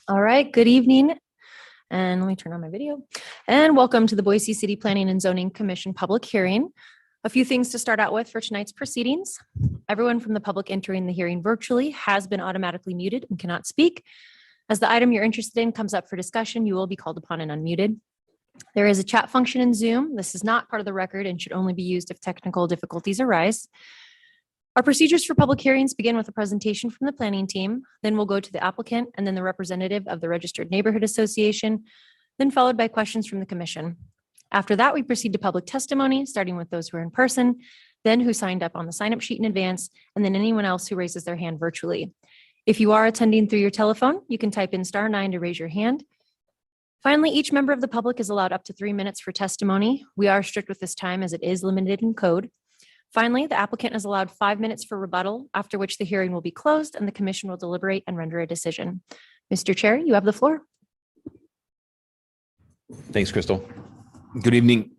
All right, good evening. And let me turn on my video. And welcome to the Boise City Planning and Zoning Commission public hearing. A few things to start out with for tonight's proceedings. Everyone from the public entering the hearing virtually has been automatically muted and cannot speak. As the item you're interested in comes up for discussion, you will be called upon and unmuted. There is a chat function in Zoom. This is not part of the record and should only be used if technical difficulties arise. Our procedures for public hearings begin with a presentation from the planning team, then we'll go to the applicant and then the representative of the Registered Neighborhood Association, then followed by questions from the commission. After that, we proceed to public testimony, starting with those who are in person, then who signed up on the sign-up sheet in advance, and then anyone else who raises their hand virtually. If you are attending through your telephone, you can type in *9 to raise your hand. Finally, each member of the public is allowed up to 3 minutes for testimony. We are strict with this time as it is limited in code. Finally, the applicant is allowed 5 minutes for rebuttal, after which the hearing will be closed and the commission will deliberate and render a decision. Mr. Chair, you have the floor. Thanks, Crystal. Good evening.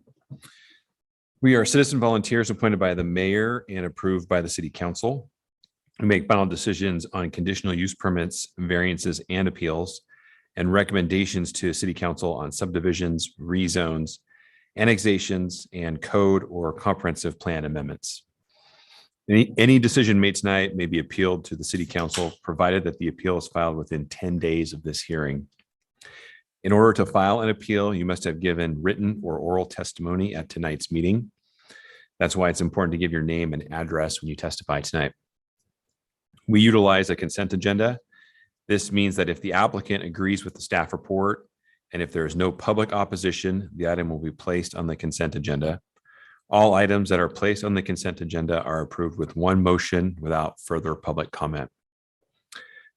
We are citizen volunteers appointed by the mayor and approved by the city council. We make final decisions on conditional use permits, variances, and appeals, and recommendations to city council on subdivisions, rezones, annexations, and code or comprehensive plan amendments. Any decision made tonight may be appealed to the city council, provided that the appeal is filed within 10 days of this hearing. In order to file an appeal, you must have given written or oral testimony at tonight's meeting. That's why it's important to give your name and address when you testify tonight. We utilize a consent agenda. This means that if the applicant agrees with the staff report, and if there is no public opposition, the item will be placed on the consent agenda. All items that are placed on the consent agenda are approved with one motion without further public comment.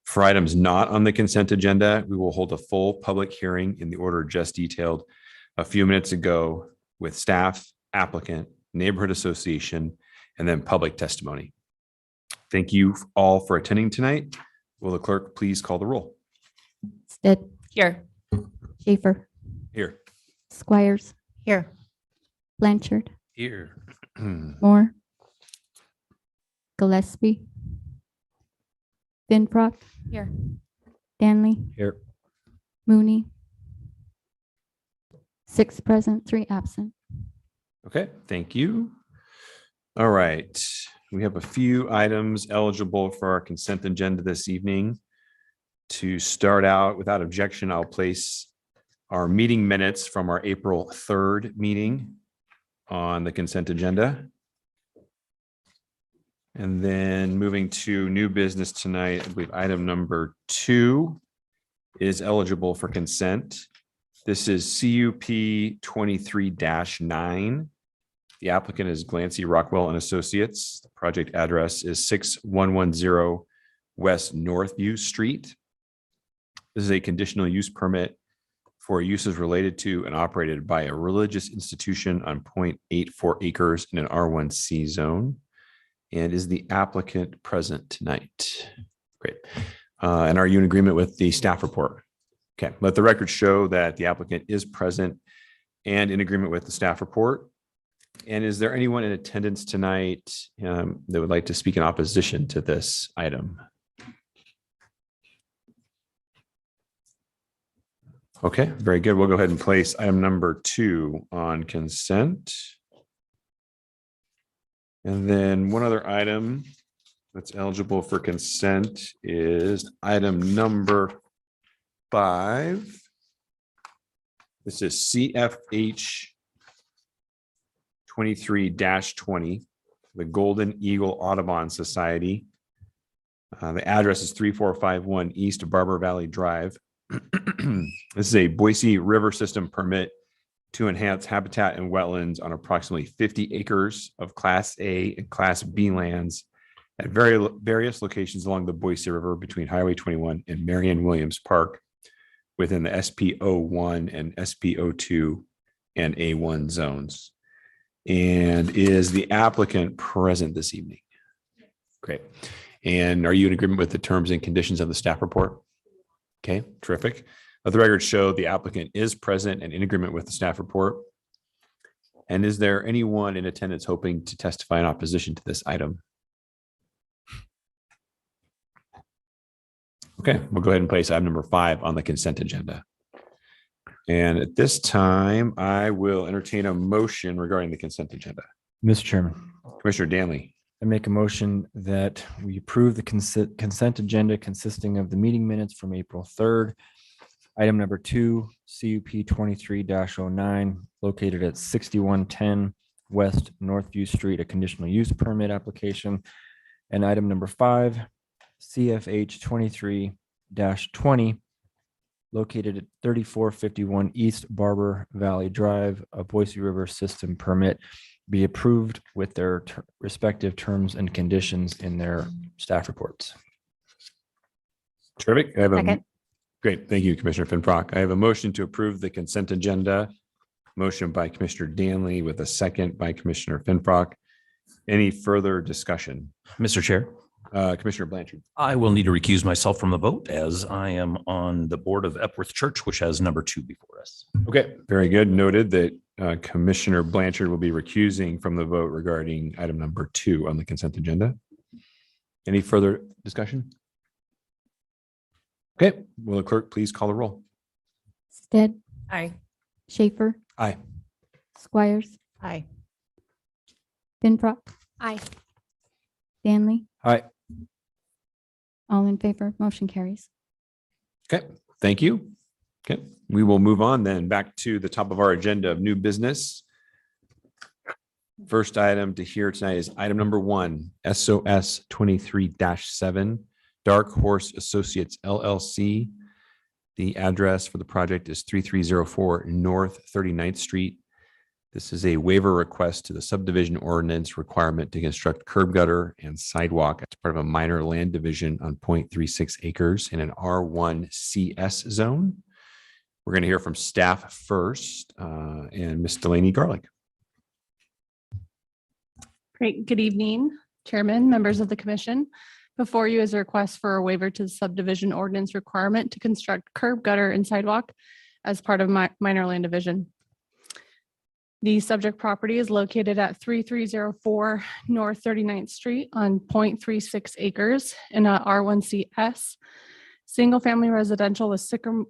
For items not on the consent agenda, we will hold a full public hearing in the order just detailed a few minutes ago with staff, applicant, neighborhood association, and then public testimony. Thank you all for attending tonight. Will the clerk please call the roll? Stead. Here. Schaefer. Here. Squires. Here. Blanchard. Here. Moore. Gillespie. Vinfrock. Here. Danley. Here. Mooney. 6 present, 3 absent. Okay, thank you. All right, we have a few items eligible for our consent agenda this evening. To start out, without objection, I'll place our meeting minutes from our April 3rd meeting on the consent agenda. And then moving to new business tonight, I believe item number 2 is eligible for consent. This is CUP 23-9. The applicant is Glancy Rockwell and Associates. The project address is 6110 West Northview Street. This is a conditional use permit for uses related to and operated by a religious institution on 0.84 acres in an R1C zone. And is the applicant present tonight? Great. And are you in agreement with the staff report? Okay, let the record show that the applicant is present and in agreement with the staff report. And is there anyone in attendance tonight that would like to speak in opposition to this item? Okay, very good. We'll go ahead and place item number 2 on consent. And then one other item that's eligible for consent is item number 5. This is CFH 23-20, the Golden Eagle Audubon Society. The address is 3451 East Barber Valley Drive. This is a Boise River System permit to enhance habitat and wetlands on approximately 50 acres of Class A and Class B lands at various locations along the Boise River between Highway 21 and Marion Williams Park within the SP01 and SP02 and A1 zones. And is the applicant present this evening? Great. And are you in agreement with the terms and conditions of the staff report? Okay, terrific. Let the record show the applicant is present and in agreement with the staff report. And is there anyone in attendance hoping to testify in opposition to this item? Okay, we'll go ahead and place item number 5 on the consent agenda. And at this time, I will entertain a motion regarding the consent agenda. Mr. Chairman, Commissioner Danley, I make a motion that we approve the consent agenda consisting of the meeting minutes from April 3rd. Item number 2, CUP 23-09, located at 6110 West Northview Street, a conditional use permit application. And item number 5, CFH 23-20, located at 3451 East Barber Valley Drive, a Boise River System permit, be approved with their respective terms and conditions in their staff reports. terrific. I have a Second. great. Thank you, Commissioner Finfrock. I have a motion to approve the consent agenda. Motion by Commissioner Danley with a second by Commissioner Finfrock. Any further discussion? Mr. Chair, Commissioner Blanchard. I will need to recuse myself from the vote as I am on the board of Epworth Church, which has number 2 before us. Okay, very good. Noted that Commissioner Blanchard will be recusing from the vote regarding item number 2 on the consent agenda. Any further discussion? Okay, will the clerk please call the roll? Stead, Aye. Schaefer, Aye. Squires, Aye. Finfrock, Aye. Danley. Aye. All in favor, motion carries. Okay, thank you. Okay, we will move on then back to the top of our agenda of new business. First item to hear tonight is item number 1, SOS 23-7, Dark Horse Associates LLC. The address for the project is 3304 North 39th Street. This is a waiver request to the subdivision ordinance requirement to construct curb gutter and sidewalk as part of a minor land division on 0.36 acres in an R1 CS zone. We're going to hear from staff first and Ms. Delaney Garlick. Great. Good evening, Chairman, members of the commission. Before you is a request for a waiver to the subdivision ordinance requirement to construct curb, gutter, and sidewalk as part of minor land division. The subject property is located at 3304 North 39th Street on 0.36 acres in a R1CS, single-family residential with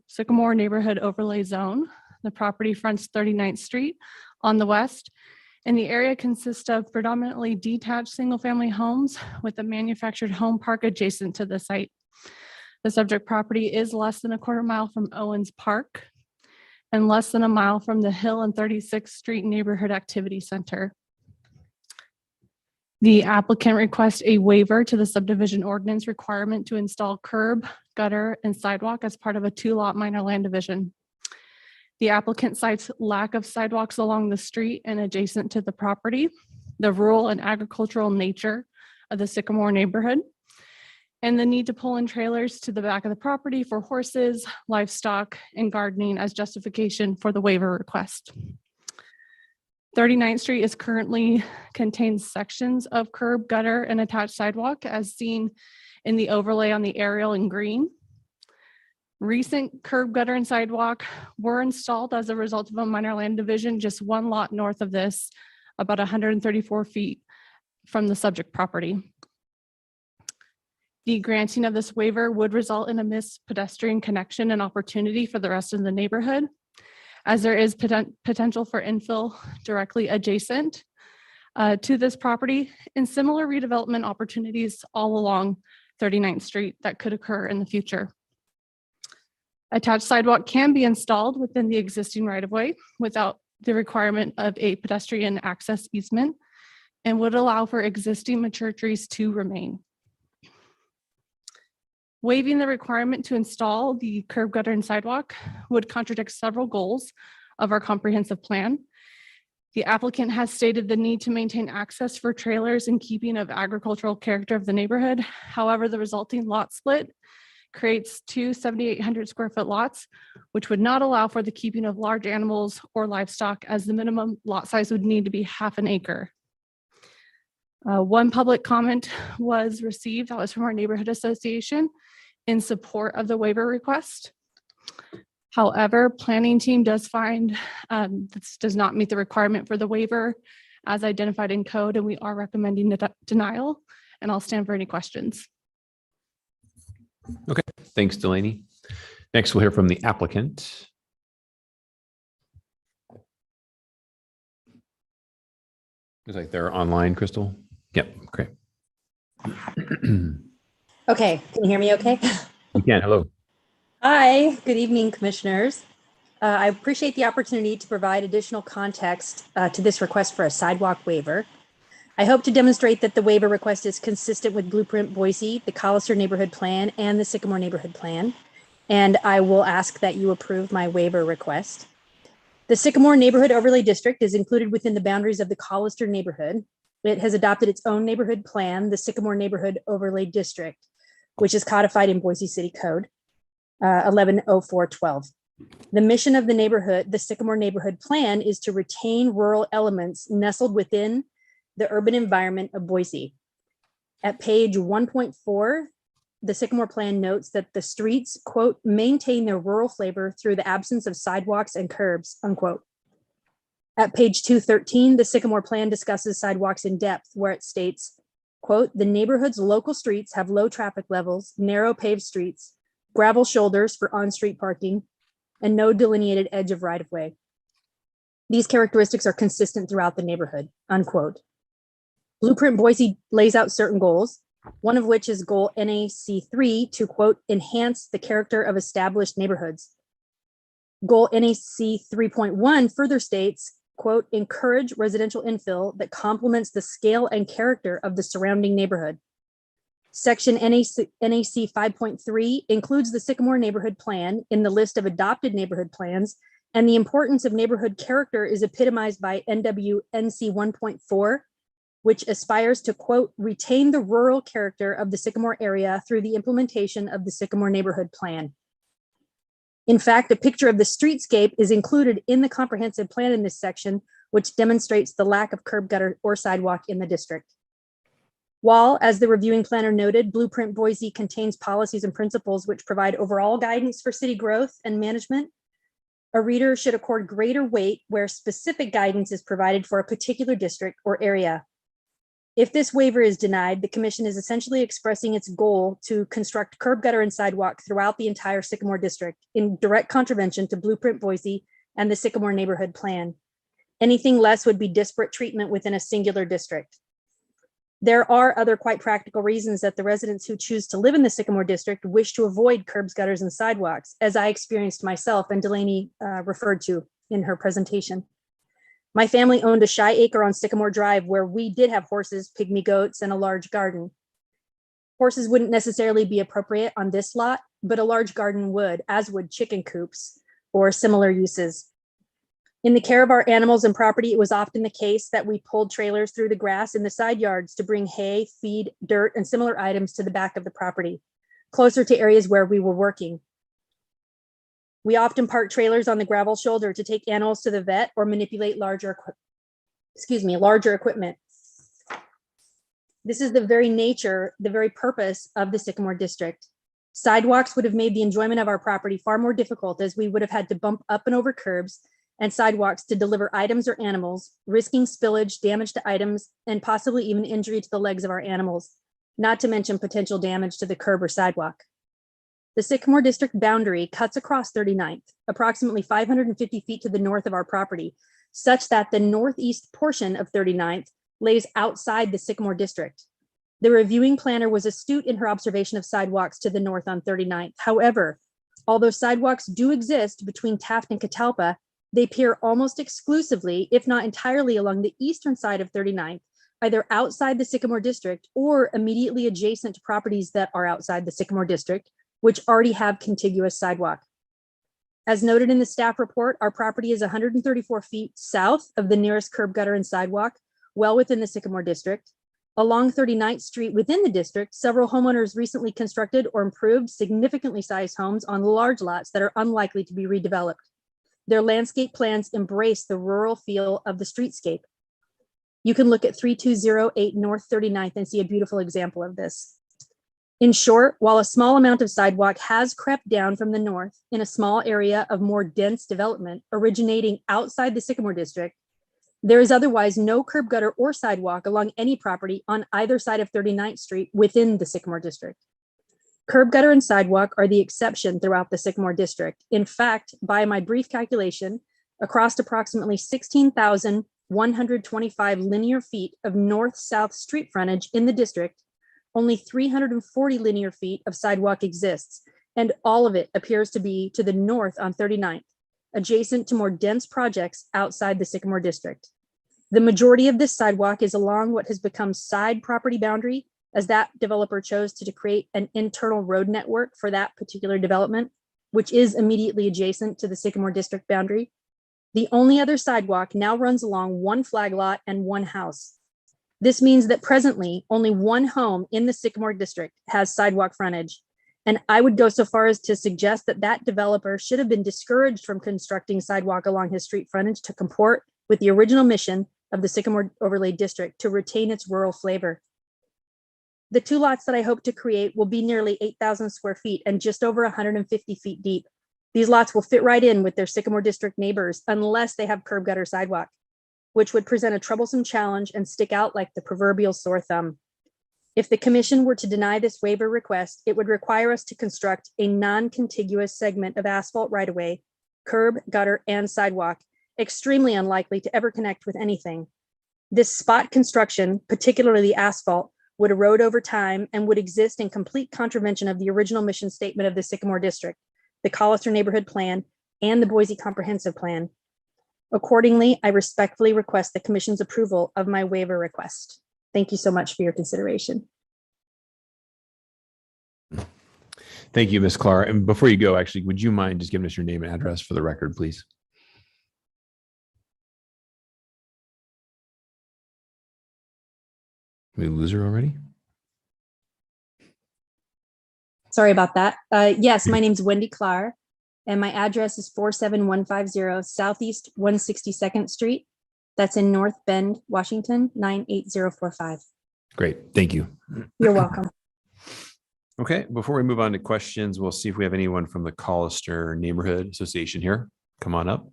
Sycamore Neighborhood Overlay Zone. The property fronts 39th Street on the west, and the area consists of predominantly detached single-family homes with a manufactured home park adjacent to the site. The subject property is less than a quarter mile from Owens Park and less than a mile from the Hill and 36th Street Neighborhood Activity Center. The applicant requests a waiver to the subdivision ordinance requirement to install curb, gutter, and sidewalk as part of a 2-lot minor land division. The applicant cites lack of sidewalks along the street and adjacent to the property, the rural and agricultural nature of the Sycamore neighborhood, and the need to pull in trailers to the back of the property for horses, livestock, and gardening as justification for the waiver request. 39th Street is currently contains sections of curb, gutter, and attached sidewalk as seen in the overlay on the aerial in green. Recent curb, gutter, and sidewalk were installed as a result of a minor land division just 1 lot north of this, about 134 feet from the subject property. The granting of this waiver would result in a missed pedestrian connection and opportunity for the rest of the neighborhood, as there is potential for infill directly adjacent to this property and similar redevelopment opportunities all along 39th Street that could occur in the future. Attached sidewalk can be installed within the existing right-of-way without the requirement of a pedestrian access easement and would allow for existing mature trees to remain. Waiving the requirement to install the curb, gutter, and sidewalk would contradict several goals of our comprehensive plan. The applicant has stated the need to maintain access for trailers in keeping of agricultural character of the neighborhood. However, the resulting lot split creates 2 7,800 square foot lots, which would not allow for the keeping of large animals or livestock, as the minimum lot size would need to be half an acre. One public comment was received, that was from our neighborhood association, in support of the waiver request. However, planning team does find this does not meet the requirement for the waiver as identified in code, and we are recommending the denial, and I'll stand for any questions. Thanks, Delaney. Next, we'll hear from the applicant. Looks like they're online, Crystal. Yep, great. Okay, can you hear me okay? You can, hello. Hi, good evening, commissioners. I appreciate the opportunity to provide additional context to this request for a sidewalk waiver. I hope to demonstrate that the waiver request is consistent with Blueprint Boise, the Collister Neighborhood Plan, and the Sycamore Neighborhood Plan. And I will ask that you approve my waiver request. The Sycamore Neighborhood Overlay District is included within the boundaries of the Collister neighborhood. It has adopted its own neighborhood plan, the Sycamore Neighborhood Overlay District, which is codified in Boise City Code 110412. The mission of the neighborhood, the Sycamore Neighborhood Plan, is to retain rural elements nestled within the urban environment of Boise. At page 1.4, the Sycamore Plan notes that the streets, quote, maintain their rural flavor through the absence of sidewalks and curbs, unquote. At page 213, the Sycamore Plan discusses sidewalks in depth, where it states, quote, the neighborhood's local streets have low traffic levels, narrow paved streets, gravel shoulders for on-street parking, and no delineated edge of right-of-way. These characteristics are consistent throughout the neighborhood, unquote. Blueprint Boise lays out certain goals, one of which is goal NAC3 to, quote, enhance the character of established neighborhoods. Goal NAC 3.1 further states, quote, encourage residential infill that complements the scale and character of the surrounding neighborhood. Section NAC 5.3 includes the Sycamore Neighborhood Plan in the list of adopted neighborhood plans, and the importance of neighborhood character is epitomized by NWNC 1.4, which aspires to, quote, retain the rural character of the Sycamore area through the implementation of the Sycamore Neighborhood Plan. In fact, a picture of the streetscape is included in the comprehensive plan in this section, which demonstrates the lack of curb gutter or sidewalk in the district. While, as the reviewing planner noted, Blueprint Boise contains policies and principles which provide overall guidance for city growth and management, a reader should accord greater weight where specific guidance is provided for a particular district or area. If this waiver is denied, the commission is essentially expressing its goal to construct curb gutter and sidewalk throughout the entire Sycamore district in direct contravention to Blueprint Boise and the Sycamore Neighborhood Plan. Anything less would be disparate treatment within a singular district. There are other quite practical reasons that the residents who choose to live in the Sycamore district wish to avoid curbs, gutters, and sidewalks, as I experienced myself and Delaney referred to in her presentation. My family owned a shy acre on Sycamore Drive where we did have horses, pygmy goats, and a large garden. Horses wouldn't necessarily be appropriate on this lot, but a large garden would, as would chicken coops or similar uses. In the care of our animals and property, it was often the case that we pulled trailers through the grass in the side yards to bring hay, feed, dirt, and similar items to the back of the property, closer to areas where we were working. We often park trailers on the gravel shoulder to take animals to the vet or manipulate larger equipment. This is the very nature, the very purpose of the Sycamore district. Sidewalks would have made the enjoyment of our property far more difficult, as we would have had to bump up and over curbs and sidewalks to deliver items or animals, risking spillage, damage to items, and possibly even injury to the legs of our animals, not to mention potential damage to the curb or sidewalk. The Sycamore district boundary cuts across 39th, approximately 550 feet to the north of our property, such that the northeast portion of 39th lays outside the Sycamore district. The reviewing planner was astute in her observation of sidewalks to the north on 39th. However, although sidewalks do exist between Taft and Catalpa, they appear almost exclusively, if not entirely, along the eastern side of 39th, either outside the Sycamore district or immediately adjacent to properties that are outside the Sycamore district, which already have contiguous sidewalk. As noted in the staff report, our property is 134 feet south of the nearest curb, gutter, and sidewalk, well within the Sycamore district. Along 39th Street within the district, several homeowners recently constructed or improved significantly sized homes on large lots that are unlikely to be redeveloped. Their landscape plans embrace the rural feel of the streetscape. You can look at 3208 North 39th and see a beautiful example of this. In short, while a small amount of sidewalk has crept down from the north in a small area of more dense development originating outside the Sycamore district, there is otherwise no curb, gutter, or sidewalk along any property on either side of 39th Street within the Sycamore district. Curb, gutter, and sidewalk are the exception throughout the Sycamore District. In fact, by my brief calculation, across approximately 16,125 linear feet of north-south street frontage in the district, only 340 linear feet of sidewalk exists, and all of it appears to be to the north on 39th, adjacent to more dense projects outside the Sycamore District. The majority of this sidewalk is along what has become side property boundary, as that developer chose to create an internal road network for that particular development, which is immediately adjacent to the Sycamore District boundary. The only other sidewalk now runs along one flag lot and one house. This means that presently only one home in the Sycamore District has sidewalk frontage. And I would go so far as to suggest that that developer should have been discouraged from constructing sidewalk along his street frontage to comport with the original mission of the Sycamore Overlay District to retain its rural flavor. The two lots that I hope to create will be nearly 8,000 square feet and just over 150 feet deep. These lots will fit right in with their Sycamore District neighbors unless they have curb, gutter, sidewalk, which would present a troublesome challenge and stick out like the proverbial sore thumb. If the commission were to deny this waiver request, it would require us to construct a non-contiguous segment of asphalt right-of-way, curb, gutter, and sidewalk, extremely unlikely to ever connect with anything. This spot construction, particularly the asphalt, would erode over time and would exist in complete contravention of the original mission statement of the Sycamore District, the Collister Neighborhood Plan, and the Boise Comprehensive Plan. Accordingly, I respectfully request the commission's approval of my waiver request. Thank you so much for your consideration. Thank you, Ms. Clark. And before you go, actually, would you mind just giving us your name and address for the record, please? We lose her already? Sorry about that. Yes, my name's Wendy Clark, and my address is 47150 Southeast 162nd Street. That's in North Bend, Washington, 98045. Great. Thank you. You're welcome. Okay, before we move on to questions, we'll see if we have anyone from the Collister Neighborhood Association here. Come on up.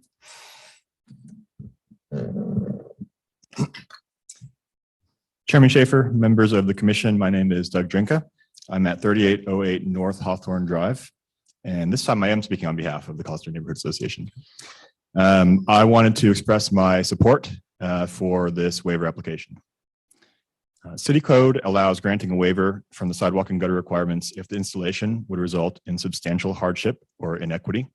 Chairman Schaefer, members of the commission, my name is Doug Drinka. I'm at 3808 North Hawthorne Drive. And this time I am speaking on behalf of the Collister Neighborhood Association. I wanted to express my support for this waiver application. City code allows granting a waiver from the sidewalk and gutter requirements if the installation would result in substantial hardship or inequity.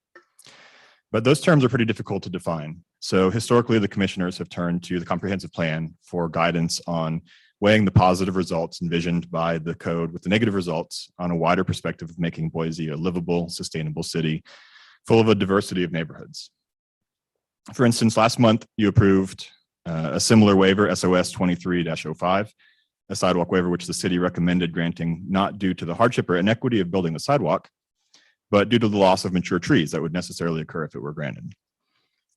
But those terms are pretty difficult to define. So historically, the commissioners have turned to the comprehensive plan for guidance on weighing the positive results envisioned by the code with the negative results on a wider perspective of making Boise a livable, sustainable city full of a diversity of neighborhoods. For instance, last month, you approved a similar waiver, SOS 23-05, a sidewalk waiver which the city recommended granting not due to the hardship or inequity of building the sidewalk, but due to the loss of mature trees that would necessarily occur if it were granted.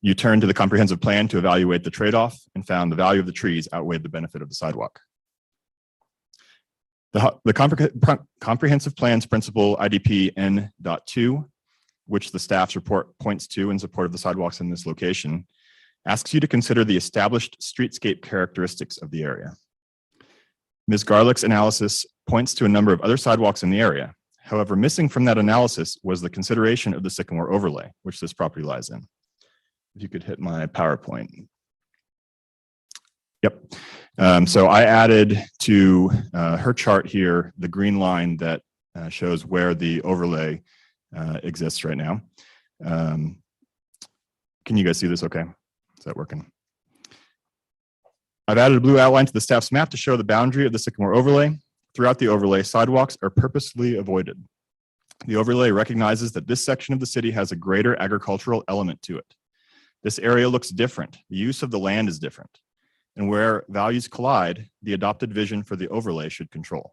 You turned to the comprehensive plan to evaluate the trade-off and found the value of the trees outweighed the benefit of the sidewalk. The comprehensive plan's principle IDP N.2, which the staff's report points to in support of the sidewalks in this location, asks you to consider the established streetscape characteristics of the area. Ms. Garlick's analysis points to a number of other sidewalks in the area. However, missing from that analysis was the consideration of the Sycamore overlay, which this property lies in. If you could hit my PowerPoint. Yep. So I added to her chart here the green line that shows where the overlay exists right now. Can you guys see this okay? Is that working? I've added a blue outline to the staff's map to show the boundary of the Sycamore overlay. Throughout the overlay, sidewalks are purposely avoided. The overlay recognizes that this section of the city has a greater agricultural element to it. This area looks different. The use of the land is different. And where values collide, the adopted vision for the overlay should control.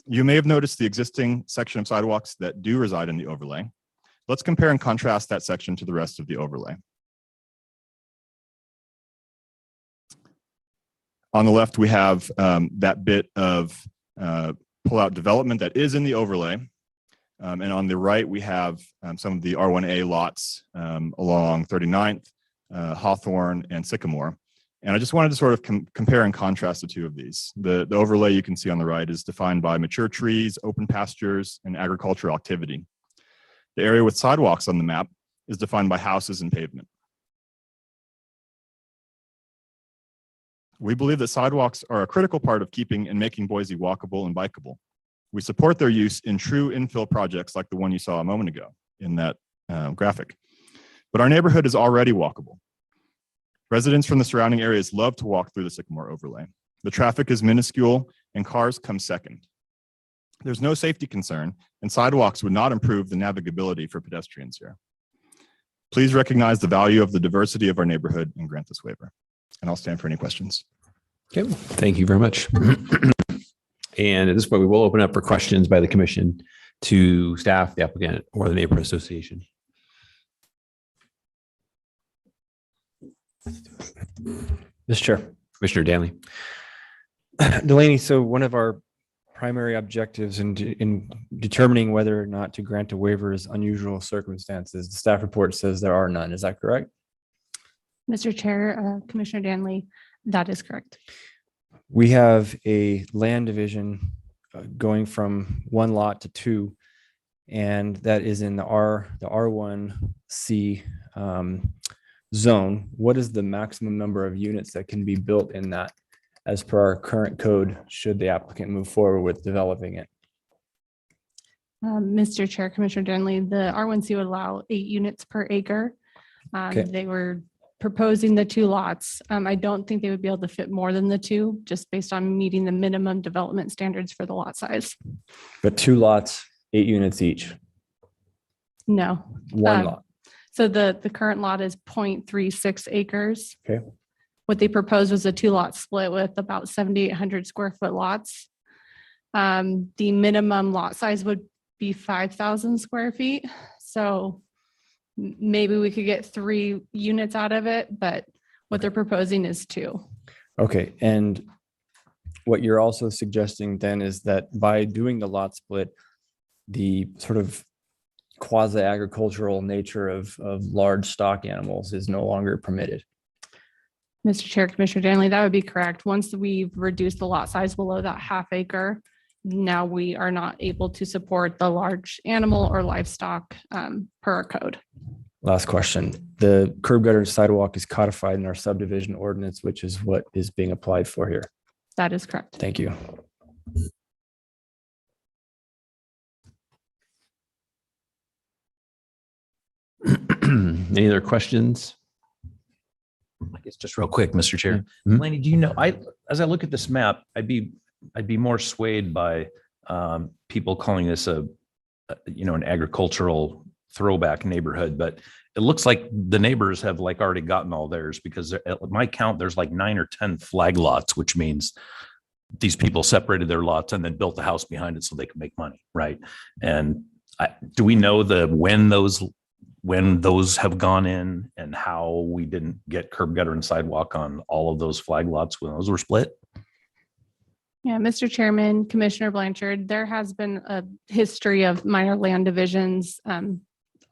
You may have noticed the existing section of sidewalks that do reside in the overlay. Let's compare and contrast that section to the rest of the overlay. On the left, we have that bit of pull-out development that is in the overlay. And on the right, we have some of the R1A lots along 39th, Hawthorne, and Sycamore. And I just wanted to sort of compare and contrast the two of these. The overlay you can see on the right is defined by mature trees, open pastures, and agricultural activity. The area with sidewalks on the map is defined by houses and pavement. We believe that sidewalks are a critical part of keeping and making Boise walkable and bikeable. We support their use in true infill projects like the one you saw a moment ago in that graphic. But our neighborhood is already walkable. Residents from the surrounding areas love to walk through the Sycamore overlay. The traffic is minuscule and cars come second. There's no safety concern, and sidewalks would not improve the navigability for pedestrians here. Please recognize the value of the diversity of our neighborhood and grant this waiver. And I'll stand for any questions. Okay, thank you very much. And at this point, we will open up for questions by the commission to staff, the applicant, or the neighborhood association. Mr. Chair. Commissioner Danley. Delaney, so one of our primary objectives in determining whether or not to grant a waiver is unusual circumstances. The staff report says there are none. Is that correct? Mr. Chair, Commissioner Danley, that is correct. We have a land division going from one lot to two, and that is in the R1C zone. What is the maximum number of units that can be built in that as per our current code, should the applicant move forward with developing it? Mr. Chair, Commissioner Danley, the R1C would allow 8 units per acre. Okay. They were proposing the 2 lots. I don't think they would be able to fit more than the 2, just based on meeting the minimum development standards for the lot size. But 2 lots, 8 units each, No. one lot. So the current lot is 0.36 acres. Okay. What they proposed was a 2-lot split with about 7,800 square foot lots. The minimum lot size would be 5,000 square feet. So maybe we could get 3 units out of it, but what they're proposing is 2. Okay, and what you're also suggesting then is that by doing the lot split, the sort of quasi-agricultural nature of large stock animals is no longer permitted. Mr. Chair, Commissioner Danley, that would be correct. Once we've reduced the lot size below that ½ acre, now we are not able to support the large animal or livestock per our code. Last question. The curb gutter and sidewalk is codified in our subdivision ordinance, which is what is being applied for here. That is correct. Thank you. Any other questions? I guess just real quick, Mr. Chair. Mhm. Laney, do you know, as I look at this map, I'd be more swayed by people calling this an agricultural throwback neighborhood, but it looks like the neighbors have already gotten all theirs, because at my count, there's 9 or 10 flag lots, which means these people separated their lots and then built a house behind it so they could make money, right? And do we know when those have gone in and how we didn't get curb gutter and sidewalk on all of those flag lots when those were split? Yeah, Mr. Chairman, Commissioner Blanchard, there has been a history of minor land divisions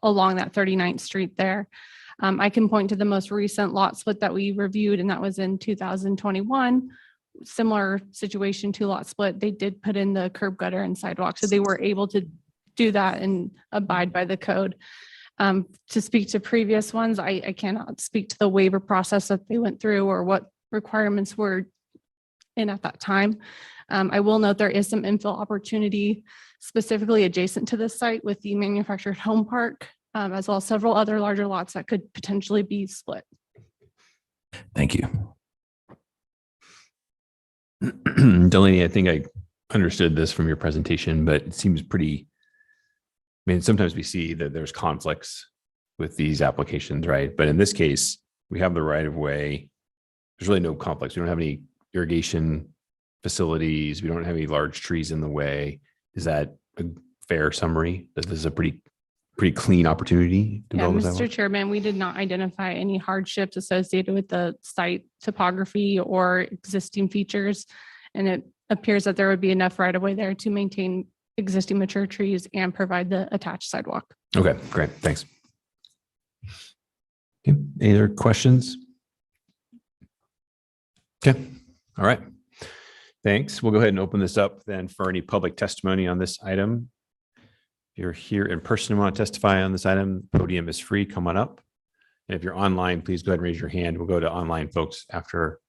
along that 39th Street there. I can point to the most recent lot split that we reviewed, and that was in 2021. Similar situation, 2-lot split. They did put in the curb gutter and sidewalk, so they were able to do that and abide by the code. To speak to previous ones, I cannot speak to the waiver process that they went through or what requirements were in at that time. I will note there is some infill opportunity specifically adjacent to this site with the manufactured home park, as well as several other larger lots that could potentially be split. Thank you. Delaney, I think I understood this from your presentation, but it seems pretty, sometimes we see that there's conflicts with these applications, right? But in this case, we have the right of way. There's really no conflicts. We don't have any irrigation facilities. We don't have any large trees in the way. Is that a fair summary? That this is a pretty clean opportunity to Yeah, build this Mr. Chairman, we did not identify any hardships associated with the site topography or existing features. And it appears that there would be enough right of way there to maintain existing mature trees and provide the attached sidewalk. Okay, great. Thanks. Okay, any other questions? Okay, all right. Thanks. We'll go ahead and open this up then for any public testimony on this item. If you're here in person and want to testify on this item, podium is free. Come on up. And if you're online, please go ahead and raise your hand. We'll go to online folks after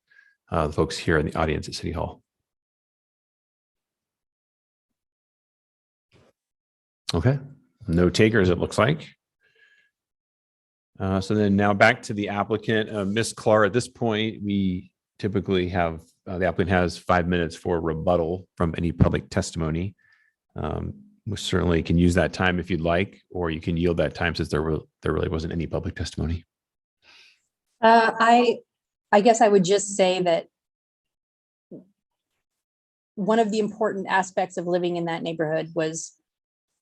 the folks here in the audience at City Hall. Okay, no takers, it looks like. So then now back to the applicant, Ms. Clark. At this point, we typically have the applicant has 5 minutes for rebuttal from any public testimony. We certainly can use that time if you'd like, or you can yield that time since there really wasn't any public testimony. I guess I would just say that one of the important aspects of living in that neighborhood was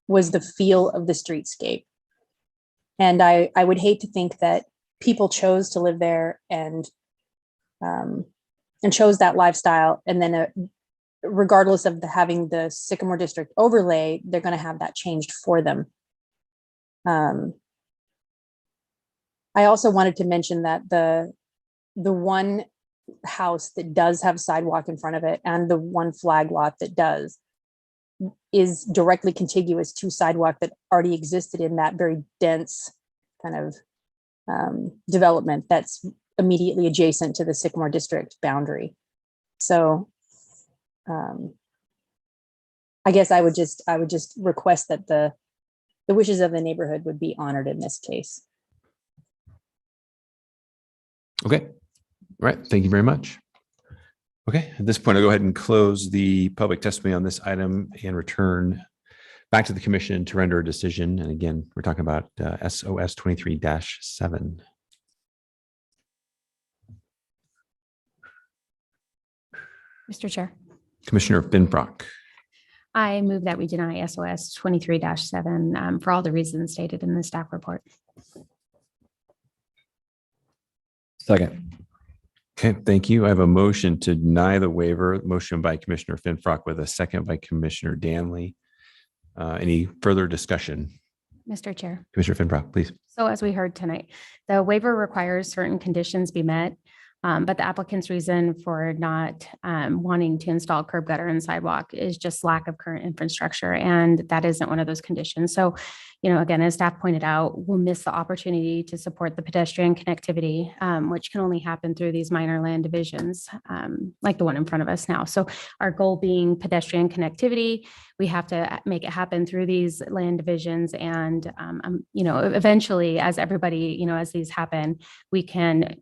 the feel of the streetscape. And I would hate to think that people chose to live there and chose that lifestyle. And then regardless of having the Sycamore District overlay, they're going to have that changed for them. I also wanted to mention that the one house that does have sidewalk in front of it and the one flag lot that does is directly contiguous to sidewalk that already existed in that very dense kind of development that's immediately adjacent to the Sycamore District boundary. So I guess I would just request that the wishes of the neighborhood would be honored in this case. Okay, all right, thank you very much. Okay, at this point, I'll go ahead and close the public testimony on this item and return back to the commission to render a decision. And again, we're talking about SOS 23-7. Mr. Chair, Commissioner Finfrock. I move that we deny SOS 23-7 for all the reasons stated in the staff report. Second. Okay, thank you. I have a motion to deny the waiver, motion by Commissioner Finfrock with a second by Commissioner Danley. Any further discussion? Mr. Chair. Commissioner Finfrock, please. So as we heard tonight, the waiver requires certain conditions be met, but the applicant's reason for not wanting to install curb gutter and sidewalk is just lack of current infrastructure. And that isn't one of those conditions. So, again, as staff pointed out, we'll miss the opportunity to support the pedestrian connectivity, which can only happen through these minor land divisions, like the one in front of us now. So our goal being pedestrian connectivity, we have to make it happen through these land divisions. And, eventually, as everybody, as these happen, we can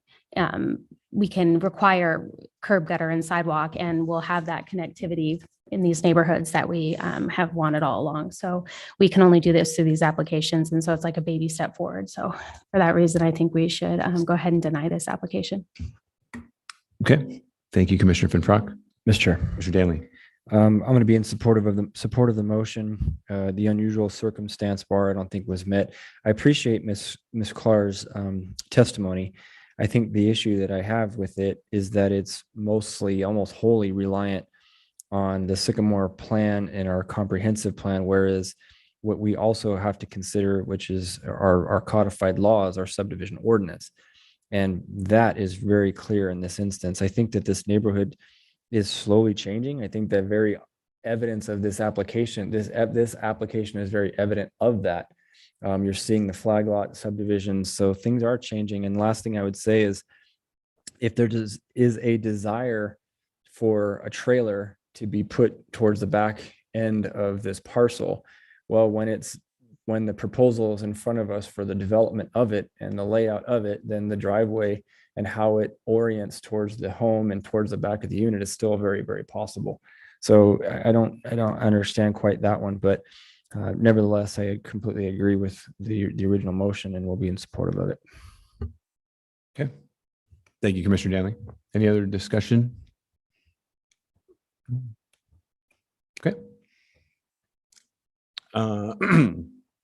require curb gutter and sidewalk, and we'll have that connectivity in these neighborhoods that we have wanted all along. So we can only do this through these applications. And so it's like a baby step forward. So for that reason, I think we should go ahead and deny this application. Okay, thank you, Commissioner Finfrock. Mr. Chair. Commissioner Danley. I'm going to be in support of the motion. The unusual circumstance bar I don't think was met. I appreciate Ms. Clark's testimony. I think the issue that I have with it is that it's mostly almost wholly reliant on the Sycamore plan and our comprehensive plan, whereas what we also have to consider, which is our codified laws, our subdivision ordinance. And that is very clear in this instance. I think that this neighborhood is slowly changing. I think that very evidence of this application, this application is very evident of that. You're seeing the flag lot subdivisions. So things are changing. And last thing I would say is if there is a desire for a trailer to be put towards the back end of this parcel, well, when the proposal is in front of us for the development of it and the layout of it, then the driveway and how it orients towards the home and towards the back of the unit is still very, very possible. So I don't understand quite that one, but nevertheless, I completely agree with the original motion and will be in support of it. Okay, thank you, Commissioner Danley. Any other discussion? Okay.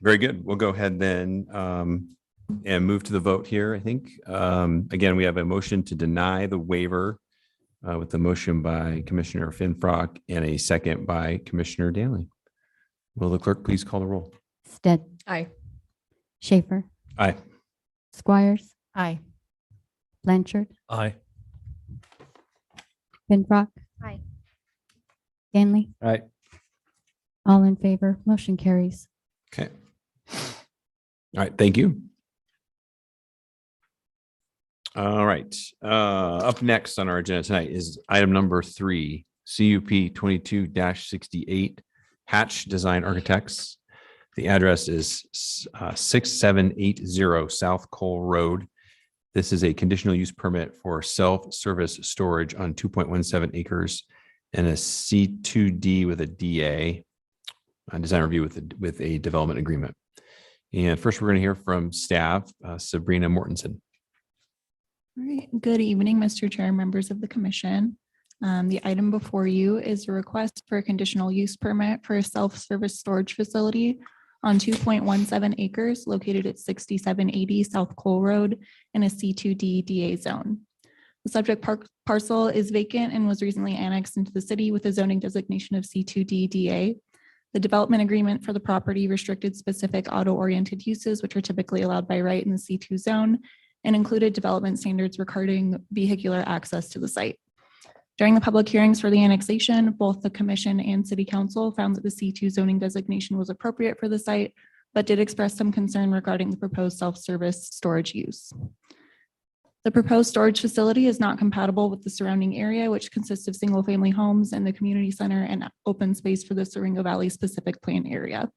Very good. We'll go ahead then and move to the vote here, I think. Again, we have a motion to deny the waiver with the motion by Commissioner Finfrock and a second by Commissioner Danley. Will the clerk please call the roll? Stead. Aye. Schaefer. Aye. Squires. Aye. Blanchard. Aye. Pinbrook. Aye. Ganley. All right. All in favor, motion carries. Okay. All right, thank you. All right, up next on our agenda tonight is item number 3, CUP 22-68, Hatch Design Architects. The address is 6780 South Cole Road. This is a conditional use permit for self-service storage on 2.17 acres and a C2D with a DA, a design review with a development agreement. And first, we're going to hear from staff, Sabrina Mortensen. All right. Good evening, Mr. Chair, members of the commission. The item before you is a request for a conditional use permit for a self-service storage facility on 2.17 acres located at 6780 South Cole Road in a C2D DA zone. The subject parcel is vacant and was recently annexed into the city with a zoning designation of C2D DA. The development agreement for the property restricted specific auto-oriented uses, which are typically allowed by right in the C2 zone, and included development standards regarding vehicular access to the site. During the public hearings for the annexation, both the commission and city council found that the C2 zoning designation was appropriate for the site, but did express some concern regarding the proposed self-service storage use. The proposed storage facility is not compatible with the surrounding area, which consists of single-family homes and the community center and open space for the Siringa Valley specific plan area.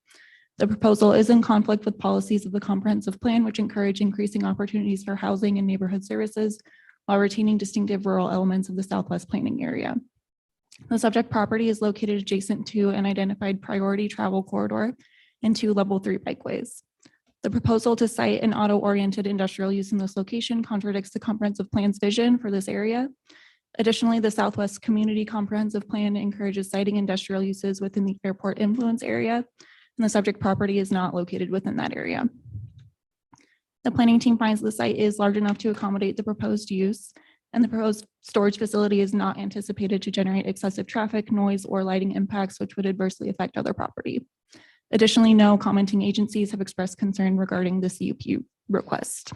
The proposal is in conflict with policies of the comprehensive plan, which encourage increasing opportunities for housing and neighborhood services while retaining distinctive rural elements of the Southwest planning area. The subject property is located adjacent to an identified priority travel corridor and 2 level 3 bikeways. The proposal to site an auto-oriented industrial use in this location contradicts the comprehensive plan's vision for this area. Additionally, the Southwest Community Comprehensive Plan encourages siting industrial uses within the airport influence area, and the subject property is not located within that area. The planning team finds the site is large enough to accommodate the proposed use, and the proposed storage facility is not anticipated to generate excessive traffic, noise, or lighting impacts, which would adversely affect other property. Additionally, no commenting agencies have expressed concern regarding the CUP request.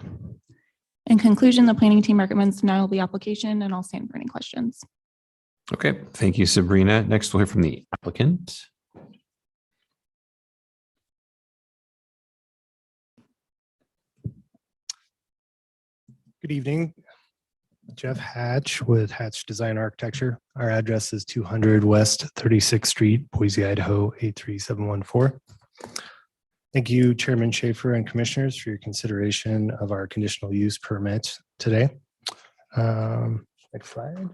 In conclusion, the planning team recommends denial of the application, and I'll stand for any questions. Okay, thank you, Sabrina. Next, we'll hear from the applicant. Good evening. Jeff Hatch with Hatch Design Architecture. Our address is 200 West 36th Street, Boise, Idaho 83714. Thank you, Chairman Schaefer and Commissioners, for your consideration of our conditional use permit today. Next slide.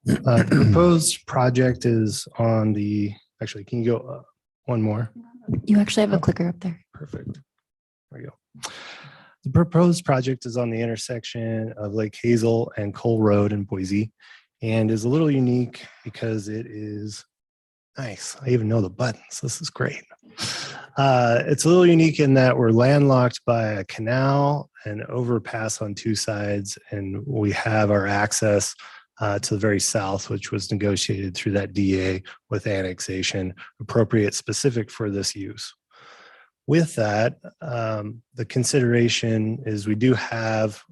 The proposed project is on the, actually, can you go one more? You actually have a clicker up there. Perfect. There we go. The proposed project is on the intersection of Lake Hazel and Cole Road in Boise, and is a little unique because it is nice. I even know the buttons. This is great. It's a little unique in that we're landlocked by a canal and overpass on 2 sides, and we have our access to the very south, which was negotiated through that DA with annexation, appropriate specific for this use. With that, the consideration is we do have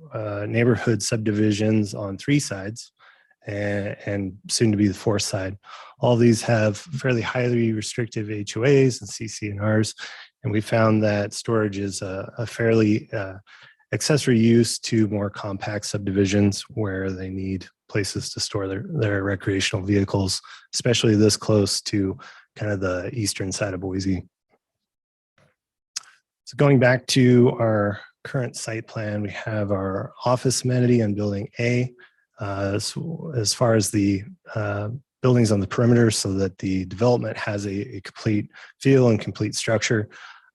neighborhood subdivisions on 3 sides and soon to be the 4th side. All these have fairly highly restrictive HOAs and CC&Rs, and we found that storage is a fairly accessory use to more compact subdivisions where they need places to store their recreational vehicles, especially this close to kind of the eastern side of Boise. So going back to our current site plan, we have our office amenity on building A, as far as the buildings on the perimeter, so that the development has a complete feel and complete structure.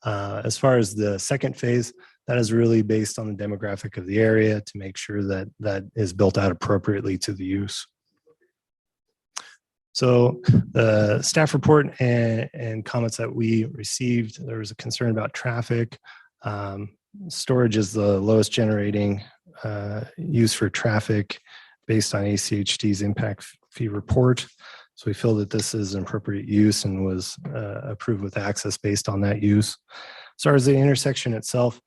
As far as the second phase, that is really based on the demographic of the area to make sure that that is built out appropriately to the use. So the staff report and comments that we received, there was a concern about traffic. Storage is the lowest generating use for traffic based on ACHD's impact fee report. So we feel that this is an appropriate use and was approved with access based on that use. As far as the intersection itself,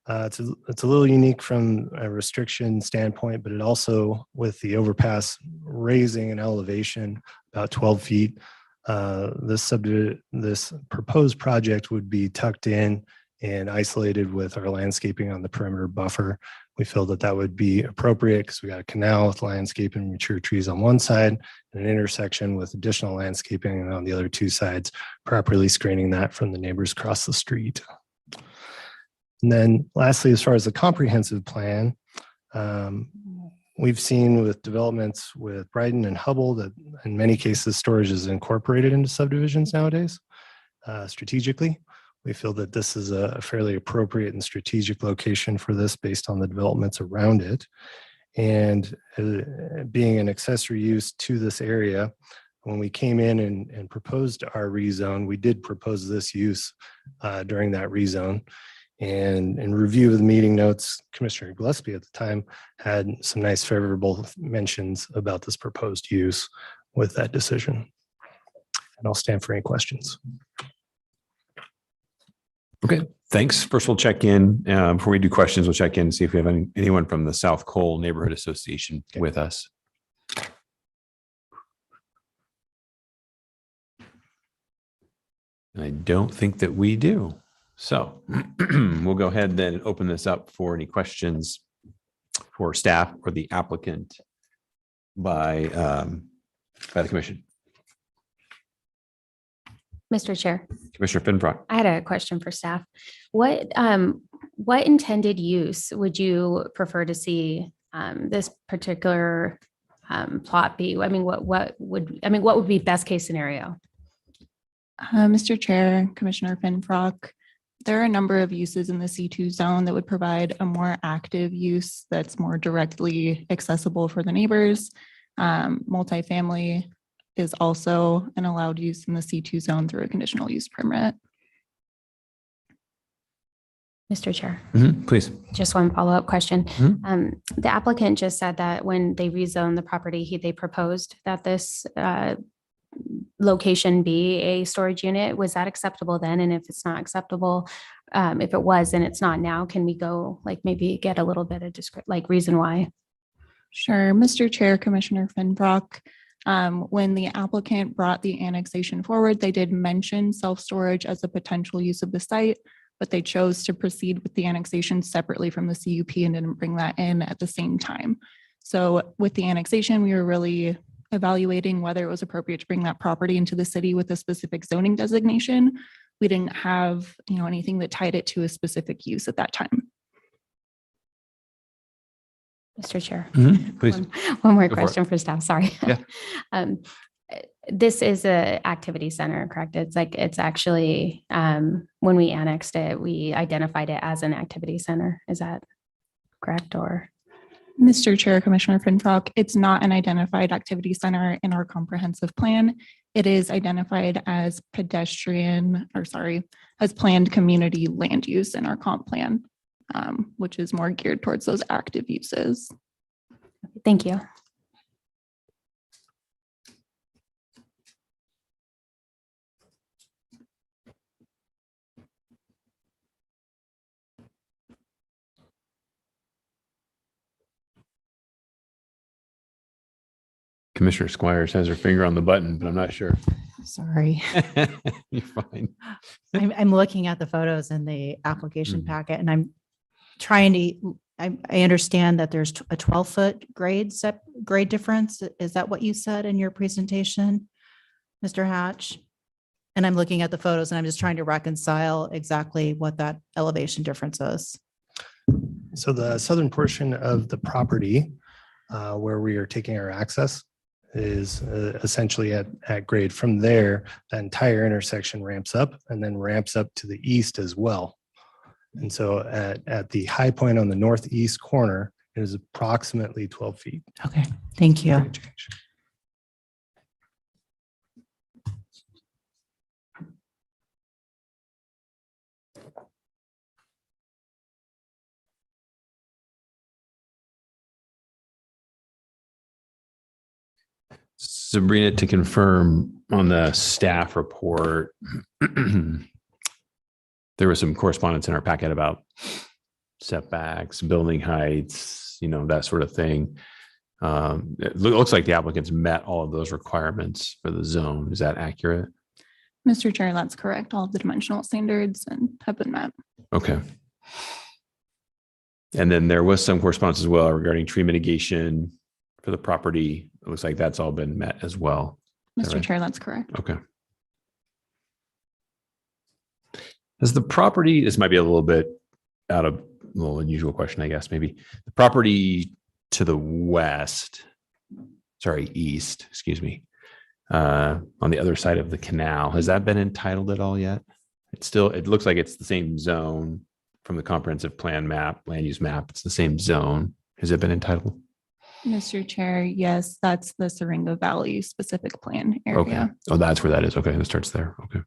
It's a little unique from a restriction standpoint, but it also, with the overpass raising an elevation about 12 feet, this proposed project would be tucked in and isolated with our landscaping on the perimeter buffer. We feel that that would be appropriate because we got a canal with landscaping and mature trees on one side and an intersection with additional landscaping on the other two sides, properly screening that from the neighbors across the street. And then lastly, as far as the comprehensive plan, we've seen with developments with Brighton and Hubble that in many cases storage is incorporated into subdivisions nowadays strategically. We feel that this is a fairly appropriate and strategic location for this based on the developments around it. And being an accessory use to this area, when we came in and proposed our rezone, we did propose this use during that rezone. And in review of the meeting notes, Commissioner Gillespie at the time had some nice favorable mentions about this proposed use with that decision. And I'll stand for any questions. Okay, thanks. First, we'll check in. Before we do questions, we'll check in and see if we have anyone from the South Cole Neighborhood Association with us. I don't think that we do. So we'll go ahead then and open this up for any questions for staff or the applicant by the commission. Mr. Chair, Commissioner Finbrock. I had a question for staff. What intended use would you prefer to see this particular plot be? I mean, what would be best case scenario? Mr. Chair, Commissioner Finfrock, there are a number of uses in the C2 zone that would provide a more active use that's more directly accessible for the neighbors. Multifamily is also an allowed use in the C2 zone through a conditional use permit. Mr. Chair, Please. just one follow-up question. The applicant just said that when they rezoned the property, they proposed that this location be a storage unit. Was that acceptable then? And if it's not acceptable, if it was and it's not now, can we go maybe get a little bit of reason why? Sure, Mr. Chair, Commissioner Finbrock. When the applicant brought the annexation forward, they did mention self-storage as a potential use of the site, but they chose to proceed with the annexation separately from the CUP and didn't bring that in at the same time. So with the annexation, we were really evaluating whether it was appropriate to bring that property into the city with a specific zoning designation. We didn't have, anything that tied it to a specific use at that time. Mr. Chair. Please. One more Go for question for staff. Sorry. Yeah. This is a activity center, correct? It's actually, when we annexed it, we identified it as an activity center. Is that correct or? Mr. Chair, Commissioner Finfrock, it's not an identified activity center in our comprehensive plan. It is identified as as planned community land use in our comp plan, which is more geared towards those active uses. Thank you. Commissioner Squires has her finger on the button, but I'm not sure. Sorry. You're fine. I'm looking at the photos in the application packet and I'm trying to, I understand that there's a 12-foot grade difference. Is that what you said in your presentation, Mr. Hatch? And I'm looking at the photos and I'm just trying to reconcile exactly what that elevation difference is. So the southern portion of the property where we are taking our access is essentially at grade. From there, the entire intersection ramps up and then ramps up to the east as well. And so at the high point on the northeast corner, it is approximately 12 feet. Okay, thank you. Sabrina, to confirm on the staff report, there was some correspondence in our packet about setbacks, building heights, that sort of thing. It looks like the applicants met all of those requirements for the zone. Is that accurate? Mr. Chair, that's correct. All of the dimensional standards have been met. Okay. And then there was some correspondence as well regarding tree mitigation for the property. It looks like that's all been met as well. Is that Mr. right? Chair, that's correct. Okay. Does the property, this might be a little bit a little unusual question, I guess, maybe. The property to the east, excuse me, on the other side of the canal, has that been entitled at all yet? It looks like it's the same zone from the comprehensive plan map, land use map. It's the same zone. Has it been entitled? Mr. Chair, yes, that's the Syringa Valley specific plan Okay. area. Oh, that's where that is. Okay. It starts there. Okay.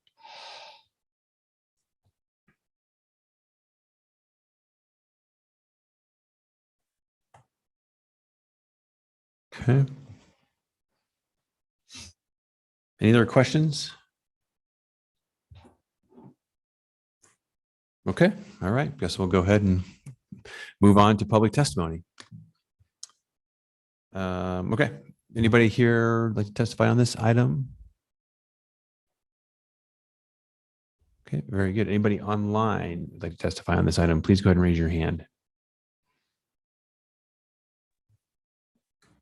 Okay. Any other questions? Okay. All right. Guess we'll go ahead and move on to public testimony. Okay. Anybody here like to testify on this item? Okay, very good. Anybody online would like to testify on this item? Please go ahead and raise your hand.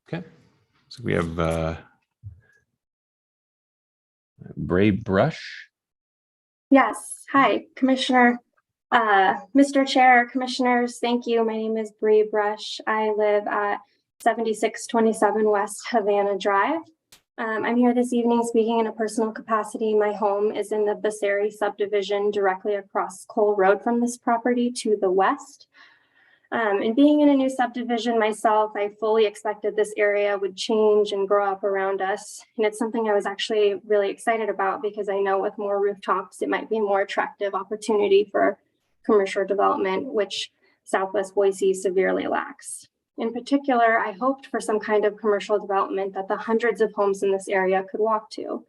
Okay. So we have Bray Brush. Yes. Hi, Commissioner. Mr. Chair, Commissioners, thank you. My name is Bree Brush. I live at 7627 West Havana Drive. I'm here this evening speaking in a personal capacity. My home is in the Basseri subdivision directly across Cole Road from this property to the west. And being in a new subdivision myself, I fully expected this area would change and grow up around us. And it's something I was actually really excited about because I know with more rooftops, it might be a more attractive opportunity for commercial development, which Southwest Boise severely lacks. In particular, I hoped for some kind of commercial development that the hundreds of homes in this area could walk to.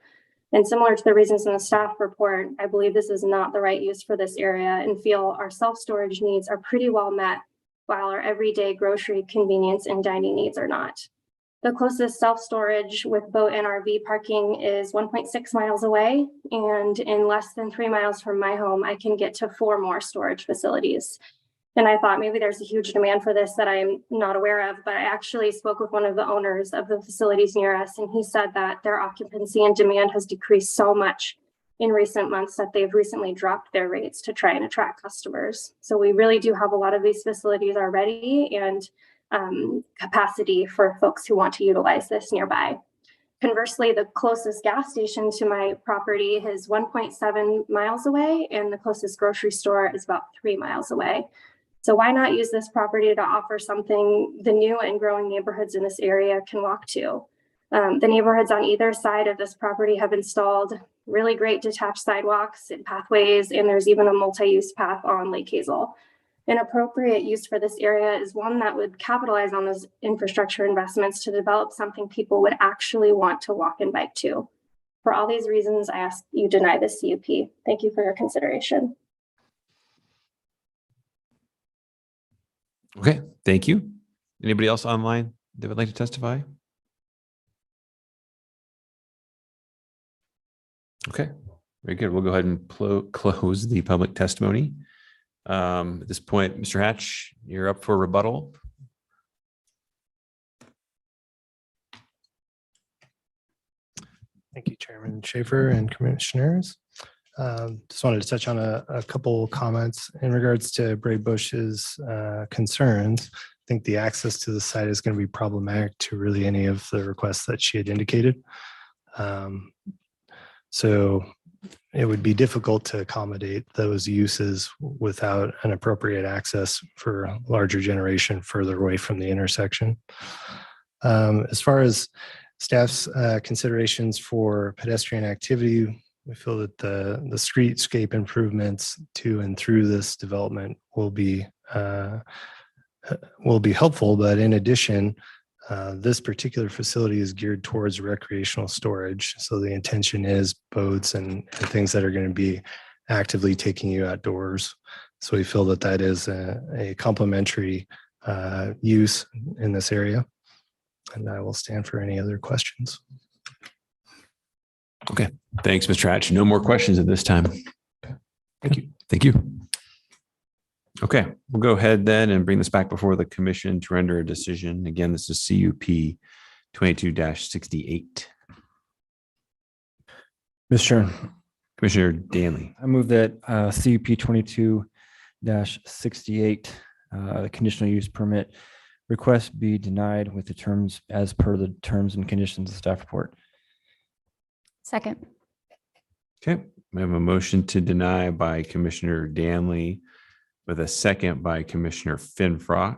And similar to the reasons in the staff report, I believe this is not the right use for this area and feel our self-storage needs are pretty well met, while our everyday grocery, convenience, and dining needs are not. The closest self-storage with boat and RV parking is 1.6 miles away, and in less than 3 miles from my home, I can get to 4 more storage facilities. And I thought maybe there's a huge demand for this that I'm not aware of, but I actually spoke with one of the owners of the facilities near us, and he said that their occupancy and demand has decreased so much in recent months that they've recently dropped their rates to try and attract customers. So we really do have a lot of these facilities already and capacity for folks who want to utilize this nearby. Conversely, the closest gas station to my property is 1.7 miles away, and the closest grocery store is about 3 miles away. So why not use this property to offer something the new and growing neighborhoods in this area can walk to? The neighborhoods on either side of this property have installed really great detached sidewalks and pathways, and there's even a multi-use path on Lake Hazel. An appropriate use for this area is one that would capitalize on those infrastructure investments to develop something people would actually want to walk and bike to. For all these reasons, I ask you deny this CUP. Thank you for your consideration. Okay, thank you. Anybody else online that would like to testify? Okay, very good. We'll go ahead and close the public testimony. At this point, Mr. Hatch, you're up for rebuttal. Thank you, Chairman Schaefer and Commissioners. Just wanted to touch on a couple comments in regards to Bray Bush's concerns. I think the access to the site is going to be problematic to really any of the requests that she had indicated. So it would be difficult to accommodate those uses without an appropriate access for larger generation further away from the intersection. As far as staff's considerations for pedestrian activity, we feel that the streetscape improvements to and through this development will be helpful, but in addition, this particular facility is geared towards recreational storage. So the intention is boats and things that are going to be actively taking you outdoors. So we feel that that is a complementary use in this area. And I will stand for any other questions. Okay, thanks, Mr. Hatch. No more questions at this time. Thank you. Thank you. Okay, we'll go ahead then and bring this back before the commission to render a decision. Again, this is CUP 22-68. Mr. Chair, Commissioner Danley. I move that CUP 22-68, the conditional use permit request be denied with the terms as per the terms and conditions of staff report. Second. Okay, we have a motion to deny by Commissioner Danley with a second by Commissioner Finfrock.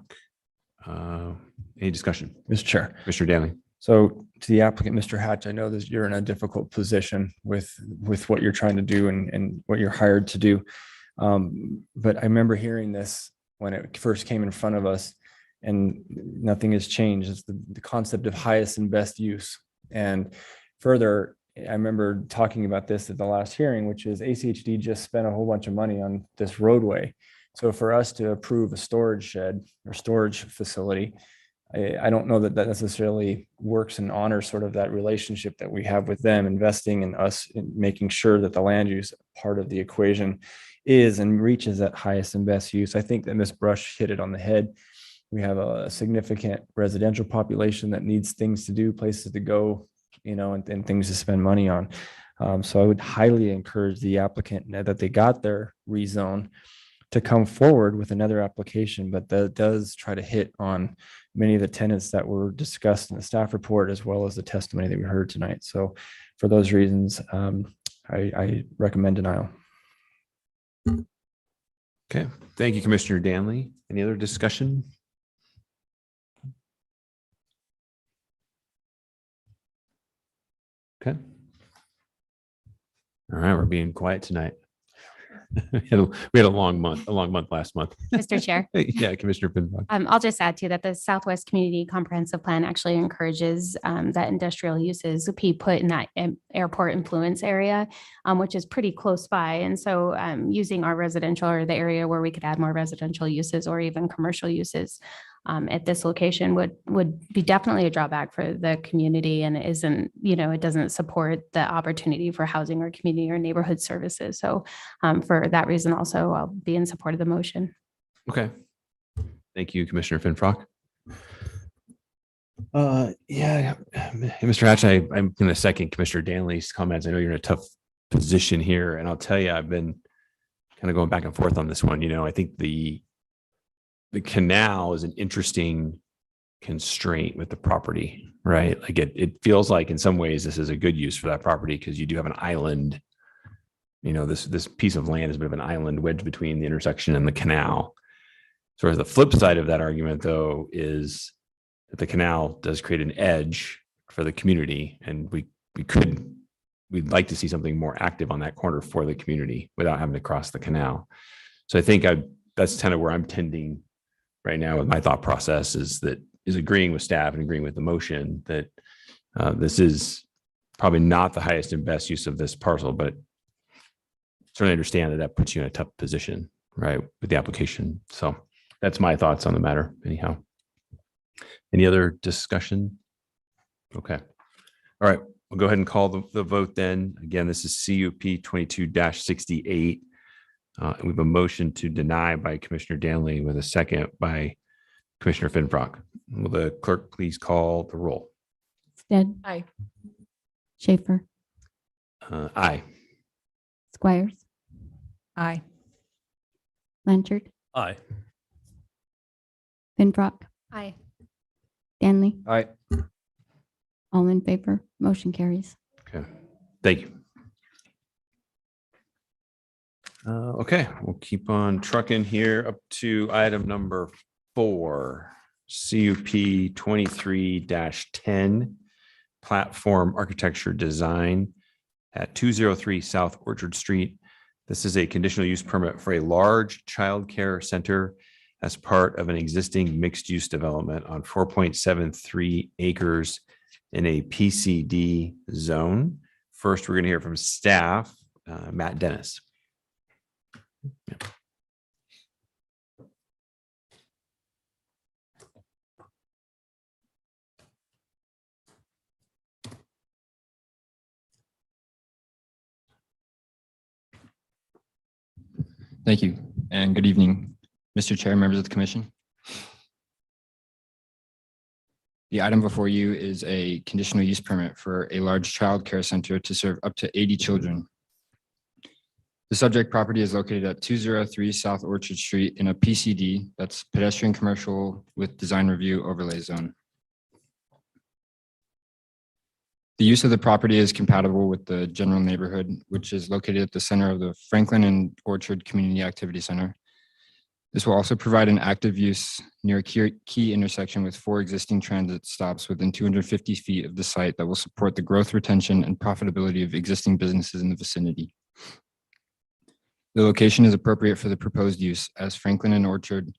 Any discussion? Mr. Chair. Commissioner Danley. So to the applicant, Mr. Hatch, I know that you're in a difficult position with what you're trying to do and what you're hired to do. But I remember hearing this when it first came in front of us, and nothing has changed. It's the concept of highest and best use. And further, I remember talking about this at the last hearing, which is ACHD just spent a whole bunch of money on this roadway. So for us to approve a storage shed or storage facility, I don't know that that necessarily works and honors sort of that relationship that we have with them, investing in us, in making sure that the land use part of the equation is and reaches that highest and best use. I think that Ms. Brush hit it on the head. We have a significant residential population that needs things to do, places to go, and things to spend money on. So I would highly encourage the applicant now that they got their rezone to come forward with another application, but that does try to hit on many of the tenets that were discussed in the staff report, as well as the testimony that we heard tonight. So for those reasons, I recommend denial. Okay, thank you, Commissioner Danley. Any other discussion? Okay. All right, we're being quiet tonight. We had a long month last month. Mr. Chair. Yeah, Commissioner Finfrock. I'll just add to that, the Southwest Community Comprehensive Plan actually encourages that industrial uses be put in that airport influence area, which is pretty close by. And so using our residential or the area where we could add more residential uses or even commercial uses at this location would be definitely a drawback for the community, and it doesn't support the opportunity for housing or community or neighborhood services. So for that reason also, I'll be in support of the motion. Okay. Thank you, Commissioner Finfrock. Yeah, Mr. Hatch, I'm going to second Commissioner Danley's comments. I know you're in a tough position here, and I'll tell you, I've been kind of going back and forth on this one. I think the canal is an interesting constraint with the property, right? Like it feels like in some ways this is a good use for that property because you do have an island. This piece of land is a bit of an island wedged between the intersection and the canal. So the flip side of that argument, though, is that the canal does create an edge for the community, and we'd like to see something more active on that corner for the community without having to cross the canal. So I think that's kind of where I'm tending right now with my thought process is agreeing with staff and agreeing with the motion that this is probably not the highest and best use of this parcel, but certainly understand that puts you in a tough position, right, with the application. So that's my thoughts on the matter anyhow. Any other discussion? Okay. All right. We'll go ahead and call the vote then. Again, this is CUP 22-68. We have a motion to deny by Commissioner Danley with a second by Commissioner Finfrock. Will the clerk please call the roll? Stead. Aye. Schaefer. Aye. Squires. Aye. Blanchard. Aye. Finfrock. Aye. Danley. Aye. All in favor, motion carries. Okay. Thank you. Okay, we'll keep on trucking here up to item number 4, CUP 23-10, platform architecture design at 203 South Orchard Street. This is a conditional use permit for a large childcare center as part of an existing mixed-use development on 4.73 acres in a PCD zone. First, we're going to hear from staff, Matt Dennis. Thank you, and good evening, Mr. Chair, members of the commission. The item before you is a conditional use permit for a large child care center to serve up to 80 children. The subject property is located at 203 South Orchard Street in a PCD, that's pedestrian commercial with design review overlay zone. The use of the property is compatible with the general neighborhood, which is located at the center of the Franklin and Orchard Community Activity Center. This will also provide an active use near a key intersection with 4 existing transit stops within 250 feet of the site that will support the growth, retention, and profitability of existing businesses in the vicinity. The location is appropriate for the proposed use, as Franklin and Orchard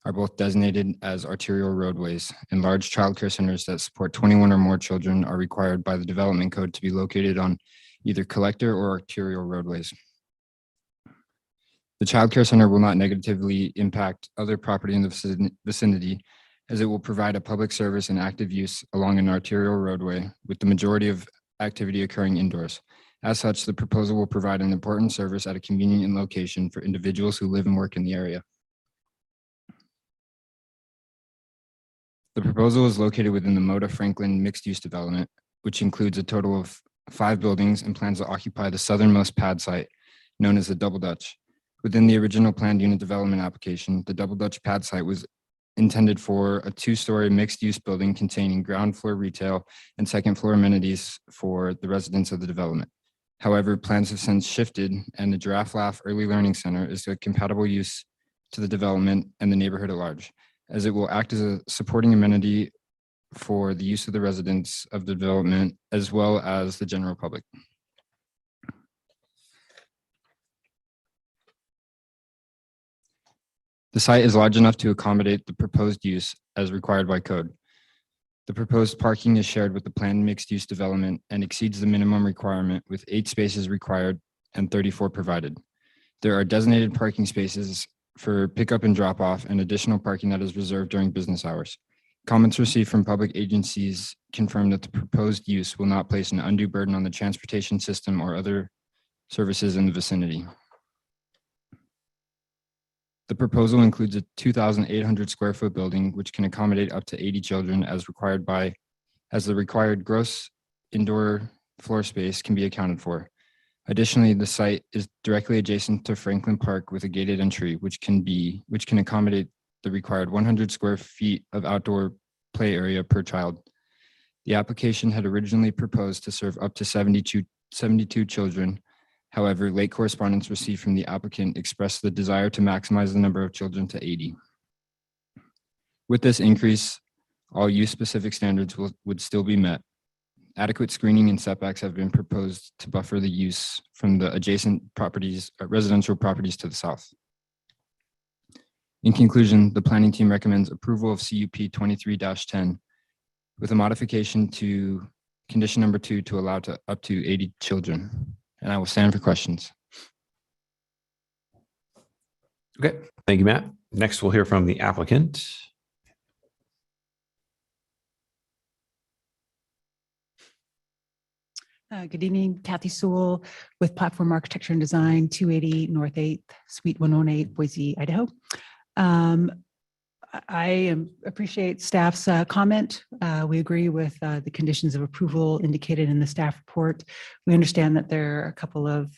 are both designated as arterial roadways, and large childcare centers that support 21 or more children are required by the development code to be located on either collector or arterial roadways. The childcare center will not negatively impact other property in the vicinity, as it will provide a public service and active use along an arterial roadway, with the majority of activity occurring indoors. As such, the proposal will provide an important service at a convenient location for individuals who live and work in the area. The proposal is located within the Moda Franklin mixed-use development, which includes a total of 5 buildings and plans to occupy the southernmost pad site, known as the Double Dutch. Within the original planned unit development application, the Double Dutch pad site was intended for a 2-story mixed-use building containing ground floor retail and second floor amenities for the residents of the development. However, plans have since shifted, and the Giraffe Laugh Early Learning Center is a compatible use to the development and the neighborhood at large, as it will act as a supporting amenity for the use of the residents of the development as well as the general public. The site is large enough to accommodate the proposed use as required by code. The proposed parking is shared with the planned mixed-use development and exceeds the minimum requirement, with 8 spaces required and 34 provided. There are designated parking spaces for pickup and drop off, and additional parking that is reserved during business hours. Comments received from public agencies confirm that the proposed use will not place an undue burden on the transportation system or other services in the vicinity. The proposal includes a 2,800 square foot building, which can accommodate up to 80 children as the required gross indoor floor space can be accounted for. Additionally, the site is directly adjacent to Franklin Park with a gated entry, which can accommodate the required 100 square feet of outdoor play area per child. The application had originally proposed to serve up to 72 children. However, late correspondence received from the applicant expressed the desire to maximize the number of children to 80. With this increase, all use-specific standards would still be met. Adequate screening and setbacks have been proposed to buffer the use from the adjacent properties, residential properties to the south. In conclusion, the planning team recommends approval of CUP 23-10 with a modification to condition number 2 to allow up to 80 children. And I will stand for questions. Okay, thank you, Matt. Next, we'll hear from the applicant. Good evening, Kathy Sewell with Platform Architecture and Design, 280 North 8th, Suite 118, Boise, Idaho. I appreciate staff's comment. We agree with the conditions of approval indicated in the staff report. We understand that there are a couple of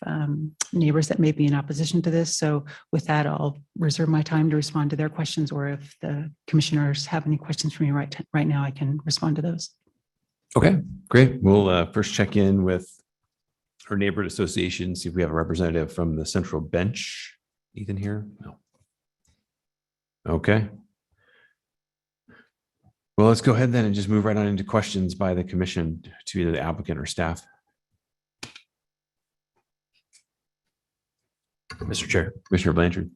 neighbors that may be in opposition to this. So with that, I'll reserve my time to respond to their questions, or if the commissioners have any questions for me right now, I can respond to those. Okay, great. We'll first check in with our neighborhood association, see if we have a representative from the central bench. Ethan here? No. Okay. Well, let's go ahead then and just move right on into questions by the commission to either the applicant or staff. Mr. Chair. Commissioner Blanchard.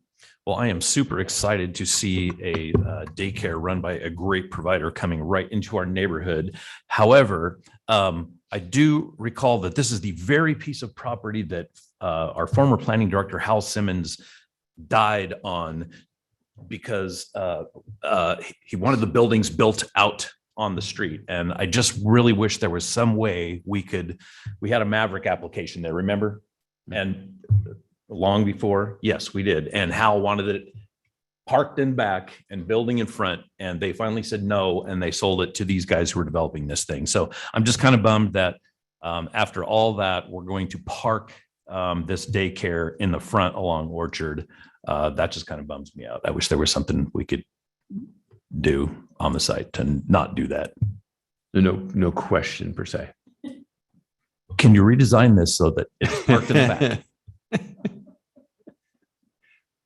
Well, I am super excited to see a daycare run by a great provider coming right into our neighborhood. However, I do recall that this is the very piece of property that our former planning director, Hal Simmons, died on because he wanted the buildings built out on the street. And I just really wish there was some way we had a Maverick application there, remember? And long before? Yes, we did. And Hal wanted it parked in back and building in front. And they finally said no, and they sold it to these guys who were developing this thing. So I'm just kind of bummed that after all that, we're going to park this daycare in the front along Orchard. That just kind of bums me out. I wish there was something we could do on the site to not do that. No question per se. Can you redesign this so that it's parked in the back?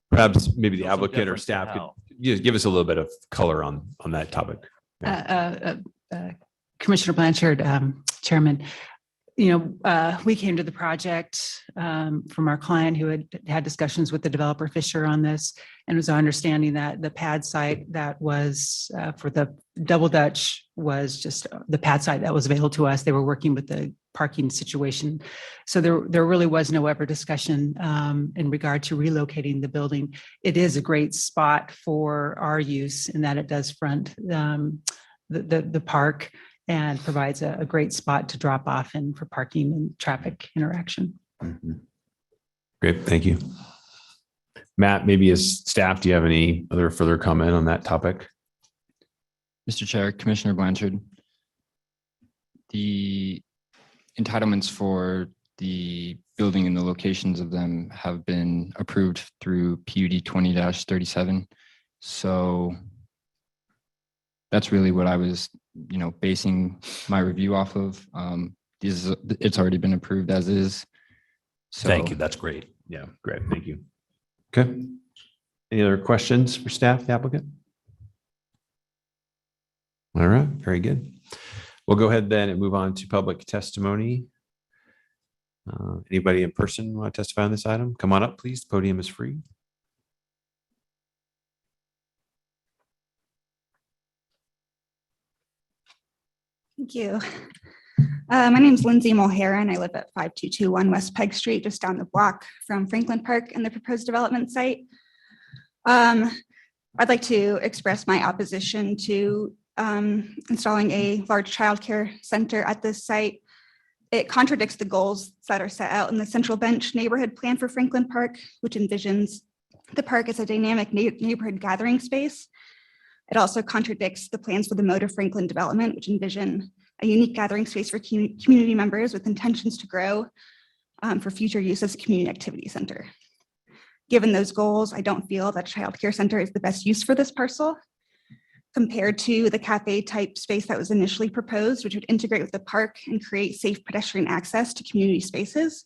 Perhaps maybe the Feel so applicant or different to staff could Hal. just give us a little bit of color on that topic. Commissioner Blanchard, Chairman, we came to the project from our client who had discussions with the developer Fisher on this, and it was our understanding that the pad site that was for the Double Dutch was just the pad site that was available to us. They were working with the parking situation. So there really was no ever discussion in regard to relocating the building. It is a great spot for our use in that it does front the park and provides a great spot to drop off in for parking and traffic interaction. Great, thank you. Matt, maybe as staff, do you have any other further comment on that topic? Mr. Chair, Commissioner Blanchard, the entitlements for the building and the locations of them have been approved through PUD 20-37. So that's really what I was, basing my review off of. It's already been approved as is. So Thank you. That's great. Yeah, great. Thank you. Okay. Any other questions for staff, the applicant? All right, very good. We'll go ahead then and move on to public testimony. Anybody in person want to testify on this item? Come on up, please. The podium is free. Thank you. My name is Lindsay Mulhera, and I live at 5221 West Peg Street, just down the block from Franklin Park and the proposed development site. I'd like to express my opposition to installing a large childcare center at this site. It contradicts the goals that are set out in the Central Bench neighborhood plan for Franklin Park, which envisions the park as a dynamic neighborhood gathering space. It also contradicts the plans for the Mode of Franklin development, which envision a unique gathering space for community members with intentions to grow for future use as a community activity center. Given those goals, I don't feel that child care center is the best use for this parcel compared to the cafe type space that was initially proposed, which would integrate with the park and create safe pedestrian access to community spaces.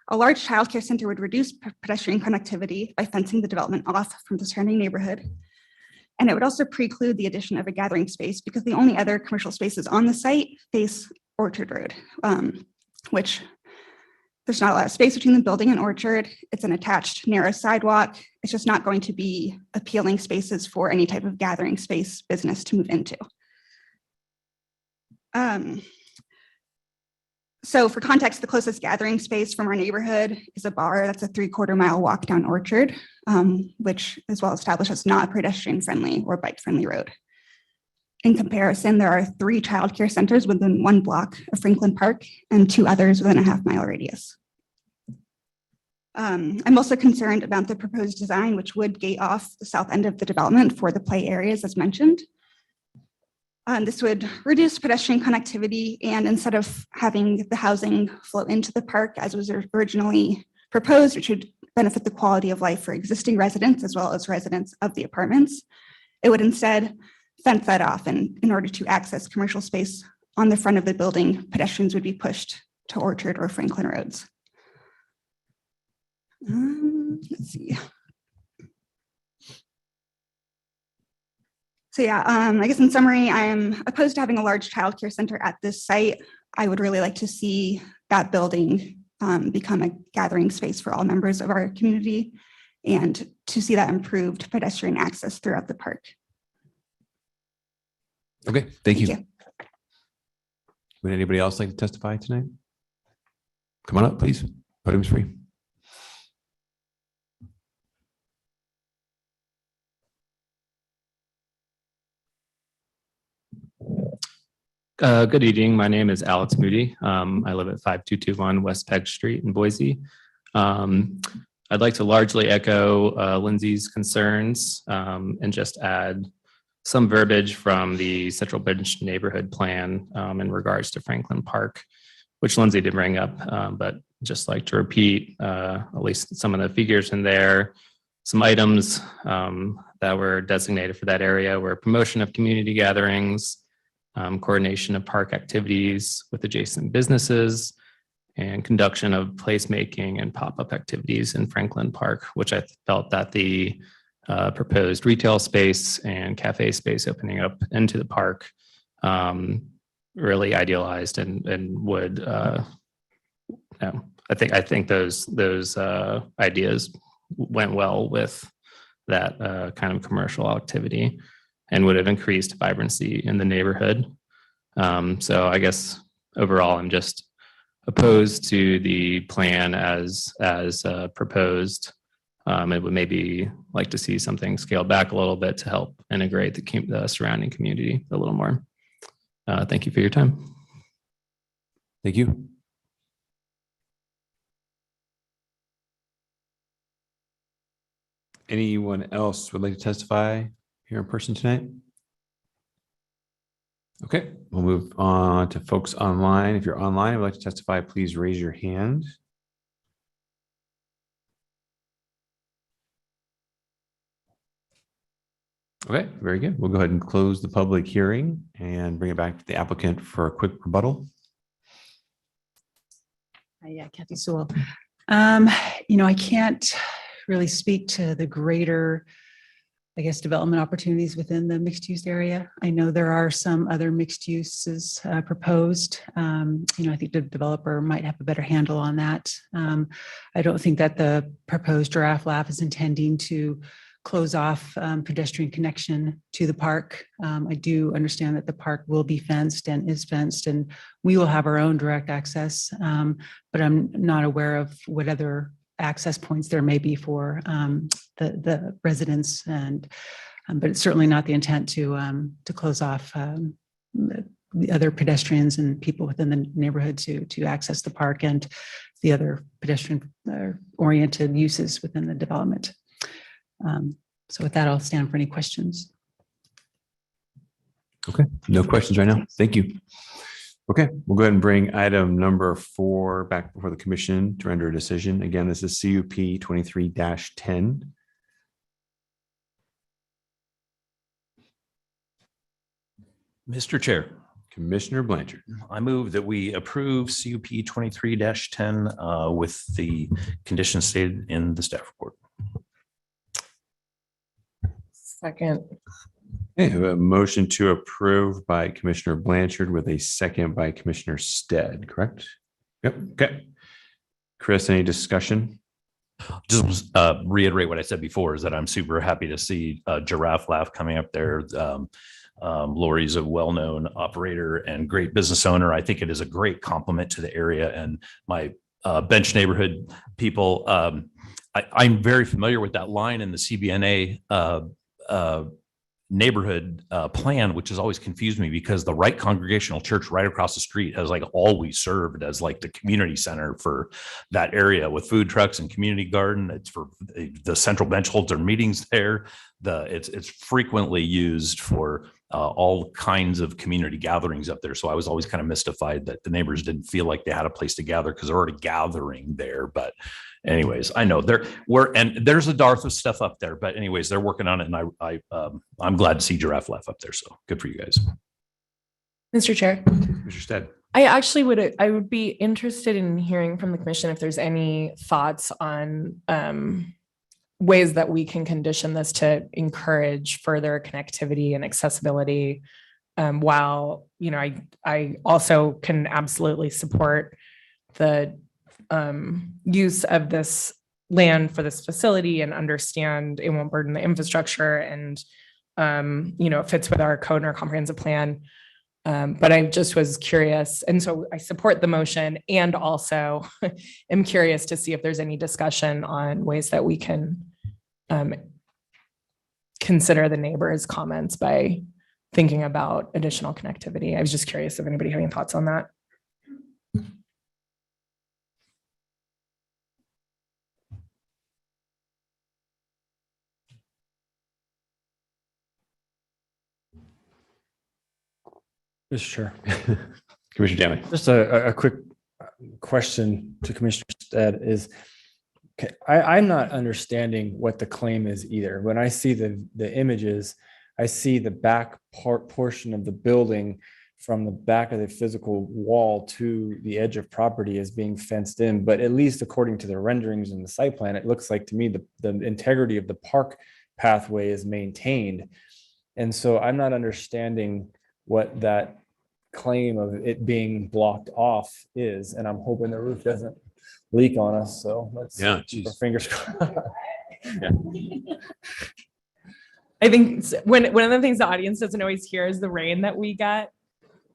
A large child care center would reduce pedestrian connectivity by fencing the development off from the surrounding neighborhood. And it would also preclude the addition of a gathering space because the only other commercial spaces on the site face Orchard Road, which there's not a lot of space between the building and Orchard. It's an attached narrow sidewalk. It's just not going to be appealing spaces for any type of gathering space business to move into. So for context, the closest gathering space from our neighborhood is a bar that's a 3/4 mile walk down Orchard, which is well established as not a pedestrian friendly or bike friendly road. In comparison, there are 3 childcare centers within 1 block of Franklin Park and 2 others within a half-mile radius. I'm also concerned about the proposed design, which would gate off the south end of the development for the play areas as mentioned. This would reduce pedestrian connectivity, and instead of having the housing flow into the park as was originally proposed, which would benefit the quality of life for existing residents as well as residents of the apartments, it would instead fence that off. And in order to access commercial space on the front of the building, pedestrians would be pushed to Orchard or Franklin roads. Let's see. So yeah, I guess in summary, I am opposed to having a large childcare center at this site. I would really like to see that building become a gathering space for all members of our community and to see that improved pedestrian access throughout the park. Okay, thank you. Would anybody else like to testify tonight? Come on up, please. Podium's free. Good evening. My name is Alex Moody. I live at 5221 West Peg Street in Boise. I I'd like to largely echo Lindsay's concerns and just add some verbiage from the Central Bench Neighborhood Plan in regards to Franklin Park, which Lindsay did bring up, but just like to repeat at least some of the figures in there. Some items that were designated for that area were promotion of community gatherings, coordination of park activities with adjacent businesses, and conduction of placemaking and pop-up activities in Franklin Park, which I felt that the proposed retail space and cafe space opening up into the park really idealized and would, I think those ideas went well with that kind of commercial activity and would have increased vibrancy in the neighborhood. So I guess overall, I'm just opposed to the plan as proposed. I would maybe like to see something scaled back a little bit to help integrate the surrounding community a little more. Thank you for your time. Thank you. Anyone else would like to testify here in person tonight? Okay, we'll move on to folks online. If you're online and would like to testify, please raise your hand. Okay, very good. We'll go ahead and close the public hearing and bring it back to the applicant for a quick rebuttal. Yeah, Kathy Sewell. I can't really speak to the greater, I guess, development opportunities within the mixed use area. I know there are some other mixed uses proposed. I think the developer might have a better handle on that. I don't think that the proposed Giraffe Laugh is intending to close off pedestrian connection to the park. I do understand that the park will be fenced and is fenced, and we will have our own direct access, but I'm not aware of what other access points there may be for the residents, but it's certainly not the intent to close off the other pedestrians and people within the neighborhood to access the park and the other pedestrian oriented uses within the development. So with that, I'll stand for any questions. Okay, no questions right now. Thank you. Okay, we'll go ahead and bring item number 4 back before the commission to render a decision. Again, this is CUP 23-10. Mr. Chair. Commissioner Blanchard. I move that we approve CUP 23-10 with the conditions stated in the staff report. Second. Okay, I have a motion to approve by Commissioner Blanchard with a second by Commissioner Stead, correct? Yep, okay. Chris, any discussion? Just reiterate what I said before is that I'm super happy to see Giraffe Laugh coming up there. Lori's a well-known operator and great business owner. I think it is a great compliment to the area and my bench neighborhood people. I'm very familiar with that line in the CBNA neighborhood plan, which has always confused me because the Right Congregational Church right across the street has like always served as like the community center for that area with food trucks and community garden. It's for the Central Bench holds their meetings there. It's frequently used for all kinds of community gatherings up there. So I was always kind of mystified that the neighbors didn't feel like they had a place to gather because they're already gathering there. But anyways, I know and there's a Darth of stuff up there, but anyways, they're working on it. And I'm glad to see Giraffe Laugh up there. So good for you guys. Mr. Chair. Mr. Stead. I would be interested in hearing from the commission if there's any thoughts on ways that we can condition this to encourage further connectivity and accessibility. While, I also can absolutely support the use of this land for this facility and understand it won't burden the infrastructure and, it fits with our code and our comprehensive plan. But I just was curious. And so I support the motion and also am curious to see if there's any discussion on ways that we can consider the neighbors' comments by thinking about additional connectivity. I was just curious if anybody had any thoughts on that. Mr. Chair. Commissioner Danley. Just a quick question to Commissioner Stead is, okay, I'm not understanding what the claim is either. When I see the images, I see the back portion of the building from the back of the physical wall to the edge of property as being fenced in, but at least according to the renderings in the site plan, it looks like to me the integrity of the park pathway is maintained. And so I'm not understanding what that claim of it being blocked off is, and I'm hoping the roof doesn't leak on us, so let's keep our fingers crossed. I think one of the things the audience doesn't always hear is the rain that we get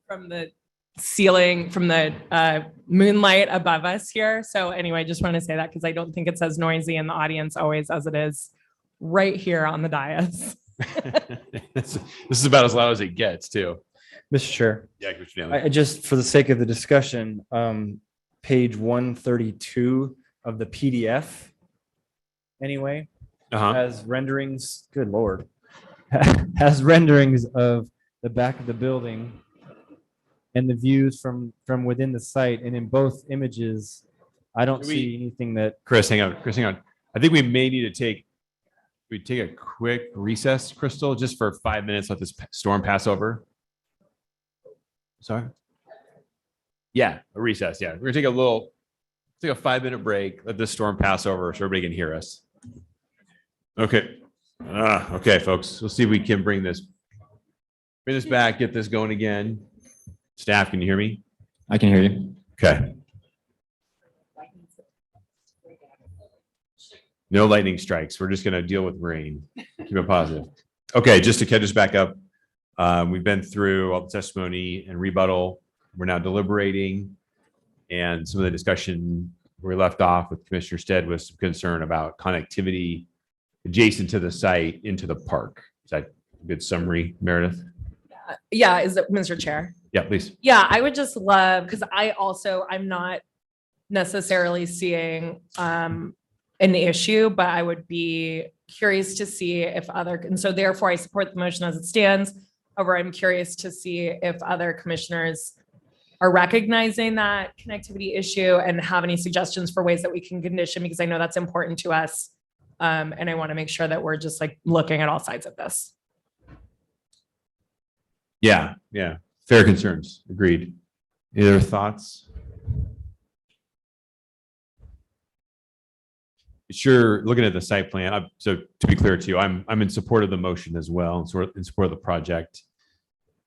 from the ceiling, from the moonlight above us here. So anyway, I just want to say that because I don't think it's as noisy in the audience always as it is right here on the dais. This is about as loud as it gets too. Mr. Chair. Yeah, Commissioner Danley. I just, for the sake of the discussion, page 132 of the PDF, anyway, has renderings, good Lord, has renderings of the back of the building and the views from within the site. And in both images, I don't see anything that. Chris, hang on. I think we may need to take a quick recess, Crystal, just for 5 minutes, let this storm pass over. Sorry. Yeah, a recess. Yeah, we're gonna take a 5-minute break, let this storm pass over so everybody can hear us. Okay. Okay, folks, we'll see if we can bring this back, get this going again. Staff, can you hear me? I can hear you. Okay. No lightning strikes. We're just going to deal with rain. Keep it positive. Okay, just to catch us back up. We've been through all the testimony and rebuttal. We're now deliberating. And some of the discussion we left off with Commissioner Stead was some concern about connectivity adjacent to the site into the park. Is that a good summary, Meredith? Yeah, is it Mr. Chair? Yeah, please. Yeah, I would just love, because I'm not necessarily seeing an issue, but I would be curious to see if and so therefore I support the motion as it stands. However, I'm curious to see if other commissioners are recognizing that connectivity issue and have any suggestions for ways that we can condition, because I know that's important to us. And I want to make sure that we're just like looking at all sides of this. Yeah. Fair concerns. Agreed. Any other thoughts? Sure. Looking at the site plan. So to be clear to you, I'm in support of the motion as well, and sort of in support of the project.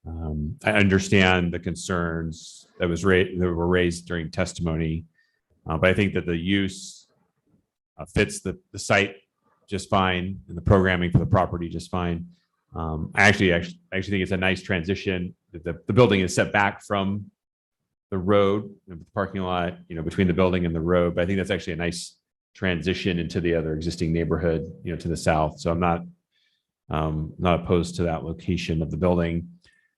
I understand the concerns that were raised during testimony, but I think that the use fits the site just fine, and the programming for the property just fine. I actually think it's a nice transition. The building is set back from the road, the parking lot, between the building and the road. But I think that's actually a nice transition into the other existing neighborhood, to the south. So I'm not opposed to that location of the building.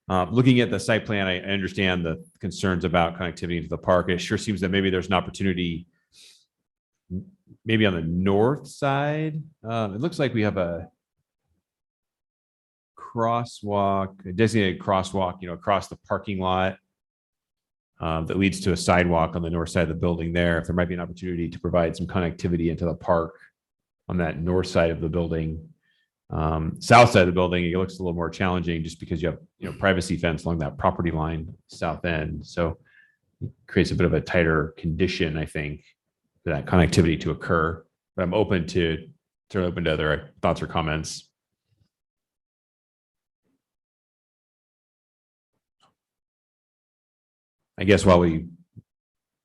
Looking at the site plan, I understand the concerns about connectivity into the park. It sure seems that maybe there's an opportunity, maybe on the north side. It looks like we have a designated crosswalk, across the parking lot that leads to a sidewalk on the north side of the building there. If there might be an opportunity to provide some connectivity into the park on that north side of the building. South side of the building, it looks a little more challenging just because you have, privacy fence along that property line, south end. So it creates a bit of a tighter condition, I think, for that connectivity to occur. But I'm open to other thoughts or comments. I guess while we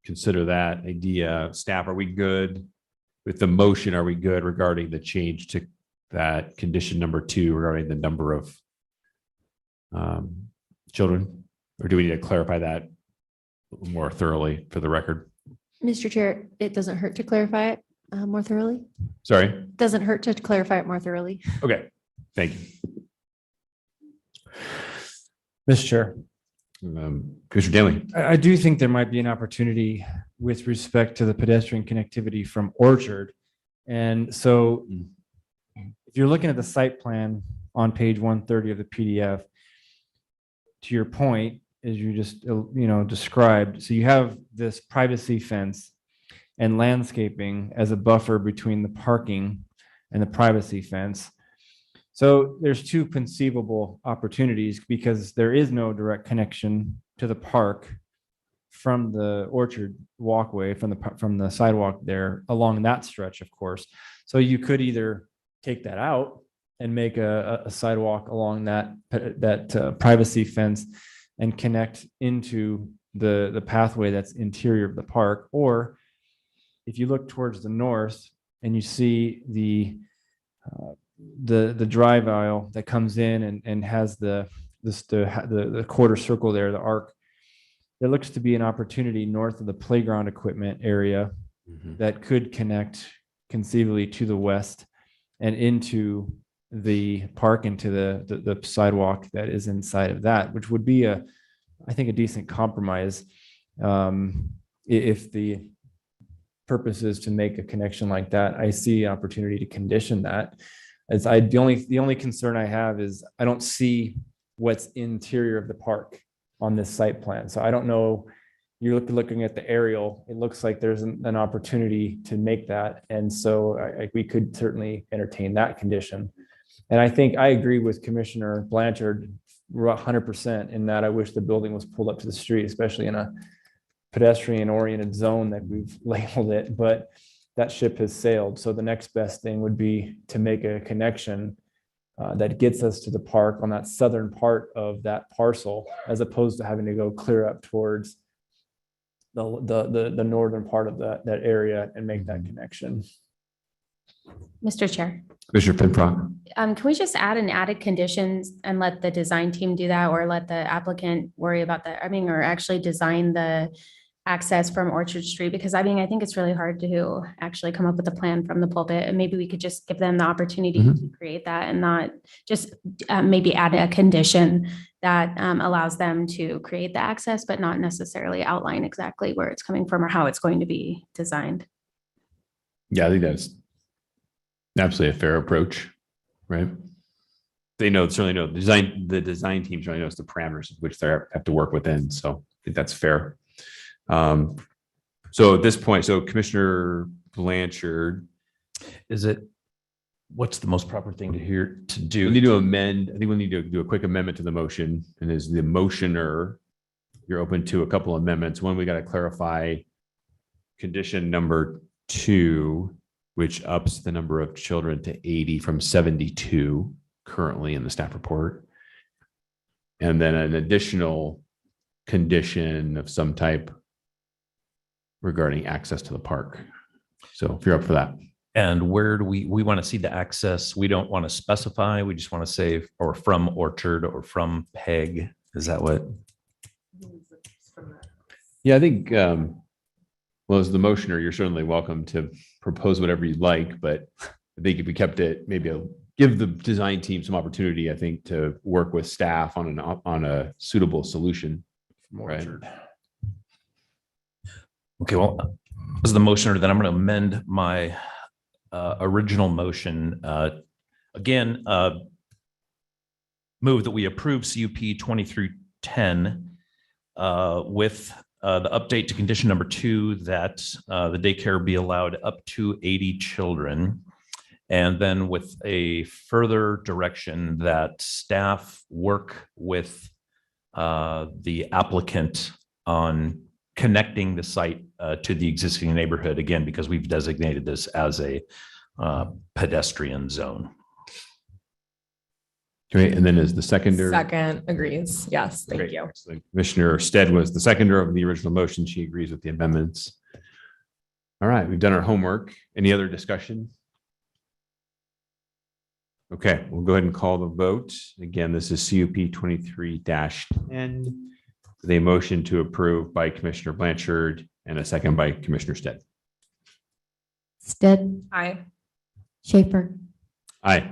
consider that idea, staff, are we good with the motion? Are we good regarding the change to that condition number 2 regarding the number of children? Or do we need to clarify that more thoroughly for the record? Mr. Chair, it doesn't hurt to clarify it more thoroughly. Sorry? Doesn't hurt to clarify it more thoroughly. Okay, thank you. Mr. Chair. Commissioner Danley. I do think there might be an opportunity with respect to the pedestrian connectivity from Orchard. And so if you're looking at the site plan on page 130 of the PDF, to your point, as you just, described. So you have this privacy fence and landscaping as a buffer between the parking and the privacy fence. So there's two conceivable opportunities because there is no direct connection to the park from the orchard walkway, from the sidewalk there along that stretch, of course. So you could either take that out and make a sidewalk along that privacy fence and connect into the pathway that's interior of the park. Or if you look towards the north and you see the drive aisle that comes in and has the quarter circle there, the arc, there looks to be an opportunity north of the playground equipment area that could connect conceivably to the west and into the park, into the sidewalk that is inside of that, which would be I think a decent compromise. If the purpose is to make a connection like that, I see opportunity to condition that. The only concern I have is I don't see what's interior of the park on this site plan. So I don't know, you're looking at the aerial, it looks like there's an opportunity to make that. And so we could certainly entertain that condition. And I think I agree with Commissioner Blanchard 100% in that I wish the building was pulled up to the street, especially in a pedestrian oriented zone that we've labeled it, but that ship has sailed. So the next best thing would be to make a connection that gets us to the park on that southern part of that parcel, as opposed to having to go clear up towards the northern part of that area and make that connection. Mr. Chair, Commissioner Pinfrock. can we just add an added conditions and let the design team do that, or let the applicant worry about that? I mean, or actually design the access from Orchard Street, because I think it's really hard to actually come up with a plan from the pulpit, and maybe we could just give them the opportunity to create that and not just maybe add a condition that allows them to create the access, but not necessarily outline exactly where it's coming from or how it's going to be designed. Yeah, I think that's absolutely a fair approach, right? They certainly know the design team certainly knows the parameters of which they have to work within. So I think that's fair. So at this point, Commissioner Blanchard, what's the most proper thing to do? We need to amend. I think we need to do a quick amendment to the motion. And as the motioner, you're open to a couple of amendments. One, we got to clarify condition number 2, which ups the number of children to 80 from 72 currently in the staff report. And then an additional condition of some type regarding access to the park. So if you're up for that. And where do we want to see the access? We don't want to specify. We just want to say, or from Orchard or from Peg. Is that what? Yeah, I think, well, as the motioner, you're certainly welcome to propose whatever you'd like, but I think if we kept it, maybe give the design team some opportunity, I think, to work with staff on a suitable solution. Right. Okay, well, as the motioner, then I'm going to amend my original motion. Again, move that we approve CUP 2310 with the update to condition number 2 that the daycare be allowed up to 80 children. And then with a further direction that staff work with the applicant on connecting the site to the existing neighborhood, again, because we've designated this as a pedestrian zone. Great. And then as the seconder. Second agrees. Yes, thank you. Excellent. Commissioner Stead was the seconder of the original motion. She agrees with the amendments. All right, we've done our homework. Any other discussion? Okay, we'll go ahead and call the vote. Again, this is CUP 23-10. The motion to approve by Commissioner Blanchard and a second by Commissioner Stead. Stead, Aye. Schaefer, Aye.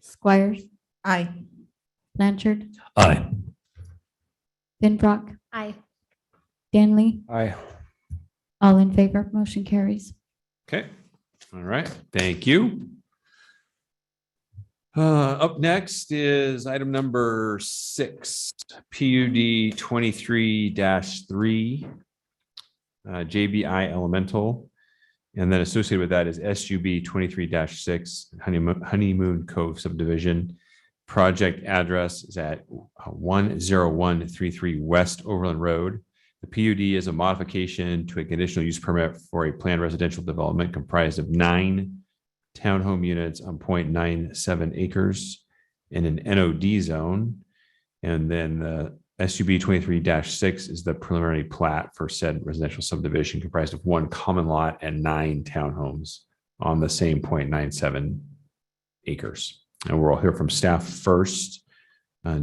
Squires, Aye. Blanchard, Aye. Pinbrook, Aye. Danley, Aye. all in favor, motion carries. Okay. All right. Thank you. Up next is item number 6, PUD 23-3, JBI Elemental. And then associated with that is SUB 23-6, Honeymoon Cove subdivision. Project address is at 10133 West Overland Road. The PUD is a modification to a conditional use permit for a planned residential development comprised of 9 townhome units on 0.97 acres in an NOD zone. And then the SUB 23-6 is the preliminary plat for said residential subdivision comprised of 1 common lot and 9 townhomes on the same 0.97 acres. And we'll hear from staff first.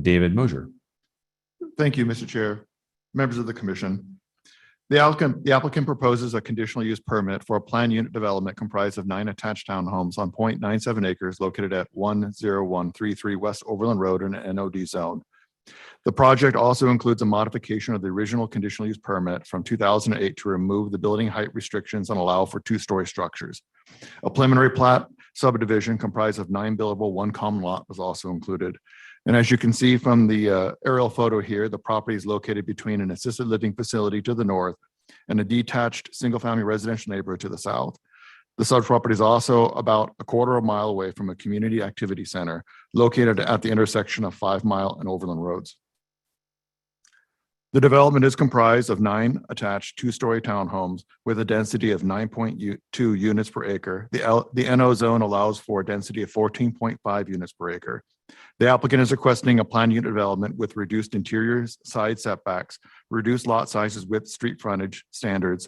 David Mosier. Thank you, Mr. Chair, members of the commission. The applicant proposes a conditional use permit for a planned unit development comprised of 9 attached townhomes on 0.97 acres located at 10133 West Overland Road in an NOD zone. The project also includes a modification of the original conditional use permit from 2008 to remove the building height restrictions and allow for 2-story structures. A preliminary plat subdivision comprised of 9 buildable, 1 common lot was also included. And as you can see from the aerial photo here, the property is located between an assisted living facility to the north and a detached single-family residential neighborhood to the south. The subproperty is also about a quarter of a mile away from a community activity center located at the intersection of 5 Mile and Overland Roads. The development is comprised of 9 attached 2-story townhomes with a density of 9.2 units per acre. The NO zone allows for a density of 14.5 units per acre. The applicant is requesting a planned unit development with reduced interior side setbacks, reduced lot sizes with street frontage standards,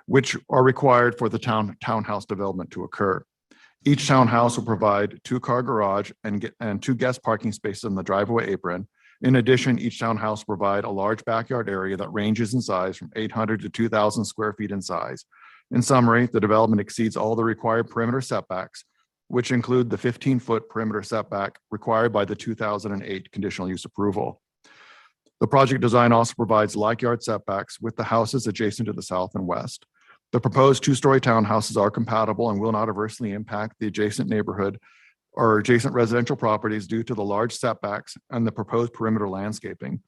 which are required for the townhouse development to occur. Each townhouse will provide 2-car garage and 2 guest parking spaces on the driveway apron. In addition, each townhouse will provide a large backyard area that ranges in size from 800 to 2,000 square feet in size. In summary, the development exceeds all the required perimeter setbacks, which include the 15-foot perimeter setback required by the 2008 conditional use approval. The project design also provides like yard setbacks with the houses adjacent to the south and west. The proposed 2-story townhouses are compatible and will not adversely impact the adjacent neighborhood or adjacent residential properties due to the large setbacks and the proposed perimeter landscaping.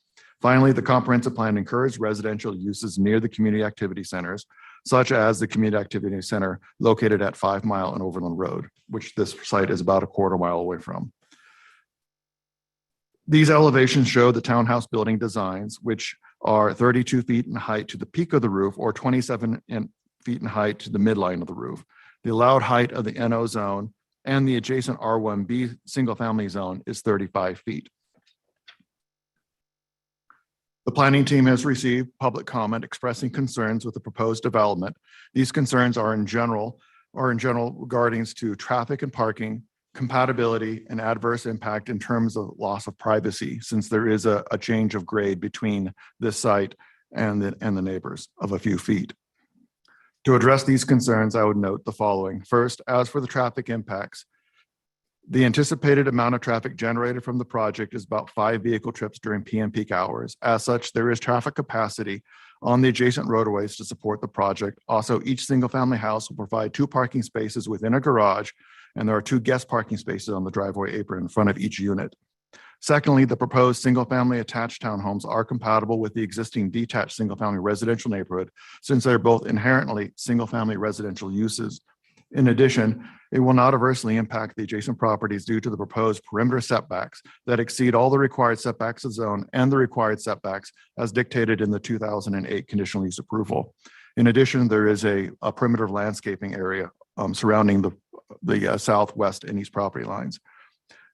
Finally, the comprehensive plan encourages residential uses near the community activity centers, such as the community activity center located at 5 Mile and Overland Road, which this site is about a quarter mile away from. These elevations show the townhouse building designs, which are 32 feet in height to the peak of the roof or 27 feet in height to the midline of the roof. The allowed height of the NO zone and the adjacent R1B single family zone is 35 feet. The planning team has received public comment expressing concerns with the proposed development. These concerns are in general regarding to traffic and parking, compatibility, and adverse impact in terms of loss of privacy, since there is a change of grade between this site and the neighbors of a few feet. To address these concerns, I would note the following. First, as for the traffic impacts, the anticipated amount of traffic generated from the project is about 5 vehicle trips during PM peak hours. As such, there is traffic capacity on the adjacent roadways to support the project. Also, each single family house will provide 2 parking spaces within a garage, and there are 2 guest parking spaces on the driveway apron in front of each unit. Secondly, the proposed single-family attached townhomes are compatible with the existing detached single-family residential neighborhood, since they're both inherently single-family residential uses. In addition, it will not adversely impact the adjacent properties due to the proposed perimeter setbacks that exceed all the required setbacks of zone and the required setbacks as dictated in the 2008 conditional use approval. In addition, there is a perimeter landscaping area surrounding the southwest and east property lines.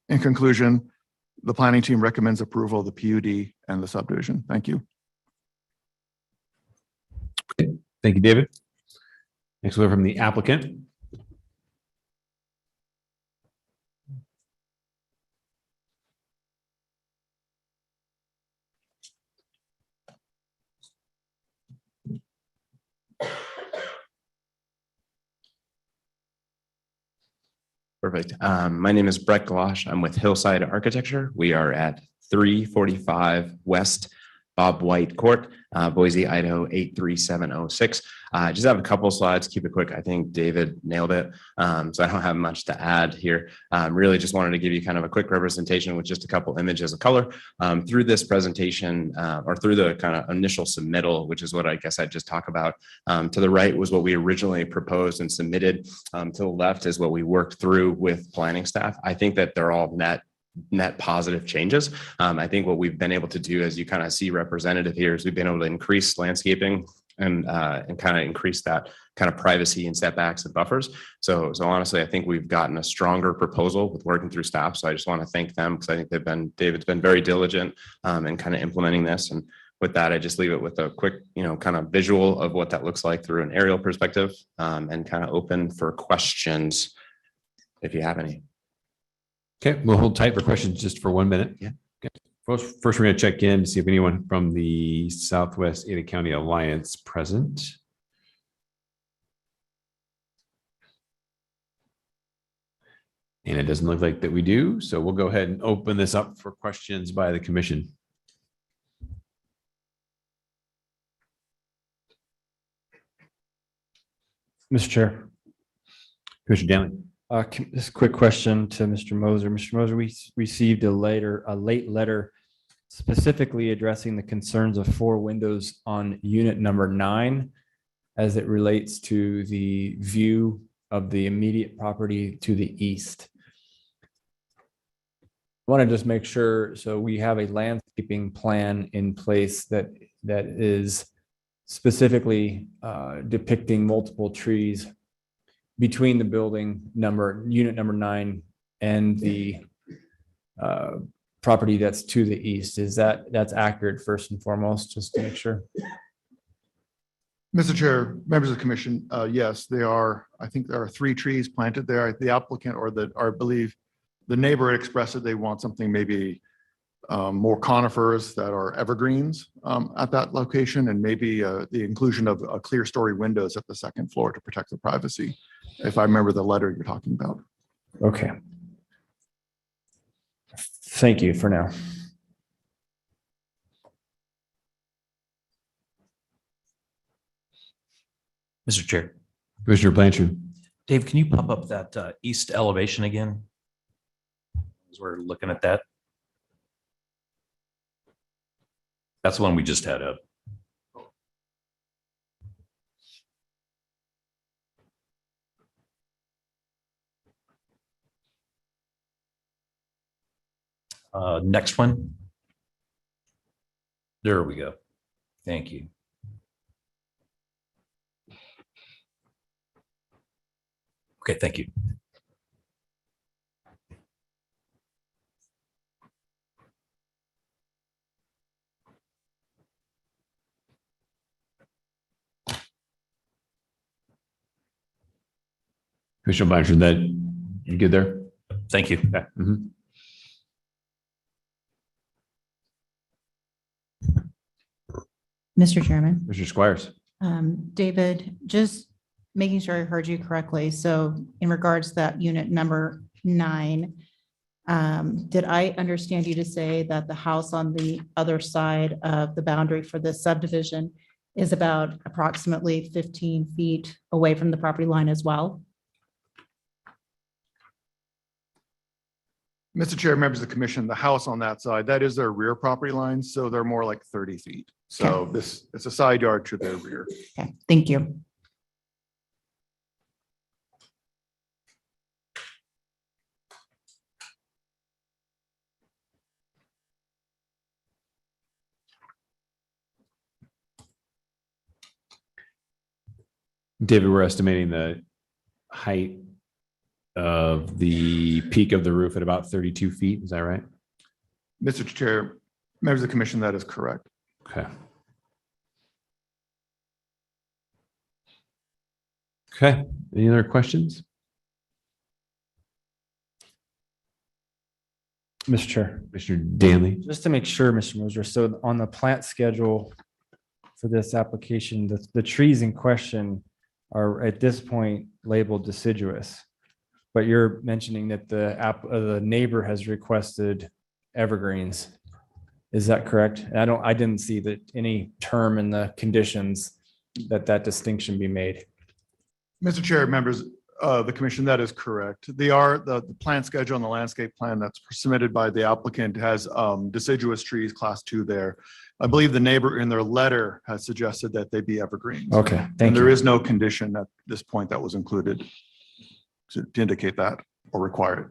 In conclusion, the planning team recommends approval of the PUD and the subdivision. Thank you. Thank you, David. Next, we'll hear from the applicant. Perfect. My name is Brett Galosh. I'm with Hillside Architecture. We are at 345 West Bob White Court, Boise, Idaho 83706. I just have a couple slides, keep it quick. I think David nailed it. So I don't have much to add here. Really just wanted to give you kind of a quick representation with just a couple images of color through this presentation or through the kind of initial submittal, which is what I guess I'd just talk about. To the right was what we originally proposed and submitted. To the left is what we worked through with planning staff. I think that they're all net positive changes. I think what we've been able to do, as you kind of see representative here, is we've been able to increase landscaping and kind of increase that kind of privacy and setbacks and buffers. So honestly, I think we've gotten a stronger proposal with working through staff. So I just want to thank them because I think David's been very diligent in kind of implementing this. And with that, I just leave it with a quick, kind of visual of what that looks like through an aerial perspective and kind of open for questions if you have any. Okay, we'll hold tight for questions just for 1 minute. Yeah. Okay. First, we're going to check in to see if anyone from the Southwest Ada County Alliance present. And it doesn't look like that we do. So we'll go ahead and open this up for questions by the commission. Mr. Chair. Commissioner Danley. Just a quick question to Mr. Moser. Mr. Moser, we received a late letter specifically addressing the concerns of 4 windows on unit number 9 as it relates to the view of the immediate property to the east. I want to just make sure, so we have a landscaping plan in place that is specifically depicting multiple trees between the building unit number 9 and the property that's to the east. That's accurate first and foremost, just to make sure? Mr. Chair, members of the commission, yes, they are. I think there are 3 trees planted there. The applicant or I believe the neighbor expressed that they want something maybe more conifers that are evergreens at that location, and maybe the inclusion of clear story windows at the 2nd floor to protect the privacy, if I remember the letter you're talking about. Okay. Thank you for now. Mr. Chair. Commissioner Blanchard. Dave, can you pop up that east elevation again? As we're looking at that. That's the one we just had up. Next one. There we go. Thank you. Okay, thank you. Commissioner Blanchard, that you good there? Thank you. Yeah. Mm-hmm. Mr. Chairman. Mr. Squires. David, just making sure I heard you correctly. So in regards to that unit number 9, did I understand you to say that the house on the other side of the boundary for this subdivision is about approximately 15 feet away from the property line as well? Mr. Chair, members of the commission, the house on that side, that is their rear property line, so they're more like 30 feet. So it's a side yard to their rear. Okay, thank you. David, we're estimating the height of the peak of the roof at about 32 feet. Is that right? Mr. Chair, members of the commission, that is correct. Okay. Okay. Any other questions? Mr. Chair. Commissioner Danley. Just to make sure, Mr. Moser, so on the plant schedule for this application, the trees in question are at this point labeled deciduous, but you're mentioning that the neighbor has requested evergreens. Is that correct? I didn't see that any term in the conditions that distinction be made. Mr. Chair, members of the commission, that is correct. The plan schedule and the landscape plan that's submitted by the applicant has deciduous trees, class 2 there. I believe the neighbor in their letter has suggested that they be evergreens. Okay, And thank there you. is no condition at this point that was included to indicate that or require it.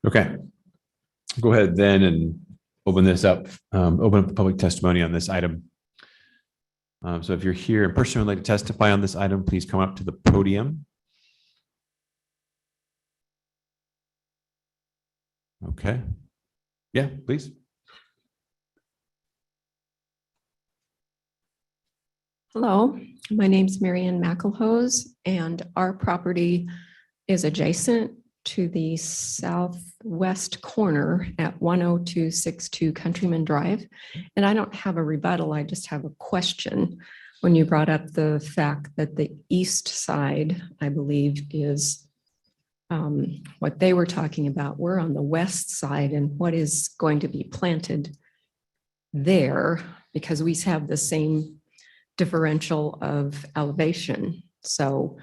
Okay. Go ahead then and open this up, open up the public testimony on this item. So if you're here in person and would like to testify on this item, please come up to the podium. Okay. Yeah, please. Hello, my name's Marianne McElhose, and our property is adjacent to the southwest corner at 10262 Countryman Drive. And I don't have a rebuttal, I just have a question. When you brought up the fact that the east side, I believe, is what they were talking about. We're on the west side, and what is going to be planted there, because we have the same differential of elevation. So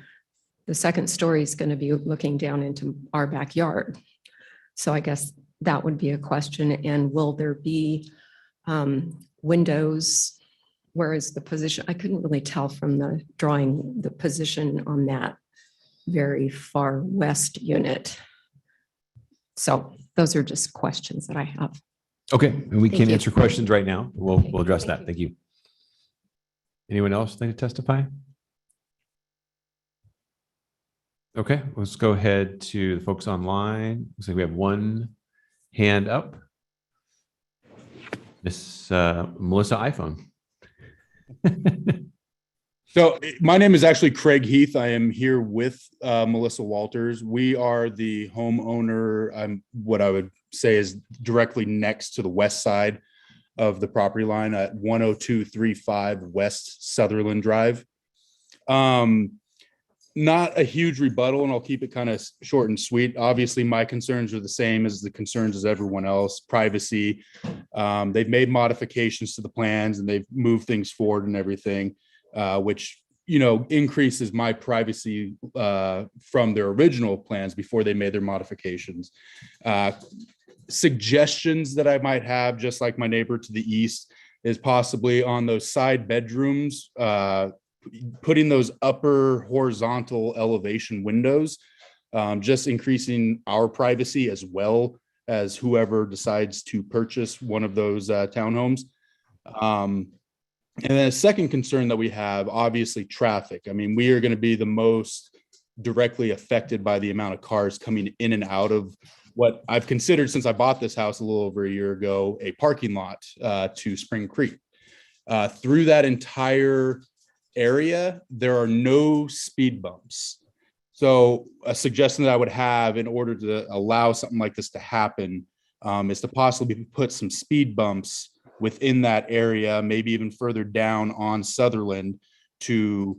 the second story is going to be looking down into our backyard. So I guess that would be a question. And will there be windows? Where is the position? I couldn't really tell from the drawing the position on that very far west unit. So those are just questions that I have. Okay, and we Thank can you. answer questions right now. We'll address that. Thank you. Anyone else like to testify? Okay, let's go ahead to the folks online. Looks like we have one hand up. Miss Melissa iPhone. So my name is actually Craig Heath. I am here with Melissa Walters. We are the homeowner. I'm what I would say is directly next to the west side of the property line at 10235 West Sutherland Drive. Not a huge rebuttal, and I'll keep it kind of short and sweet. Obviously, my concerns are the same as the concerns as everyone else. Privacy. They've made modifications to the plans and they've moved things forward and everything, which increases my privacy from their original plans before they made their modifications. Suggestions that I might have, just like my neighbor to the east, is possibly on those side bedrooms, putting those upper horizontal elevation windows, just increasing our privacy as well as whoever decides to purchase one of those townhomes. And then a second concern that we have, obviously traffic. I mean, we are going to be the most directly affected by the amount of cars coming in and out of what I've considered, since I bought this house a little over a year ago, a parking lot to Spring Creek. Through that entire area, there are no speed bumps. So a suggestion that I would have in order to allow something like this to happen is to possibly put some speed bumps within that area, maybe even further down on Sutherland, to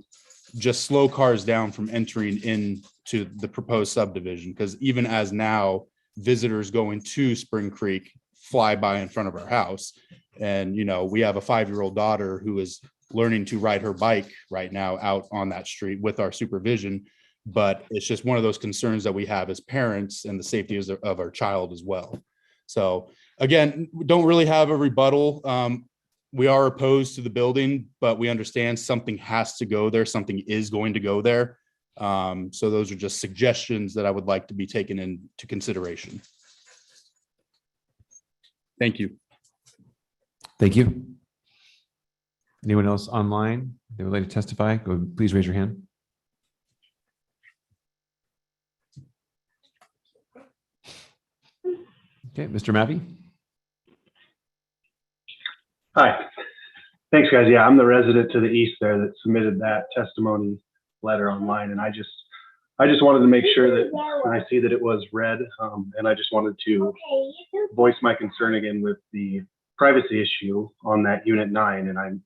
just slow cars down from entering into the proposed subdivision. Because even as now, visitors going to Spring Creek fly by in front of our house. And, we have a 5-year-old daughter who is learning to ride her bike right now out on that street with our supervision. But it's just one of those concerns that we have as parents, and the safety of our child as well. So again, don't really have a rebuttal. We are opposed to the building, but we understand something has to go there. Something is going to go there. So those are just suggestions that I would like to be taken into consideration. Thank you. Thank you. Anyone else online that would like to testify? Please raise your hand. Okay, Mr. Mappy. Hi. Thanks, guys. Yeah, I'm the resident to the east there that submitted that testimony letter online, and I just wanted to make sure that when I see that it was read, and I just wanted to voice my concern again with the privacy issue on that unit 9, and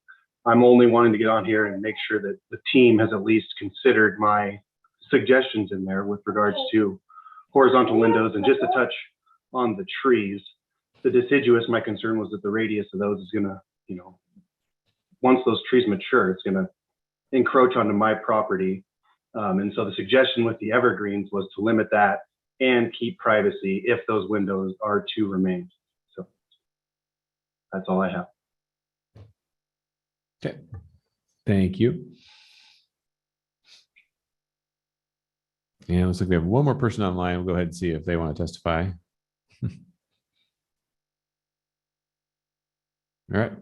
I'm only wanting to get on here and make sure that the team has at least considered my suggestions in there with regards to horizontal windows and just a touch on the trees. The deciduous, my concern was that the radius of those is gonna, once those trees mature, it's gonna encroach onto my property. And so the suggestion with the evergreens was to limit that and keep privacy if those windows are to remain. So that's all I have. Okay. Thank you. And it looks like we have one more person online. We'll go ahead and see if they want to testify. All right.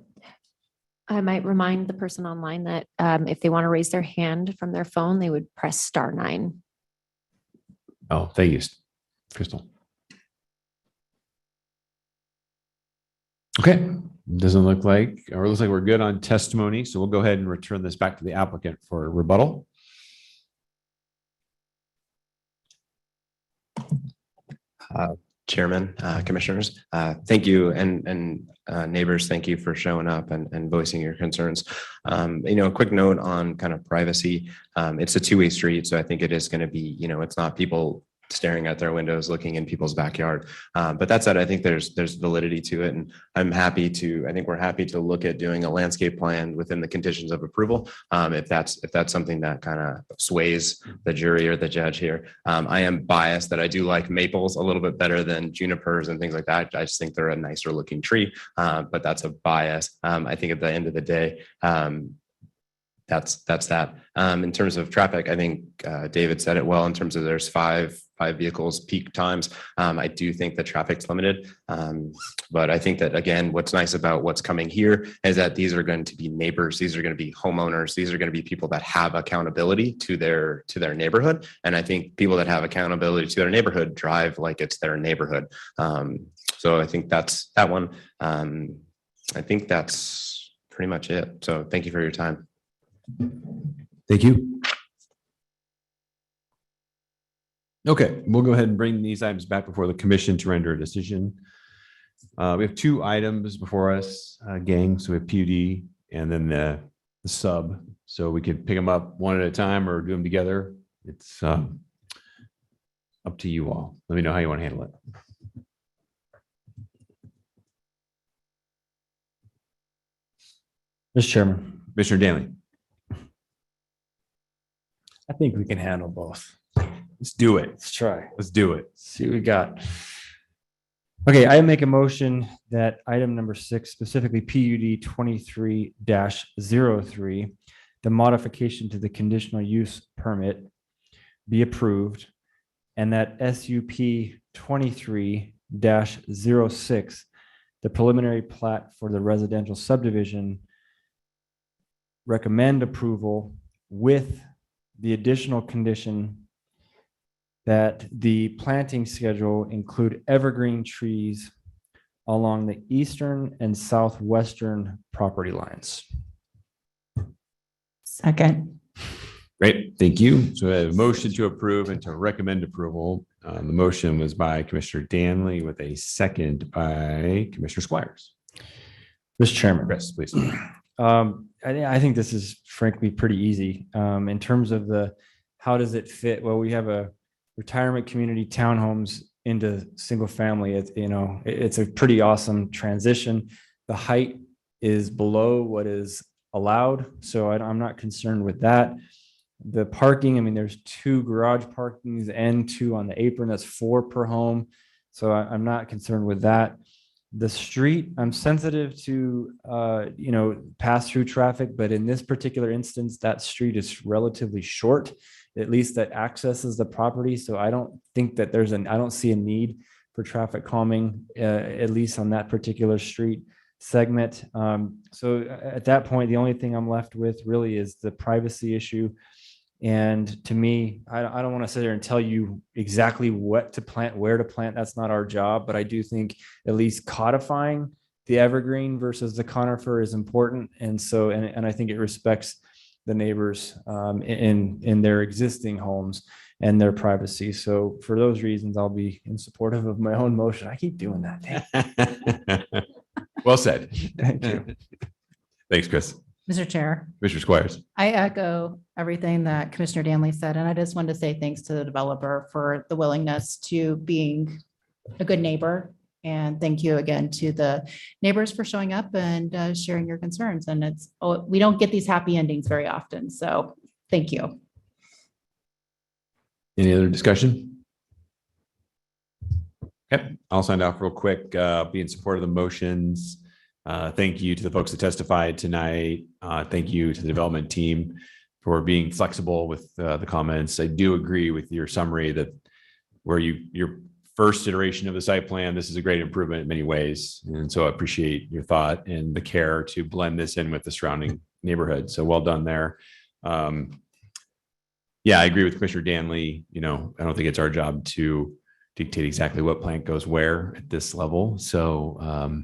I might remind the person online that if they want to raise their hand from their phone, they would press *9. Oh, thank you, Crystal. Okay, doesn't look like, or it looks like we're good on testimony. So we'll go ahead and return this back to the applicant for rebuttal. Chairman, commissioners, thank you, and neighbors, thank you for showing up and voicing your concerns. A quick note on kind of privacy. It's a two-way street, so I think it is going to be, it's not people staring at their windows, looking in people's backyard. But that said, I think there's validity to it, and I think we're happy to look at doing a landscape plan within the conditions of approval. If that's something that kind of sways the jury or the judge here. I am biased that I do like maples a little bit better than junipers and things like that. I just think they're a nicer looking tree, but that's a bias. I think at the end of the day, that's that. In terms of traffic, I think David said it well in terms of there's five vehicles peak times. I do think the traffic's limited. But I think that, again, what's nice about what's coming here is that these are going to be neighbors. These are going to be homeowners. These are going to be people that have accountability to their neighborhood. And I think people that have accountability to their neighborhood drive like it's their neighborhood. So I think that's that one. I think that's pretty much it. So thank you for your time. Thank you. Okay, we'll go ahead and bring these items back before the commission to render a decision. We have two items before us, gang. So we have PUD and then the sub. So we could pick them up one at a time or do them together. It's up to you all. Let me know how you want to handle it. Mr. Chairman. Commissioner Danley. I think we can handle both. Let's do it. Let's try. Let's do it. See what we got. Okay, I make a motion that item number 6, specifically PUD 23-03, the modification to the conditional use permit be approved, and that SUP 23-06, the preliminary plat for the residential subdivision, recommend approval with the additional condition that the planting schedule include evergreen trees along the eastern and southwestern property lines. Second. Great, thank you. So I have a motion to approve and to recommend approval. The motion was by Commissioner Danley with a second by Commissioner Squires. Mr. Chairman. Chris, please. I think this is frankly pretty easy in terms of how does it fit? Well, we have a retirement community townhomes into single family. It's a pretty awesome transition. The height is below what is allowed, so I'm not concerned with that. The parking, there's 2 garage parkings and 2 on the apron. That's 4 per home, so I'm not concerned with that. The street, I'm sensitive to, pass-through traffic, but in this particular instance, that street is relatively short, at least that accesses the property. So I don't think that I don't see a need for traffic calming, at least on that particular street segment. So at that point, the only thing I'm left with really is the privacy issue. And to me, I don't want to sit there and tell you exactly what to plant, where to plant. That's not our job. But I do think at least codifying the evergreen versus the conifer is important. And so, and I think it respects the neighbors in their existing homes and their privacy. So for those reasons, I'll be in support of my own motion. I keep doing that. Well said. Thank you. Thanks, Chris. Mr. Chair, Mr. Squires. I echo everything that Commissioner Danley said, and I just wanted to say thanks to the developer for the willingness to being a good neighbor. And thank you again to the neighbors for showing up and sharing your concerns. And we don't get these happy endings very often. So thank you. Any other discussion? Okay, I'll sign off real quick. Be in support of the motions. Thank you to the folks that testified tonight. Thank you to the development team for being flexible with the comments. I do agree with your summary that where your first iteration of the site plan, this is a great improvement in many ways. And so I appreciate your thought and the care to blend this in with the surrounding neighborhood. So well done there. Yeah, I agree with Commissioner Danley. I don't think it's our job to dictate exactly what plant goes where at this level. So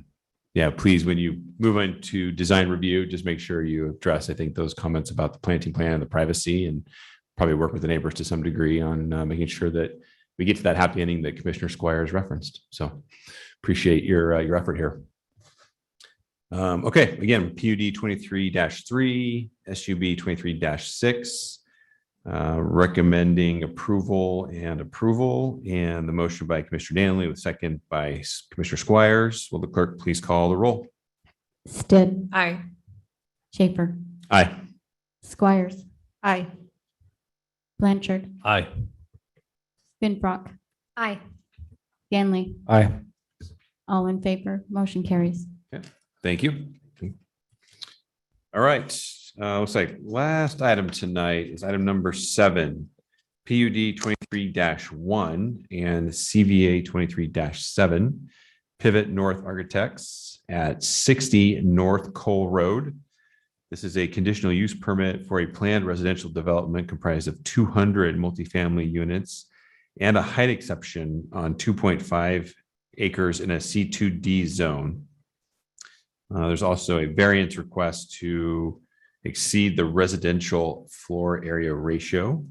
yeah, please, when you move into design review, just make sure you address, I think, those comments about the planting plan and the privacy, and probably work with the neighbors to some degree on making sure that we get to that happy ending that Commissioner Squires referenced. So appreciate your effort here. Okay, again, PUD 23-3, SUB 23-6. Recommending approval, and the motion by Commissioner Danley with second by Commissioner Squires. Will the clerk please call the roll? Stitt, Aye. Schaefer, Aye. Squires, Aye. Blanchard, Aye. Spinbrook, Aye. Danley, Aye. all in favor, motion carries. Thank you. All right. Looks like last item tonight is item number 7, PUD 23-1 and CVA 23-7, Pivot North Architects at 60 North Cole Road. This is a conditional use permit for a planned residential development comprised of 200 multifamily units and a height exception on 2.5 acres in a C2D zone. There's also a variance request to exceed the residential floor area ratio.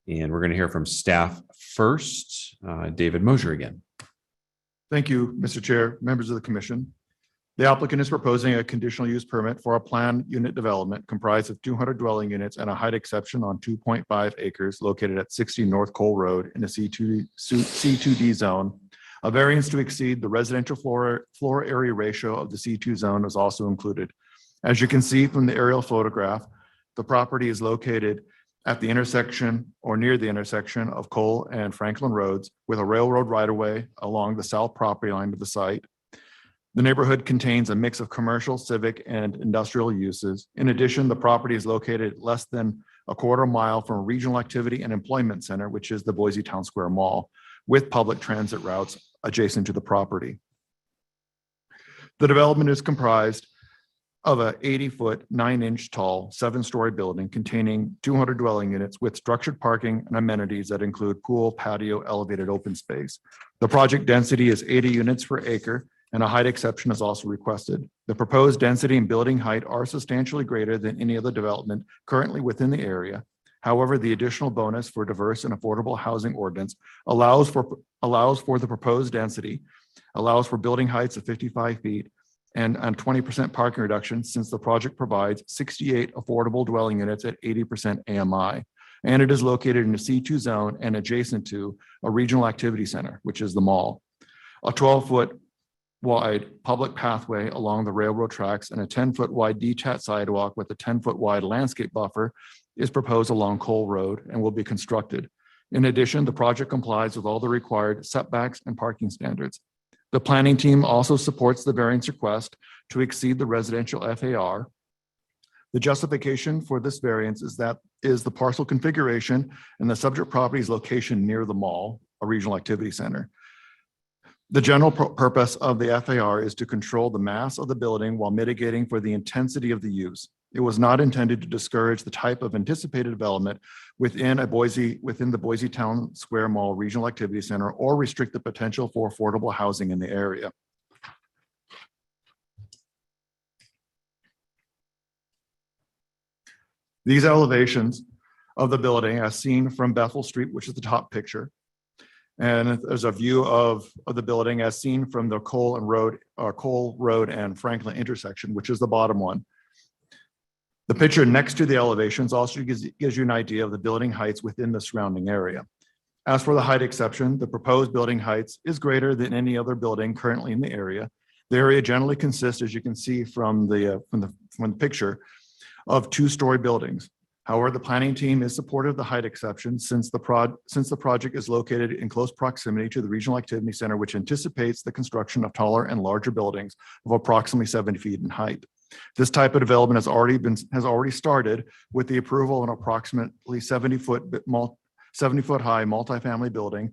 And we're going to hear from staff first. David Mosier again. Thank you, Mr. Chair, members of the commission. The applicant is proposing a conditional use permit for a planned unit development comprised of 200 dwelling units and a height exception on 2.5 acres located at 60 North Cole Road in a C2D zone. A variance to exceed the residential floor area ratio of the C2 zone is also included. As you can see from the aerial photograph, the property is located at the intersection or near the intersection of Cole and Franklin Roads with a railroad right-of-way along the south property line of the site. The neighborhood contains a mix of commercial, civic, and industrial uses. In addition, the property is located less than a quarter mile from a regional activity and employment center, which is the Boise Town Square Mall, with public transit routes adjacent to the property. The development is comprised of a 80-foot, 9-inch tall, 7-story building containing 200 dwelling units with structured parking and amenities that include pool, patio, elevated open space. The project density is 80 units per acre, and a height exception is also requested. The proposed density and building height are substantially greater than any other development currently within the area. However, the additional bonus for diverse and affordable housing ordinance allows for the proposed density, allows for building heights of 55 feet, and 20% parking reduction since the project provides 68 affordable dwelling units at 80% AMI. And it is located in a C2 zone and adjacent to a regional activity center, which is the mall. A 12-foot wide public pathway along the railroad tracks and a 10-foot wide detached sidewalk with a 10-foot wide landscape buffer is proposed along Cole Road and will be constructed. In addition, the project complies with all the required setbacks and parking standards. The planning team also supports the variance request to exceed the residential FAR. The justification for this variance is the parcel configuration and the subject property's location near the mall, a regional activity center. The general purpose of the FAR is to control the mass of the building while mitigating for the intensity of the use. It was not intended to discourage the type of anticipated development within the Boise Town Square Mall Regional Activity Center or restrict the potential for affordable housing in the area. These elevations of the building as seen from Bethel Street, which is the top picture, And there's a view of the building as seen from the Cole Road and Franklin intersection, which is the bottom one. The picture next to the elevations also gives you an idea of the building heights within the surrounding area. As for the height exception, the proposed building heights is greater than any other building currently in the area. The area generally consists, as you can see from the picture, of two-story buildings. However, the planning team is supportive of the height exception since the project is located in close proximity to the Regional Activity Center, which anticipates the construction of taller and larger buildings of approximately 70 feet in height. This type of development has already started with the approval of an approximately 70-foot high multifamily building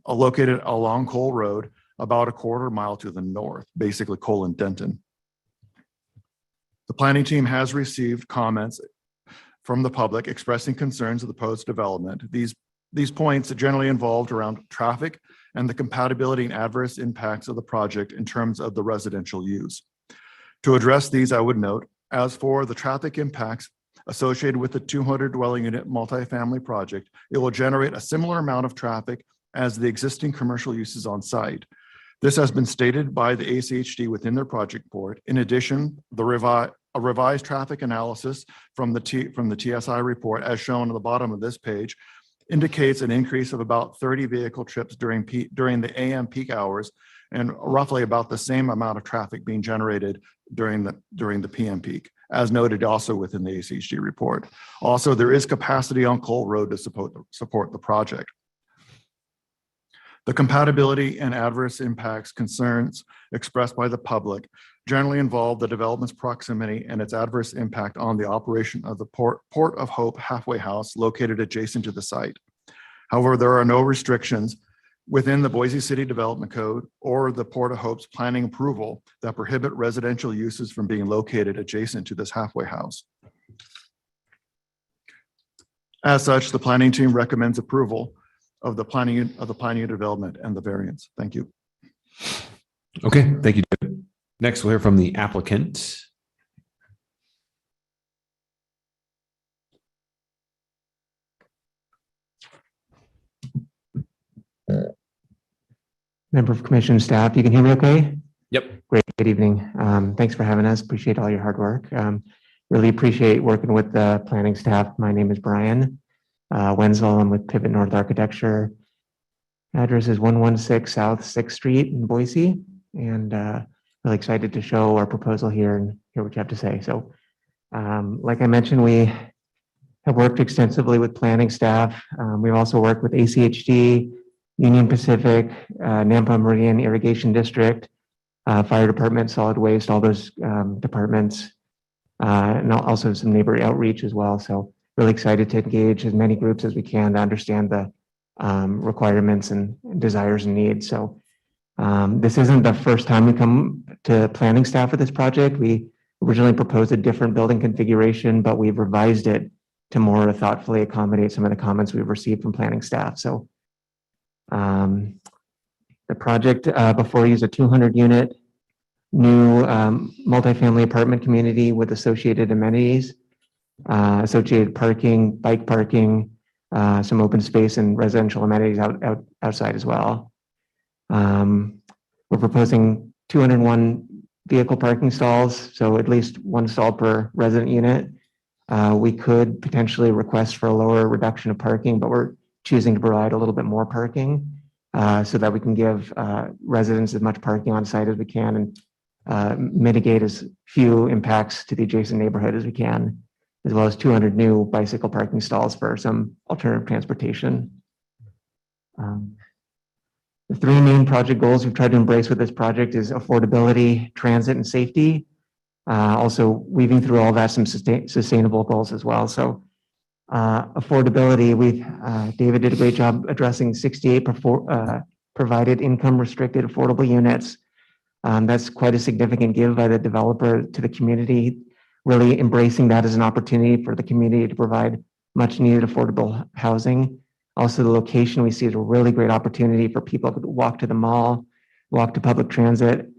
located along Cole Road, about a quarter mile to the north, basically Cole and Denton. The planning team has received comments from the public expressing concerns of the proposed development. These points are generally involved around traffic and the compatibility and adverse impacts of the project in terms of the residential use. To address these, I would note, as for the traffic impacts associated with the 200 dwelling unit multifamily project, it will generate a similar amount of traffic as the existing commercial uses on site. This has been stated by the ACHD within their project report. In addition, a revised traffic analysis from the TSI report, as shown at the bottom of this page, indicates an increase of about 30 vehicle trips during the AM peak hours, and roughly about the same amount of traffic being generated during the PM peak, as noted also within the ACHD report. Also, there is capacity on Cole Road to support the project. The compatibility and adverse impacts concerns expressed by the public generally involve the development's proximity and its adverse impact on the operation of the Port of Hope halfway house located adjacent to the site. However, there are no restrictions within the Boise City Development Code or the Port of Hope's planning approval that prohibit residential uses from being located adjacent to this halfway house. As such, the planning team recommends approval of the planning development and the variance. Thank you. Okay, thank you, David. Next, we'll hear from the applicant. Member of commission staff, you can hear me okay? Yep. Great, good evening. Thanks for having us. Appreciate all your hard work. Really appreciate working with the planning staff. My name is Brian Wenzel. I'm with Pivot North Architecture. Address is 116 South 6th Street in Boise. And really excited to show our proposal here and hear what you have to say. So like I mentioned, we have worked extensively with planning staff. We've also worked with ACHD, Union Pacific, Nampa Meridian Irrigation District, Fire Department, Solid Waste, all those departments, and also some neighbor outreach as well. So really excited to engage as many groups as we can to understand the requirements and desires and needs. So this isn't the first time we come to planning staff with this project. We originally proposed a different building configuration, but we've revised it to more thoughtfully accommodate some of the comments we've received from planning staff. So the project before you is a 200 unit new multifamily apartment community with associated amenities, associated parking, bike parking, some open space and residential amenities outside as well. We're proposing 201 vehicle parking stalls, so at least one stall per resident unit. We could potentially request for a lower reduction of parking, but we're choosing to provide a little bit more parking so that we can give residents as much parking on site as we can and mitigate as few impacts to the adjacent neighborhood as we can, as well as 200 new bicycle parking stalls for some alternative transportation. The three main project goals we've tried to embrace with this project is affordability, transit, and safety. Also weaving through all that some sustainable goals as well. So affordability, David did a great job addressing 68 provided income restricted affordable units. That's quite a significant give by the developer to the community, really embracing that as an opportunity for the community to provide much needed affordable housing. Also, the location we see is a really great opportunity for people to walk to the mall, walk to public transit,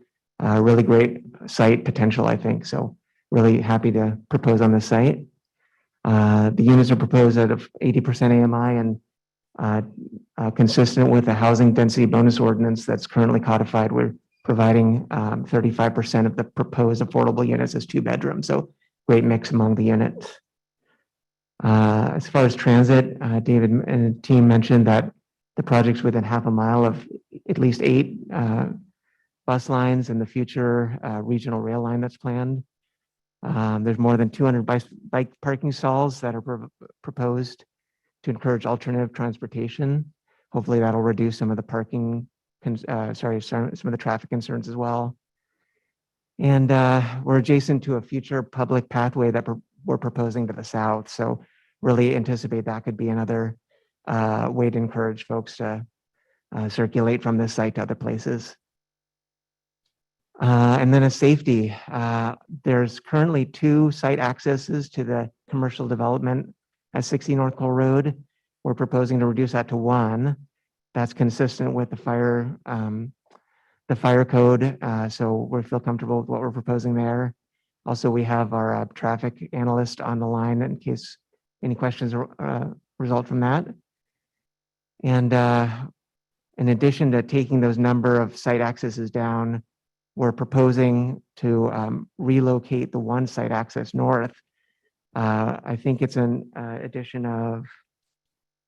really great site potential, I think. So really happy to propose on this site. The units are proposed at 80% AMI and Consistent with the housing density bonus ordinance that's currently codified, we're providing 35% of the proposed affordable units as 2 bedrooms. So great mix among the units. As far as transit, David and the team mentioned that the project's within half a mile of at least 8 bus lines and the future regional rail line that's planned. There's more than 200 bike parking stalls that are proposed to encourage alternative transportation. Hopefully that'll reduce some of the some of the traffic concerns as well. And we're adjacent to a future public pathway that we're proposing to the south. So really anticipate that could be another way to encourage folks to circulate from this site to other places. And then a safety, there's currently 2 site accesses to the commercial development at 60 North Cole Road. We're proposing to reduce that to 1. That's consistent with the fire code. So we feel comfortable with what we're proposing there. Also, we have our traffic analyst on the line in case any questions result from that. And in addition to taking those number of site accesses down, we're proposing to relocate the 1 site access north. I think it's an addition of,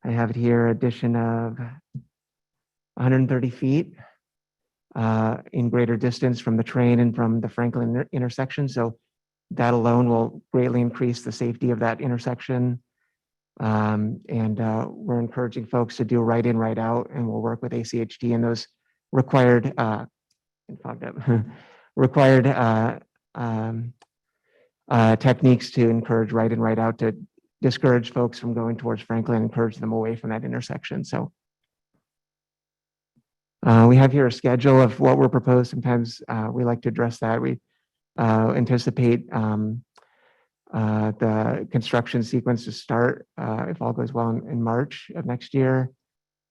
I have it here, addition of 130 feet in greater distance from the train and from the Franklin intersection. So that alone will greatly increase the safety of that intersection. And we're encouraging folks to do right in, right out, and we'll work with ACHD and those required techniques to encourage right in, right out, to discourage folks from going towards Franklin, encourage them away from that intersection. So we have here a schedule of what we're proposed. Sometimes we like to address that. We anticipate the construction sequence to start, if all goes well, in March of next year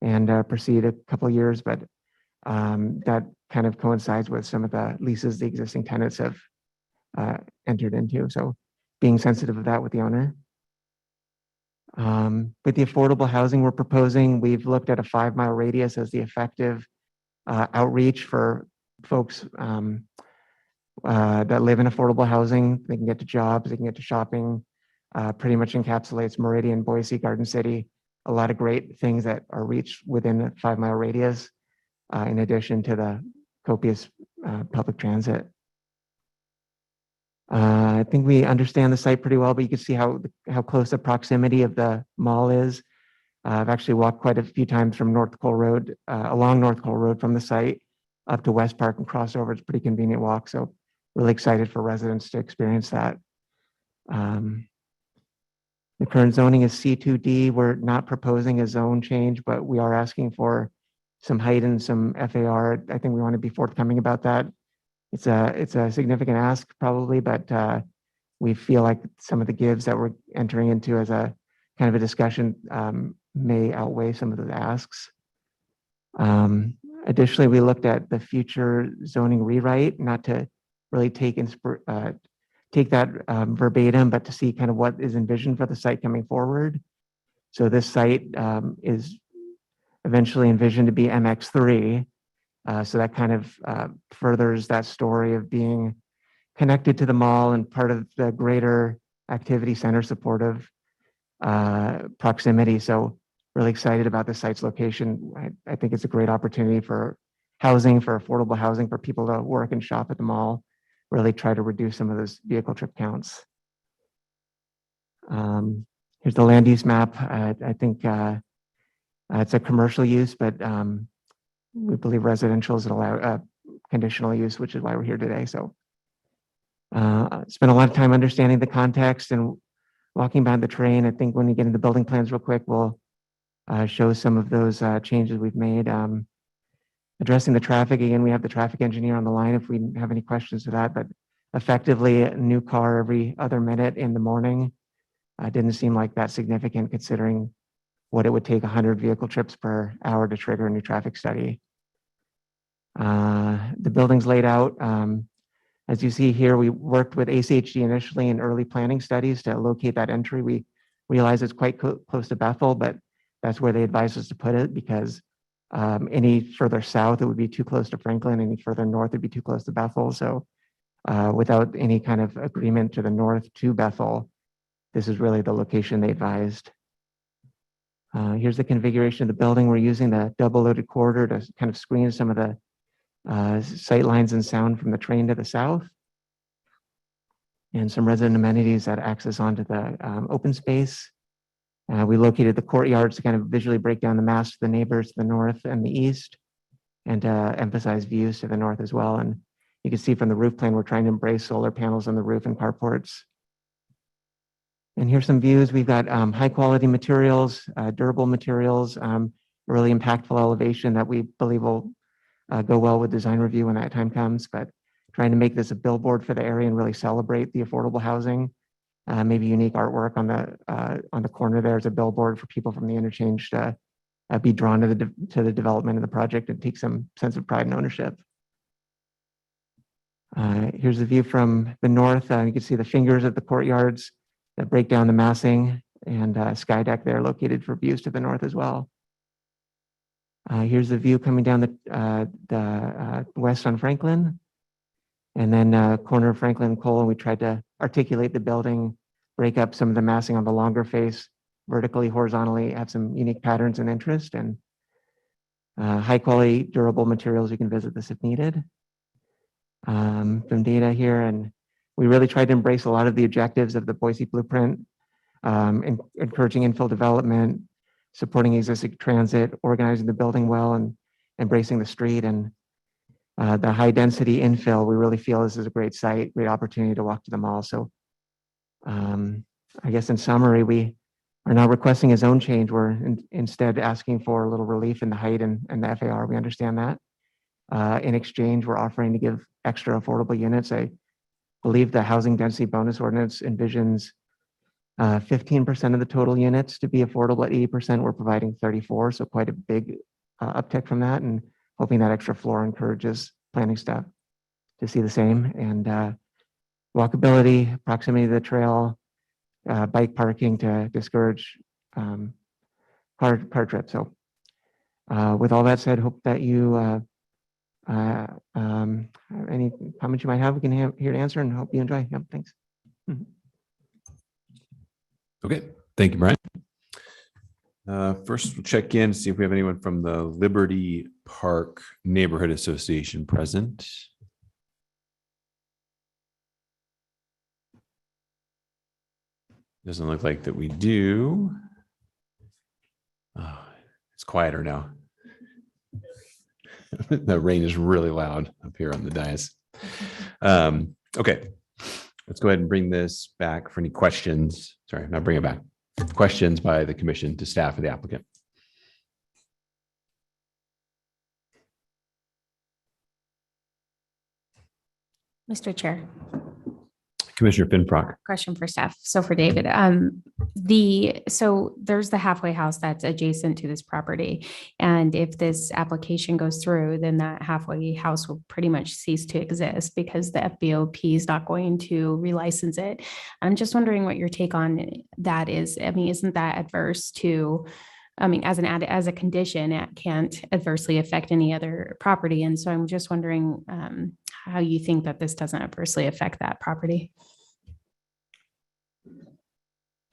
and proceed a couple of years, but that kind of coincides with some of the leases the existing tenants have entered into. So being sensitive of that with the owner. With the affordable housing we're proposing, we've looked at a 5-mile radius as the effective outreach for folks that live in affordable housing. They can get to jobs, they can get to shopping, pretty much encapsulates Meridian, Boise, Garden City, a lot of great things that are reached within a 5-mile radius, in addition to the copious public transit. I think we understand the site pretty well, but you can see how close the proximity of the mall is. I've actually walked quite a few times from North Cole Road, along North Cole Road from the site up to West Park and crossover. It's a pretty convenient walk. So really excited for residents to experience that. The current zoning is C2D. We're not proposing a zone change, but we are asking for some height and some FAR. I think we want to be forthcoming about that. It's a significant ask probably, but we feel like some of the gives that we're entering into as a kind of a discussion may outweigh some of those asks. Additionally, we looked at the future zoning rewrite, not to really take that verbatim, but to see kind of what is envisioned for the site coming forward. So this site is eventually envisioned to be MX3. So that kind of furthers that story of being connected to the mall and part of the greater activity center supportive proximity. So really excited about the site's location. I think it's a great opportunity for housing, for affordable housing, for people to work and shop at the mall, really try to reduce some of those vehicle trip counts. Here's the land use map. I think it's a commercial use, but we believe residential is allowed conditional use, which is why we're here today. So spent a lot of time understanding the context and walking behind the train. I think when we get into building plans real quick, we'll show some of those changes we've made. Addressing the traffic, again, we have the traffic engineer on the line if we have any questions to that, but effectively a new car every other minute in the morning didn't seem like that significant considering what it would take 100 vehicle trips per hour to trigger a new traffic study. The building's laid out. As you see here, we worked with ACHD initially in early planning studies to locate that entry. We realize it's quite close to Bethel, but that's where they advised us to put it because any further south, it would be too close to Franklin. Any further north, it'd be too close to Bethel. So without any kind of agreement to the north to Bethel, this is really the location they advised. Here's the configuration of the building. We're using the double loaded corridor to kind of screen some of the sight lines and sound from the train to the south. And some resident amenities that access onto the open space. We located the courtyards to kind of visually break down the mass to the neighbors to the north and the east, and emphasize views to the north as well. And you can see from the roof plan, we're trying to embrace solar panels on the roof and carports. And here's some views. We've got high quality materials, durable materials, really impactful elevation that we believe will go well with design review when that time comes, but trying to make this a billboard for the area and really celebrate the affordable housing. Maybe unique artwork on the corner there as a billboard for people from the interchange to be drawn to the development of the project and take some sense of pride and ownership. Here's the view from the north. You can see the fingers of the courtyards that break down the massing, and sky deck there located for views to the north as well. Here's the view coming down the west on Franklin, and then corner of Franklin and Cole. And we tried to articulate the building, break up some of the massing on the longer face, vertically, horizontally, have some unique patterns and interest, and high quality, durable materials. You can visit this if needed. Some data here, and we really tried to embrace a lot of the objectives of the Boise Blueprint, encouraging infill development, supporting existing transit, organizing the building well, and embracing the street. And the high density infill, we really feel this is a great site, great opportunity to walk to the mall. So I guess in summary, we are not requesting a zone change. We're instead asking for a little relief in the height and the FAR. We understand that. In exchange, we're offering to give extra affordable units. I believe the housing density bonus ordinance envisions 15% of the total units to be affordable at 80%. We're providing 34, so quite a big uptick from that, and hoping that extra floor encourages planning staff to see the same. And walkability, proximity to the trail, bike parking to discourage car trips. So with all that said, hope that you any comments you might have, we can here to answer, and hope you enjoy. Yep, thanks. Okay, thank you, Brian. First, we'll check in, see if we have anyone from the Liberty Park Neighborhood Association present. Doesn't look like that we do. Oh, it's quieter now. The rain is really loud up here on the dais. Okay, let's go ahead and bring this back for any questions. Sorry, not bring it back. Questions by the commission to staff or the applicant. Mr. Chair. Commissioner Finfrock. Question for staff. So for David, so there's the halfway house that's adjacent to this property. And if this application goes through, then that halfway house will pretty much cease to exist because the FBOP is not going to relicense it. I'm just wondering what your take on that is. I mean, isn't that adverse to, I mean, as a condition, it can't adversely affect any other property. And so I'm just wondering how you think that this doesn't adversely affect that property.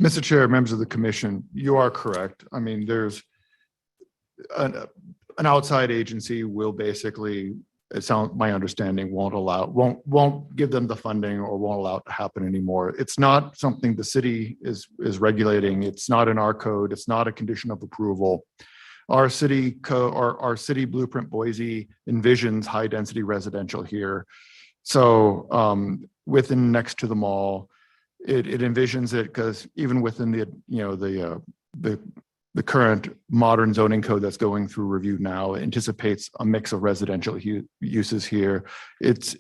Mr. Chair, members of the commission, you are correct. I mean, there's an outside agency will basically, it sounds, my understanding, won't give them the funding or won't allow it to happen anymore. It's not something the city is regulating. It's not in our code. It's not a condition of approval. Our city blueprint Boise envisions high density residential here. So within next to the mall, it envisions it because even within the current modern zoning code that's going through review now, it anticipates a mix of residential uses here. It's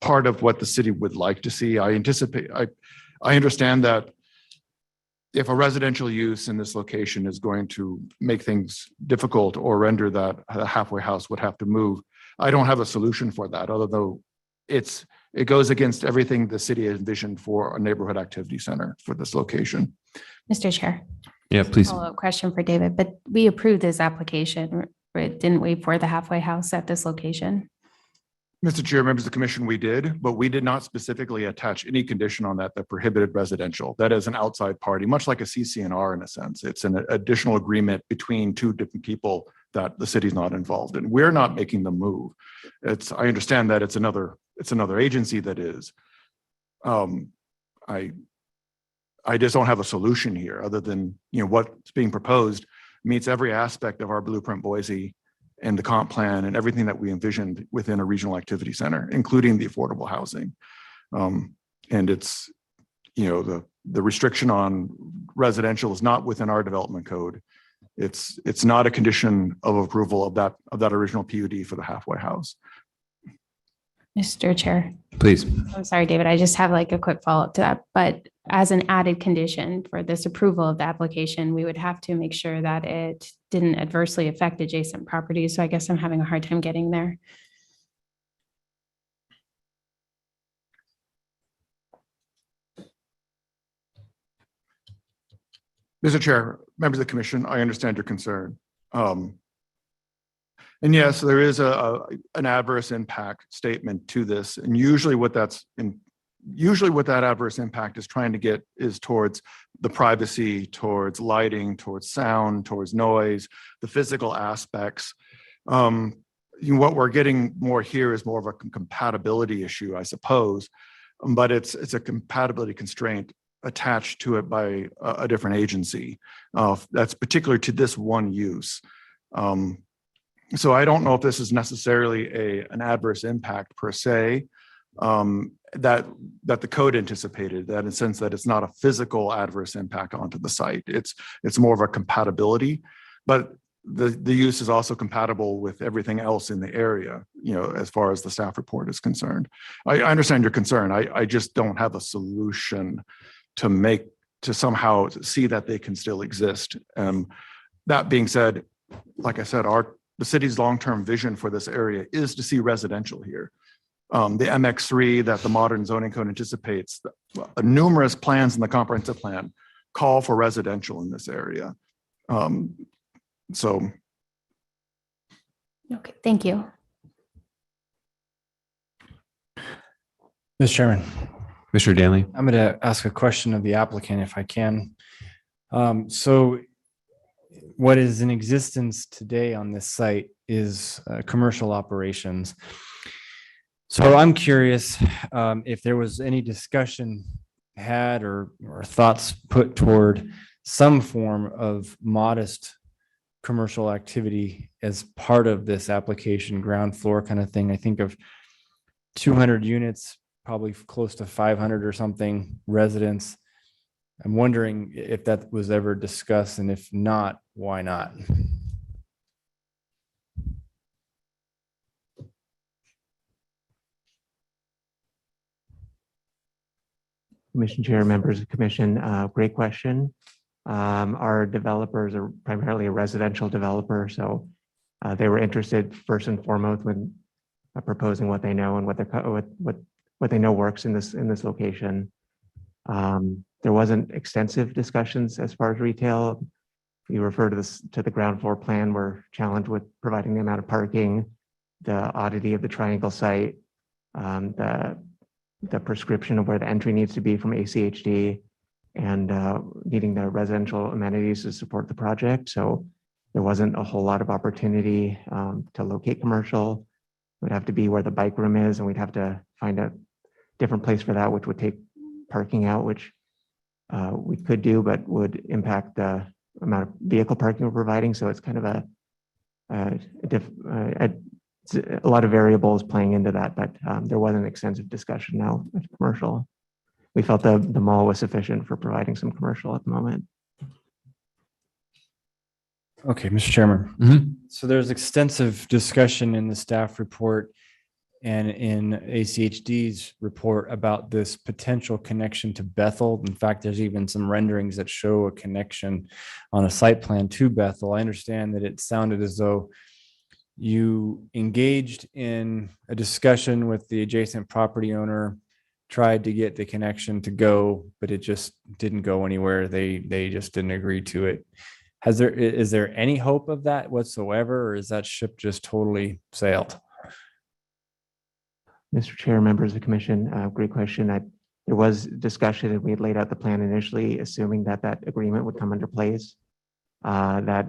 part of what the city would like to see. I understand that if a residential use in this location is going to make things difficult or render that a halfway house would have to move, I don't have a solution for that, although it goes against everything the city envisioned for a neighborhood activity center for this location. Mr. Chair. Yeah, please. Follow-up question for David, but we approved this application, right, didn't we, for the halfway house at this location? Mr. Chair, members of the commission, we did, but we did not specifically attach any condition on that prohibited residential. That is an outside party, much like a CCNR in a sense. It's an additional agreement between two different people that the city's not involved in. We're not making the move. I understand that it's another agency that is. I just don't have a solution here other than, what's being proposed meets every aspect of our Blueprint Boise and the comp plan and everything that we envisioned within a regional activity center, including the affordable housing. And it's, the restriction on residential is not within our development code. It's not a condition of approval of that original PUD for the halfway house. Mr. Chair. Please. I'm sorry, David, I just have like a quick follow-up to that, but as an added condition for this approval of the application, we would have to make sure that it didn't adversely affect adjacent properties. So I guess I'm having a hard time getting there. Mr. Chair, members of the commission, I understand your concern. And yes, there is an adverse impact statement to this. And usually what that adverse impact is trying to get is towards the privacy, towards lighting, towards sound, towards noise, the physical aspects. What we're getting more here is more of a compatibility issue, I suppose, but it's a compatibility constraint attached to it by a different agency. That's particular to this one use. So I don't know if this is necessarily an adverse impact per se, that the code anticipated, that in the sense that it's not a physical adverse impact onto the site. It's more of a compatibility, but the use is also compatible with everything else in the area, as far as the staff report is concerned. I understand your concern. I just don't have a solution to somehow see that they can still exist. That being said, like I said, the city's long-term vision for this area is to see residential here. The MX3 that the modern zoning code anticipates, numerous plans in the comprehensive plan call for residential in this area. So. Okay, thank you. Mr. Chairman. Mr. Danley. I'm going to ask a question of the applicant if I can. So what is in existence today on this site is commercial operations. So I'm curious if there was any discussion had or thoughts put toward some form of modest commercial activity as part of this application, ground floor kind of thing. I think of 200 units, probably close to 500 or something residents. I'm wondering if that was ever discussed, and if not, why not? Commission Chair, members of the commission, great question. Our developers are primarily a residential developer, so they were interested first and foremost when proposing what they know and what they know works in this location. There wasn't extensive discussions as far as retail. If you refer to the ground floor plan, we're challenged with providing the amount of parking, the oddity of the triangle site, the prescription of where the entry needs to be from ACHD, and needing the residential amenities to support the project. So there wasn't a whole lot of opportunity to locate commercial. It would have to be where the bike room is, and we'd have to find a different place for that, which would take parking out, which we could do, but would impact the amount of vehicle parking we're providing. So it's kind of a lot of variables playing into that, but there wasn't extensive discussion now with commercial. We felt the mall was sufficient for providing some commercial at the moment. Okay, Mr. Chairman. So there's extensive discussion in the staff report and in ACHD's report about this potential connection to Bethel. In fact, there's even some renderings that show a connection on a site plan to Bethel. I understand that it sounded as though you engaged in a discussion with the adjacent property owner tried to get the connection to go, but it just didn't go anywhere. They just didn't agree to it. Is there any hope of that whatsoever, or is that ship just totally sailed? Mr. Chair, members of the commission, great question. There was discussion and we had laid out the plan initially, assuming that that agreement would come into place. I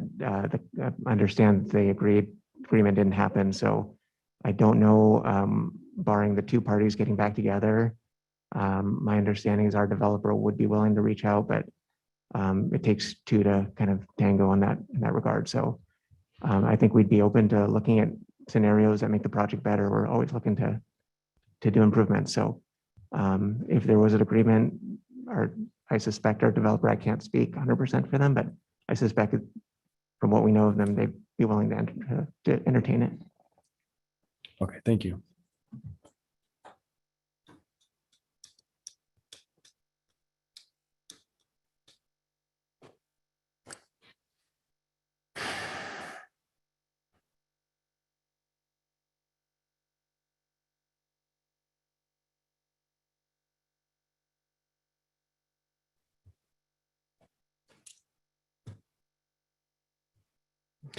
understand the agreement didn't happen. So I don't know, barring the two parties getting back together. My understanding is our developer would be willing to reach out, but it takes two to kind of tango in that regard. So I think we'd be open to looking at scenarios that make the project better. We're always looking to do improvements. So if there was an agreement, I suspect our developer, I can't speak 100% for them, but I suspect from what we know of them, they'd be willing to entertain it. Okay, thank you.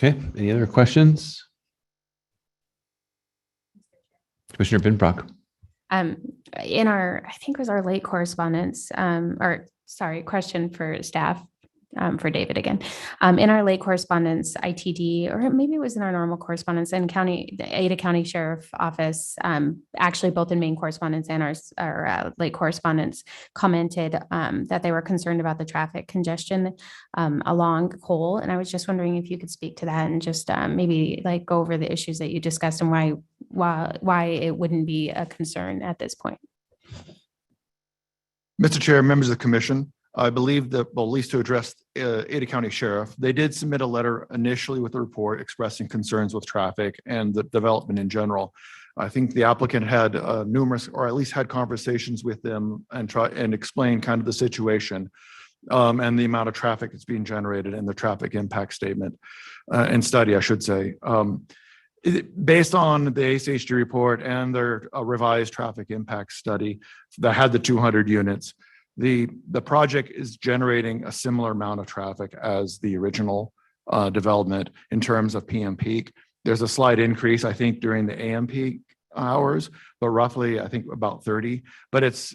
Okay, any other questions? Commissioner Binbrock. In our, I think it was our late correspondence, or sorry, question for staff, for David again. In our late correspondence, ITD, or maybe it was in our normal correspondence, and the Ada County Sheriff Office, actually both in main correspondence and our late correspondence, commented that they were concerned about the traffic congestion along Cole. And I was just wondering if you could speak to that and just maybe like go over the issues that you discussed and why it wouldn't be a concern at this point. Mr. Chair, members of the commission, I believe that, well, at least to address Ada County Sheriff, they did submit a letter initially with the report expressing concerns with traffic and the development in general. I think the applicant had numerous, or at least had conversations with them and explained kind of the situation and the amount of traffic that's being generated in the traffic impact statement and study, I should say. Based on the ACHD report and their revised traffic impact study that had the 200 units, the project is generating a similar amount of traffic as the original development in terms of PM peak. There's a slight increase, I think, during the AM peak hours, but roughly, I think about 30. But it's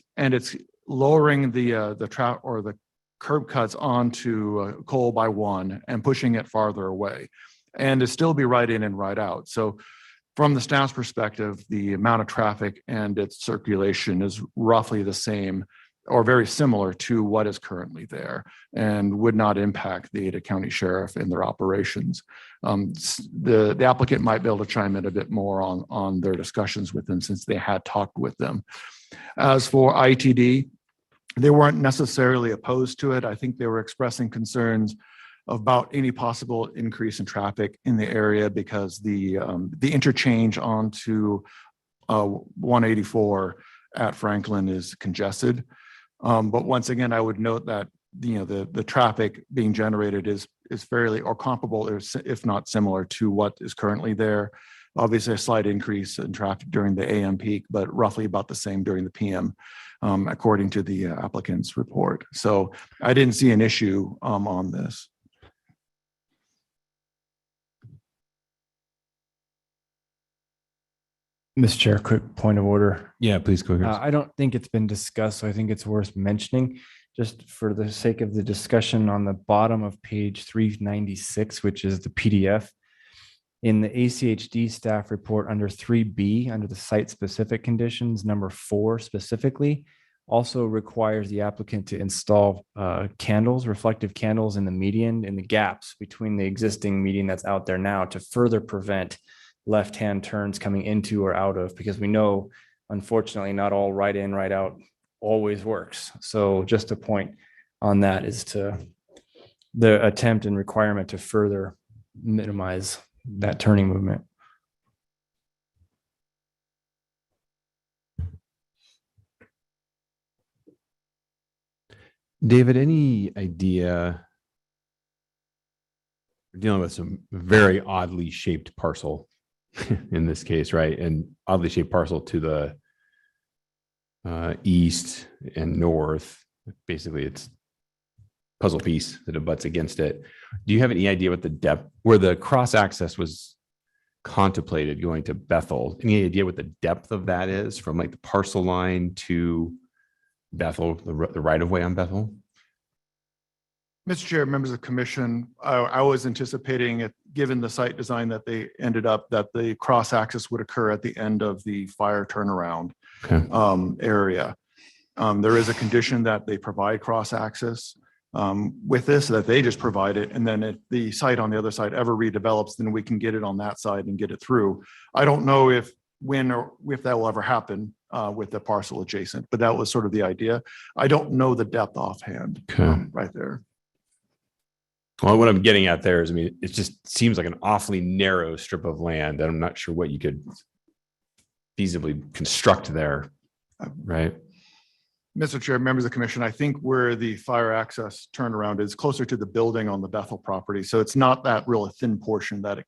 lowering the curb cuts onto Cole by 1 and pushing it farther away, and to still be right in and right out. So from the staff's perspective, the amount of traffic and its circulation is roughly the same or very similar to what is currently there and would not impact the Ada County Sheriff in their operations. The applicant might be able to chime in a bit more on their discussions with them since they had talked with them. As for ITD, they weren't necessarily opposed to it. I think they were expressing concerns about any possible increase in traffic in the area because the interchange onto 184 at Franklin is congested. But once again, I would note that the traffic being generated is fairly or comparable, if not similar to what is currently there. Obviously, a slight increase in traffic during the AM peak, but roughly about the same during the PM, according to the applicant's report. So I didn't see an issue on this. Mr. Chair, quick point of order. Yeah, please go ahead. I don't think it's been discussed, so I think it's worth mentioning, just for the sake of the discussion, on the bottom of page 396, which is the PDF. In the ACHD staff report under 3B, under the site-specific conditions, number 4 specifically, also requires the applicant to install candles, reflective candles in the median, in the gaps between the existing median that's out there now to further prevent left-hand turns coming into or out of, because we know, unfortunately, not all right in, right out always works. So just a point on that is to the attempt and requirement to further minimize that turning movement. David, any idea? We're dealing with some very oddly shaped parcel in this case, right? And oddly shaped parcel to the east and north. Basically, it's puzzle piece that abuts against it. Do you have any idea what the depth, where the cross access was contemplated going to Bethel? Any idea what the depth of that is from like the parcel line to Bethel, the right of way on Bethel? Mr. Chair, members of the commission, I was anticipating it, given the site design that they ended up, that the cross access would occur at the end of the fire turnaround area. There is a condition that they provide cross access with this, that they just provide it. And then if the site on the other side ever redevelops, then we can get it on that side and get it through. I don't know if when or if that will ever happen with the parcel adjacent, but that was sort of the idea. I don't know the depth offhand right there. Well, what I'm getting at there is, I mean, it just seems like an awfully narrow strip of land. I'm not sure what you could feasibly construct there, right? Mr. Chair, members of the commission, I think where the fire access turnaround is closer to the building on the Bethel property. So it's not that real thin portion that it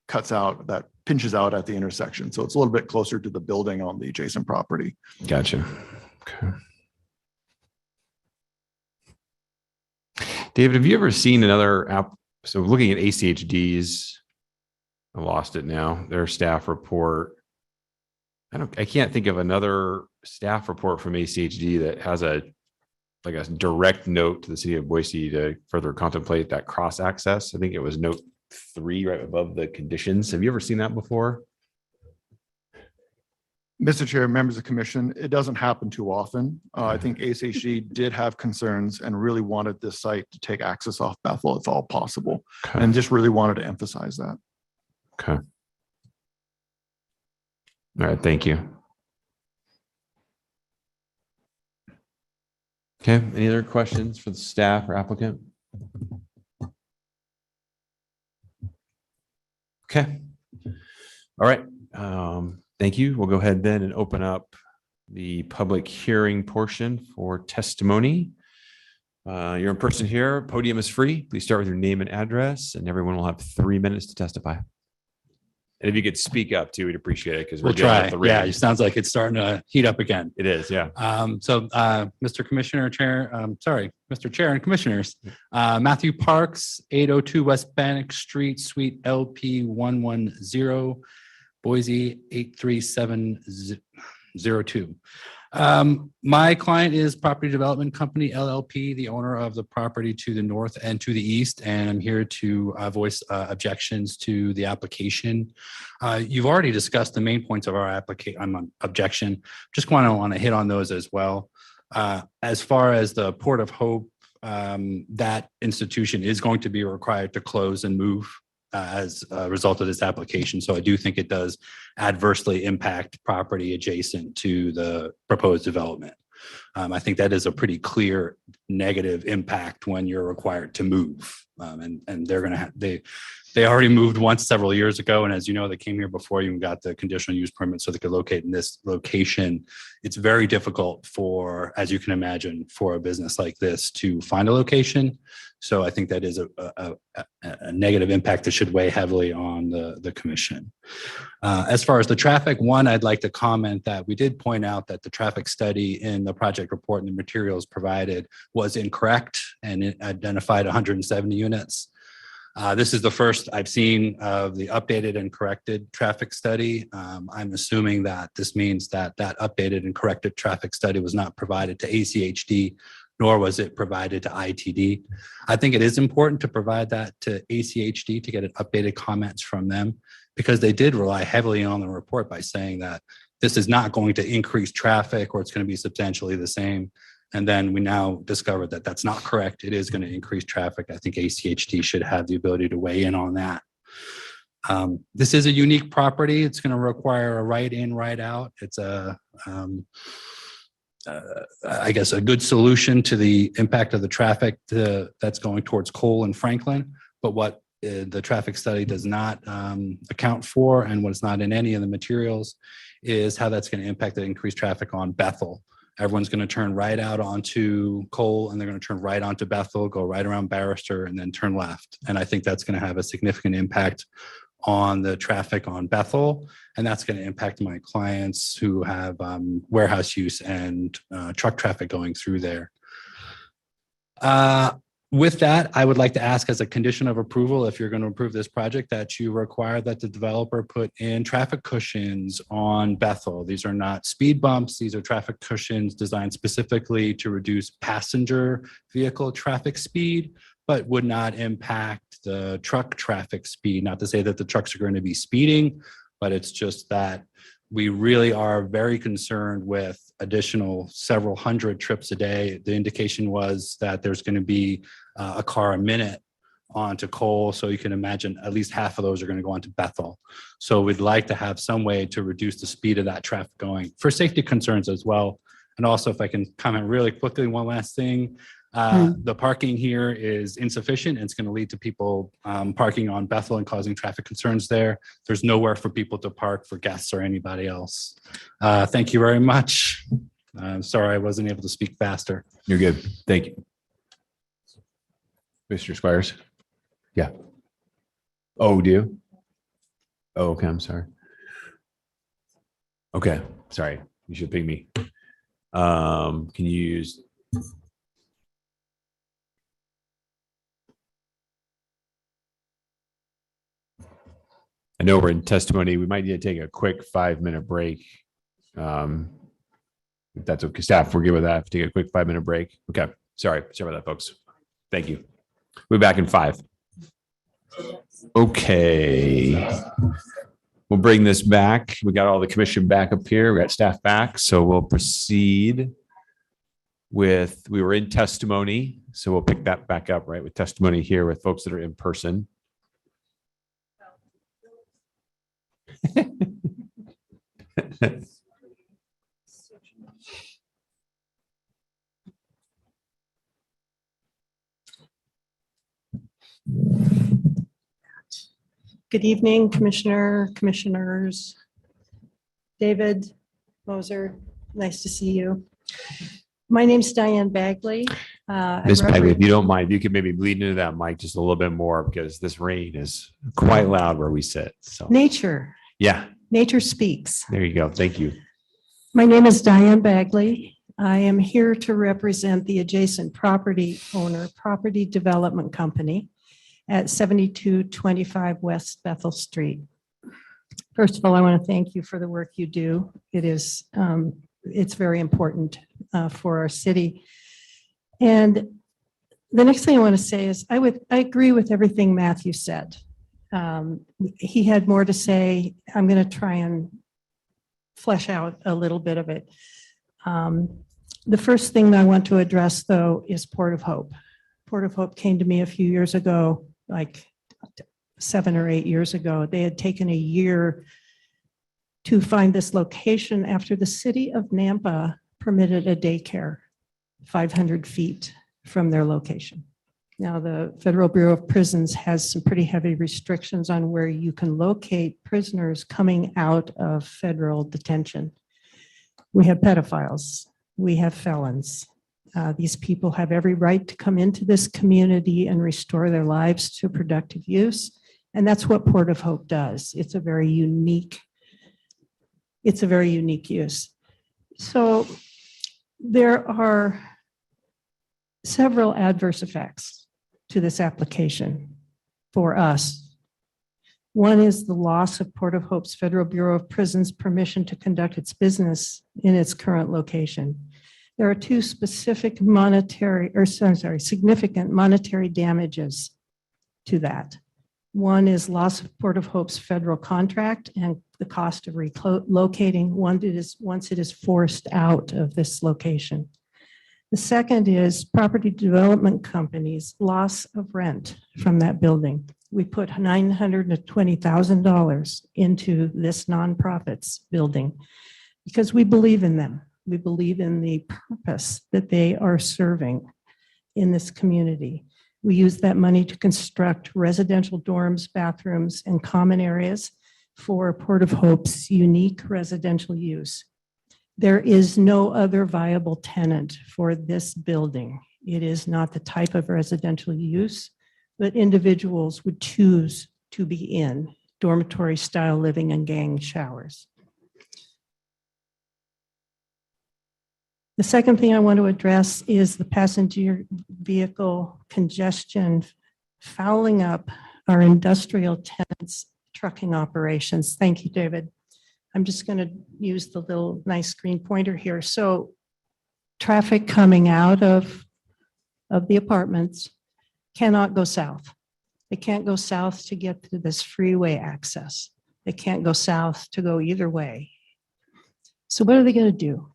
cuts out, that pinches out at the intersection. So it's a little bit closer to the building on the adjacent property. Gotcha. Okay. David, have you ever seen another app? So looking at ACHD's, I lost it now, their staff report. I can't think of another staff report from ACHD that has a direct note to the city of Boise to further contemplate that cross access. I think it was note 3 right above the conditions. Have you ever seen that before? Mr. Chair, members of the commission, it doesn't happen too often. I think ACHD did have concerns and really wanted this site to take access off Bethel if all possible, and just really wanted to emphasize that. Okay. All right, thank you. Okay, any other questions for the staff or applicant? Okay. All right. Thank you. We'll go ahead then and open up the public hearing portion for testimony. You're in person here. Podium is free. Please start with your name and address, and everyone will have 3 minutes to testify. And if you could speak up too, we'd appreciate it because we'll try. Yeah, it sounds like it's starting to heat up again. It is, yeah. Mr. Commissioner, Mr. Chair and Commissioners, Matthew Parks, 802 West Bannock Street, Suite LP 110, Boise 83702. My client is Property Development Company LLP, the owner of the property to the north and to the east, and I'm here to voice objections to the application. You've already discussed the main points of our objection. Just want to hit on those as well. As far as the Port of Hope, that institution is going to be required to close and move as a result of this application. So I do think it does adversely impact property adjacent to the proposed development. I think that is a pretty clear negative impact when you're required to move. And they're going to have, they already moved once several years ago. And as you know, they came here before you even got the conditional use permit so they could locate in this location. It's very difficult for, as you can imagine, for a business like this to find a location. So I think that is a negative impact that should weigh heavily on the commission. As far as the traffic, I'd like to comment that we did point out that the traffic study in the project report and the materials provided was incorrect, and it identified 170 units. This is the first I've seen of the updated and corrected traffic study. I'm assuming that this means that that updated and corrected traffic study was not provided to ACHD, nor was it provided to ITD. I think it is important to provide that to ACHD to get an updated comments from them, because they did rely heavily on the report by saying that this is not going to increase traffic or it's going to be substantially the same. And then we now discovered that that's not correct. It is going to increase traffic. I think ACHD should have the ability to weigh in on that. This is a unique property. It's going to require a right in, right out. It's I guess a good solution to the impact of the traffic that's going towards Cole and Franklin. But what the traffic study does not account for, and what's not in any of the materials, is how that's going to impact the increased traffic on Bethel. Everyone's going to turn right out onto Cole, and they're going to turn right onto Bethel, go right around Barrister, and then turn left. And I think that's going to have a significant impact on the traffic on Bethel, and that's going to impact my clients who have warehouse use and truck traffic going through there. With that, I would like to ask as a condition of approval, if you're going to approve this project, that you require that the developer put in traffic cushions on Bethel. These are not speed bumps. These are traffic cushions designed specifically to reduce passenger vehicle traffic speed, but would not impact the truck traffic speed. Not to say that the trucks are going to be speeding, but it's just that we really are very concerned with additional several hundred trips a day. The indication was that there's going to be a car a minute onto Cole. So you can imagine at least half of those are going to go onto Bethel. So we'd like to have some way to reduce the speed of that traffic going for safety concerns as well. And also, if I can comment really quickly, one last thing. The parking here is insufficient, and it's going to lead to people parking on Bethel and causing traffic concerns there. There's nowhere for people to park for guests or anybody else. Thank you very much. I'm sorry I wasn't able to speak faster. You're good. Thank you. Mr. Squires? Yeah. Oh, do you? Oh, okay. I'm sorry. Okay. Sorry. You should ping me. Can you use... I know we're in testimony. We might need to take a quick 5-minute break. If that's okay. Staff, we're good with that. Take a quick 5-minute break. Okay. Sorry about that, folks. Thank you. We'll be back in 5. Okay. We'll bring this back. We got all the commission back up here. We got staff back. So we'll proceed with, we were in testimony. So we'll pick that back up, right? With testimony here with folks that are in person. Good evening, commissioners. David Moser, nice to see you. My name's Diane Bagley. Ms. Bagley, if you don't mind, you could maybe bleed into that mic just a little bit more because this rain is quite loud where we sit. So Nature. Yeah. Nature speaks. There you go. Thank you. My name is Diane Bagley. I am here to represent the adjacent property owner, Property Development Company at 7225 West Bethel Street. First of all, I want to thank you for the work you do. It's very important for our city. And the next thing I want to say is I agree with everything Matthew said. He had more to say. I'm going to try and flesh out a little bit of it. The first thing I want to address, though, is Port of Hope. Port of Hope came to me a few years ago, like 7 or 8 years ago. They had taken a year to find this location after the city of Nampa permitted a daycare 500 feet from their location. Now, the Federal Bureau of Prisons has some pretty heavy restrictions on where you can locate prisoners coming out of federal detention. We have pedophiles. We have felons. These people have every right to come into this community and restore their lives to productive use. And that's what Port of Hope does. It's a very unique use. So there are several adverse effects to this application for us. One is the loss of Port of Hope's Federal Bureau of Prisons permission to conduct its business in its current location. There are two significant monetary damages to that. One is loss of Port of Hope's federal contract and the cost of relocating once it is forced out of this location. The second is Property Development Company's loss of rent from that building. We put $920,000 into this nonprofit's building because we believe in them. We believe in the purpose that they are serving in this community. We use that money to construct residential dorms, bathrooms, and common areas for Port of Hope's unique residential use. There is no other viable tenant for this building. It is not the type of residential use that individuals would choose to be in dormitory style living and gang showers. The second thing I want to address is the passenger vehicle congestion fouling up our industrial tenants trucking operations. Thank you, David. I'm just going to use the little nice screen pointer here. So traffic coming out of the apartments cannot go south. They can't go south to get to this freeway access. They can't go south to go either way. So what are they going to do?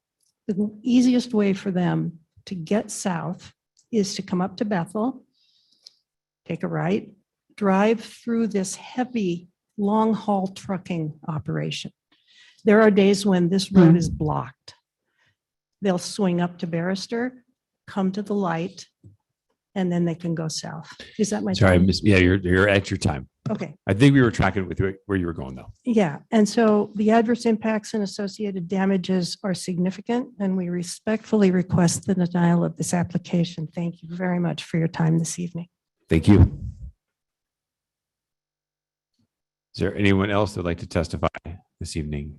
The easiest way for them to get south is to come up to Bethel, take a right, drive through this heavy long haul trucking operation. There are days when this road is blocked. They'll swing up to Barrister, come to the light, and then they can go south. Is that my Sorry, time? yeah, you're at your time. Okay. I think we were tracking with where you were going though. Yeah, and so the adverse impacts and associated damages are significant, and we respectfully request the denial of this application. Thank you very much for your time this evening. Thank you. Is there anyone else that'd like to testify this evening?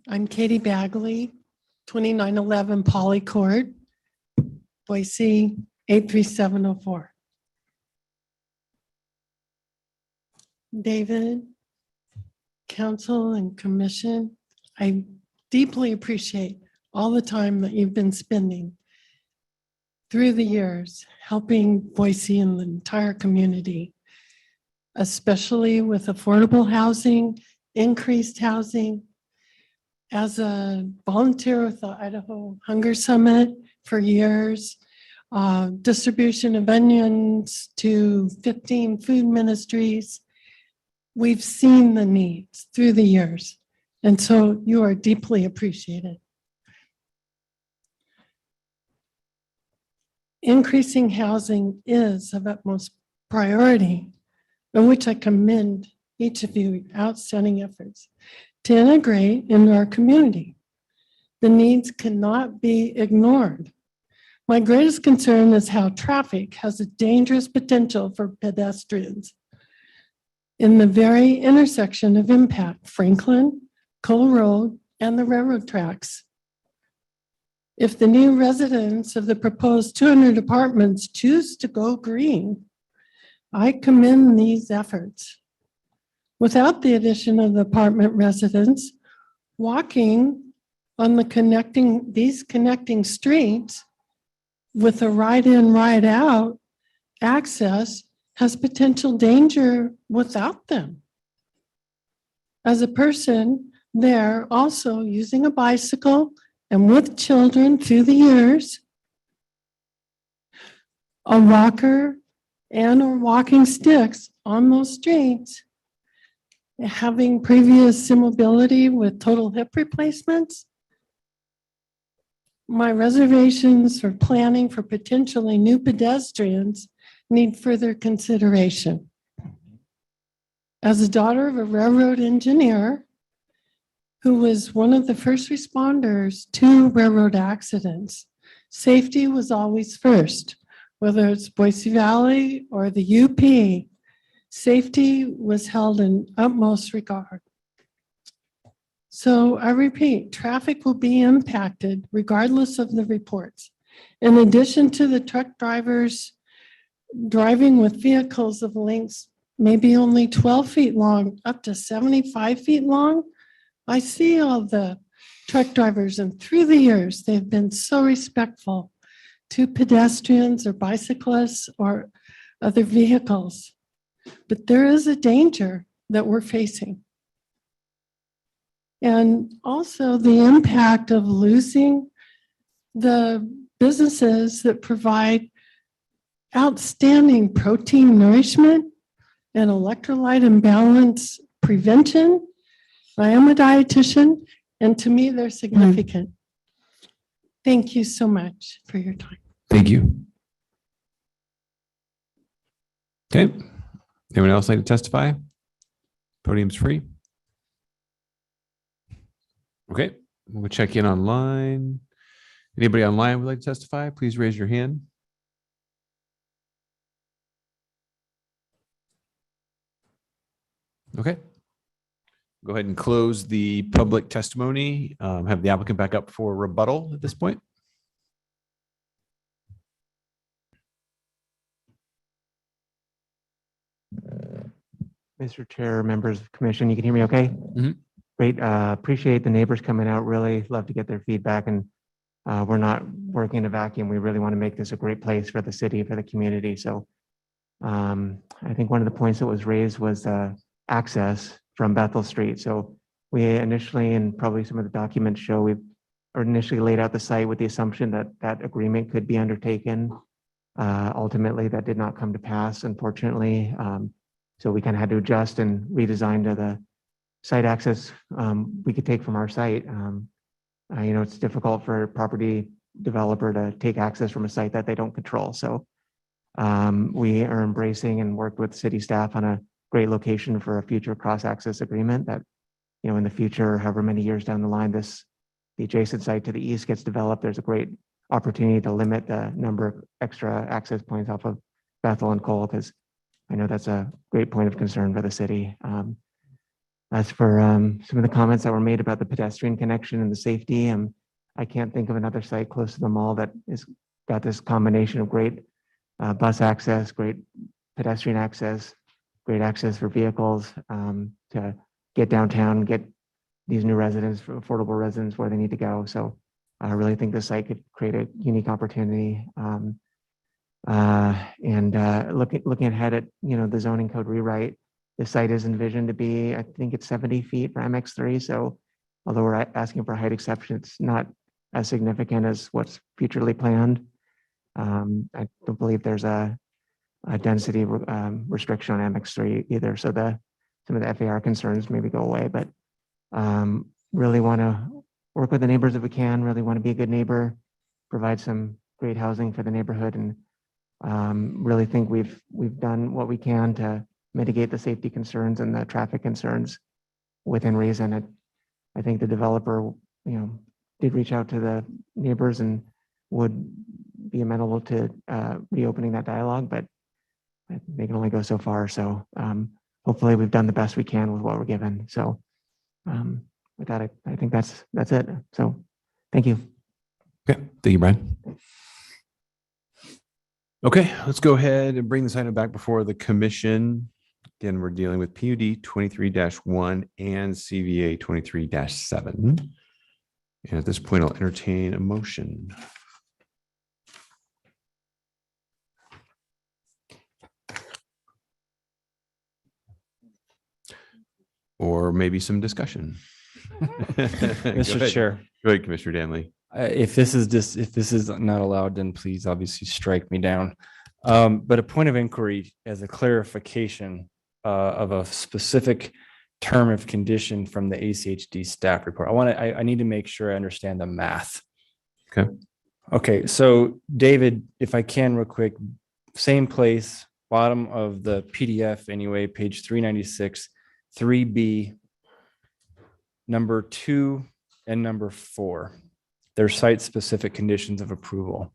I'm Katie Bagley, 2911 Polly Court, Boise 83704. David, council and commission, I deeply appreciate all the time that you've been spending through the years helping Boise and the entire community, especially with affordable housing, increased housing. As a volunteer with the Idaho Hunger Summit for years, distribution of onions to 15 food ministries, we've seen the needs through the years. And so you are deeply appreciated. Increasing housing is of utmost priority, in which I commend each of you outstanding efforts to integrate into our community. The needs cannot be ignored. My greatest concern is how traffic has a dangerous potential for pedestrians in the very intersection of impact, Franklin, Cole Road, and the railroad tracks. If the new residents of the proposed 200 apartments choose to go green, I commend these efforts. Without the addition of the apartment residents, walking on these connecting streets with a right in, right out access has potential danger without them. As a person there also using a bicycle and with children through the years, a walker and or walking sticks on those streets, having previous immobility with total hip replacements, my reservations for planning for potentially new pedestrians need further consideration. As a daughter of a railroad engineer who was one of the first responders to railroad accidents, safety was always first, whether it's Boise Valley or the UP. Safety was held in utmost regard. So I repeat, traffic will be impacted regardless of the reports. In addition to the truck drivers driving with vehicles of lengths maybe only 12 feet long, up to 75 feet long, I see all the truck drivers, and through the years, they've been so respectful to pedestrians or bicyclists or other vehicles. But there is a danger that we're facing. And also the impact of losing the businesses that provide outstanding protein nourishment and electrolyte imbalance prevention. I am a dietitian, and to me, they're significant. Thank you so much for your time. Thank you. Okay. Anyone else like to testify? Podium's free. Okay, we'll check in online. Anybody online would like to testify? Please raise your hand. Okay. Go ahead and close the public testimony. Have the applicant back up for rebuttal at this point. Mr. Chair, members of the commission, you can hear me okay? Great. Appreciate the neighbors coming out. Really love to get their feedback, and we're not working in a vacuum. We really want to make this a great place for the city, for the community. So I think one of the points that was raised was access from Bethel Street. So we initially, and probably some of the documents show, we've initially laid out the site with the assumption that that agreement could be undertaken. Ultimately, that did not come to pass, unfortunately. So we kind of had to adjust and redesign to the site access we could take from our site. It's difficult for a property developer to take access from a site that they don't control. So we are embracing and worked with city staff on a great location for a future cross-access agreement that, in the future, however many years down the line, the adjacent site to the east gets developed. There's a great opportunity to limit the number of extra access points off of Bethel and Cole, because I know that's a great point of concern for the city. As for some of the comments that were made about the pedestrian connection and the safety, I can't think of another site close to the mall that has got this combination of great bus access, great pedestrian access, great access for vehicles to get downtown and get these new residents, affordable residents, where they need to go. So I really think this site could create a unique opportunity. Looking ahead at the zoning code rewrite, the site is envisioned to be, I think it's 70 feet for MX3. So although we're asking for a height exception, it's not as significant as what's futurely planned. I don't believe there's a density restriction on MX3 either. So some of the FAR concerns maybe go away, but really want to work with the neighbors if we can, really want to be a good neighbor, provide some great housing for the neighborhood, and really think we've done what we can to mitigate the safety concerns and the traffic concerns within reason. I think the developer, did reach out to the neighbors and would be amenable to reopening that dialogue, but they can only go so far. So hopefully we've done the best we can with what we're given. So with that, I think that's it. So thank you. Okay, thank you, Brian. Okay, let's go ahead and bring this item back before the commission. Again, we're dealing with PUD 23-1 and CVA 23-7. And at this point, I'll entertain a motion. Or maybe some discussion. Mr. Chair. Go ahead, Commissioner Danley. If this is not allowed, then please obviously strike me down. But a point of inquiry as a clarification of a specific term of condition from the ACHD staff report. I need to make sure I understand the math. Okay. So David, if I can real quick, same place, bottom of the PDF anyway, page 396, 3B, number 2 and number 4. They're site-specific conditions of approval.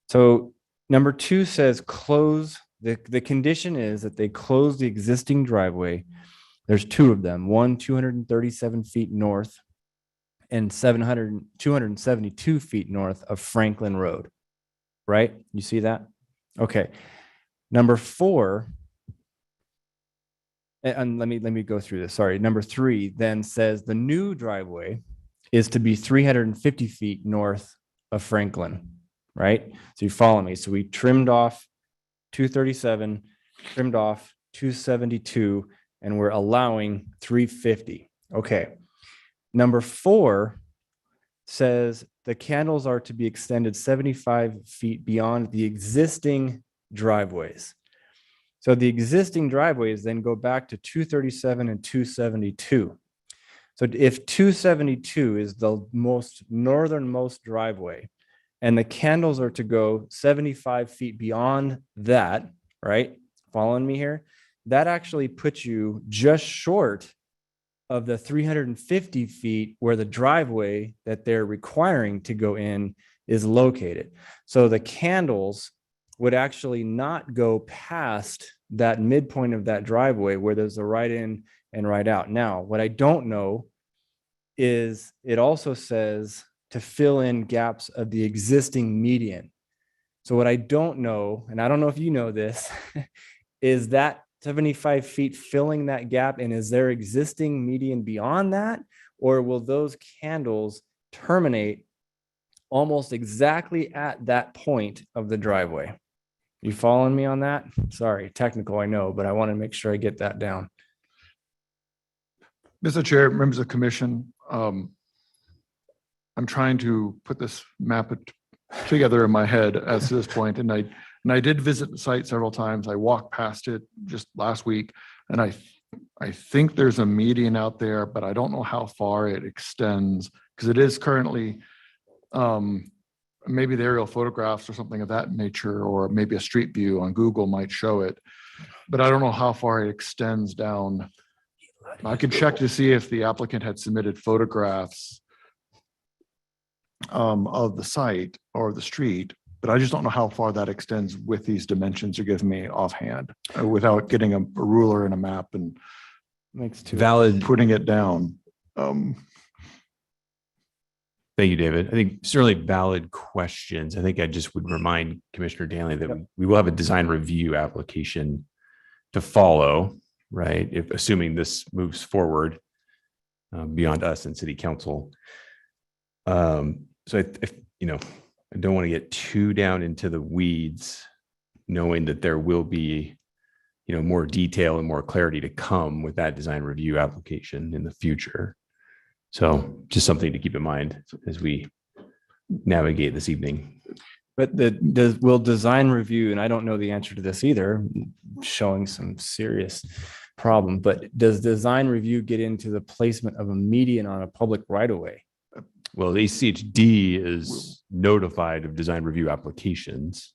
So number 2 says close. The condition is that they close the existing driveway. There's 2 of them, one 237 feet north and 272 feet north of Franklin Road, right? You see that? Okay. Number 4, and let me go through this. Sorry. Number 3 then says the new driveway is to be 350 feet north of Franklin, right? So you follow me. So we trimmed off 237, trimmed off 272, and we're allowing 350. Okay. Number 4 says the candles are to be extended 75 feet beyond the existing driveways. So the existing driveways then go back to 237 and 272. So if 272 is the most northernmost driveway and the candles are to go 75 feet beyond that, right? Following me here? that actually puts you just short of the 350 feet where the driveway that they're requiring to go in is located. So the candles would actually not go past that midpoint of that driveway where there's a right in and right out. Now, what I don't know is it also says to fill in gaps of the existing median. So what I don't know, and I don't know if you know this, is that 75 feet filling that gap, and is there existing median beyond that? Or will those candles terminate almost exactly at that point of the driveway? You following me on that? Sorry, technical, I know, but I want to make sure I get that down. Mr. Chair, members of the commission, I'm trying to put this map together in my head as to this point, and I did visit the site several times. I walked past it just last week, and I think there's a median out there, but I don't know how far it extends because it is currently maybe the aerial photographs or something of that nature, or maybe a street view on Google might show it, but I don't know how far it extends down. I could check to see if the applicant had submitted photographs of the site or the street, but I just don't know how far that extends with these dimensions you're giving me offhand without getting a ruler and a map and valid putting it down. Thank you, David. I think certainly valid questions. I think I just would remind Commissioner Danley that we will have a design review application to follow, right? If assuming this moves forward beyond us and city council. So if I don't want to get too down into the weeds, knowing that there will be, more detail and more clarity to come with that design review application in the future. So just something to keep in mind as we navigate this evening. But will design review, and I don't know the answer to this either, showing some serious problem, but does design review get into the placement of a median on a public right of way? Well, the ACHD is notified of design review applications.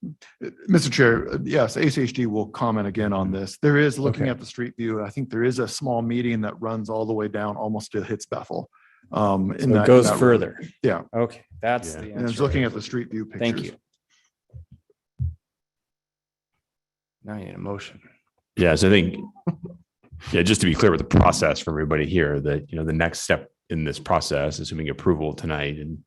Mr. Chair, yes, ACHD will comment again on this. There is, looking at the street view, I think there is a small median that runs all the way down almost to hits Bethel. So it goes further. Yeah. Okay, that's the And it's answer. looking at the street view pictures. Thank you. Now you need a motion. Yeah, so I think, just to be clear with the process for everybody here, that, the next step in this process, assuming approval tonight and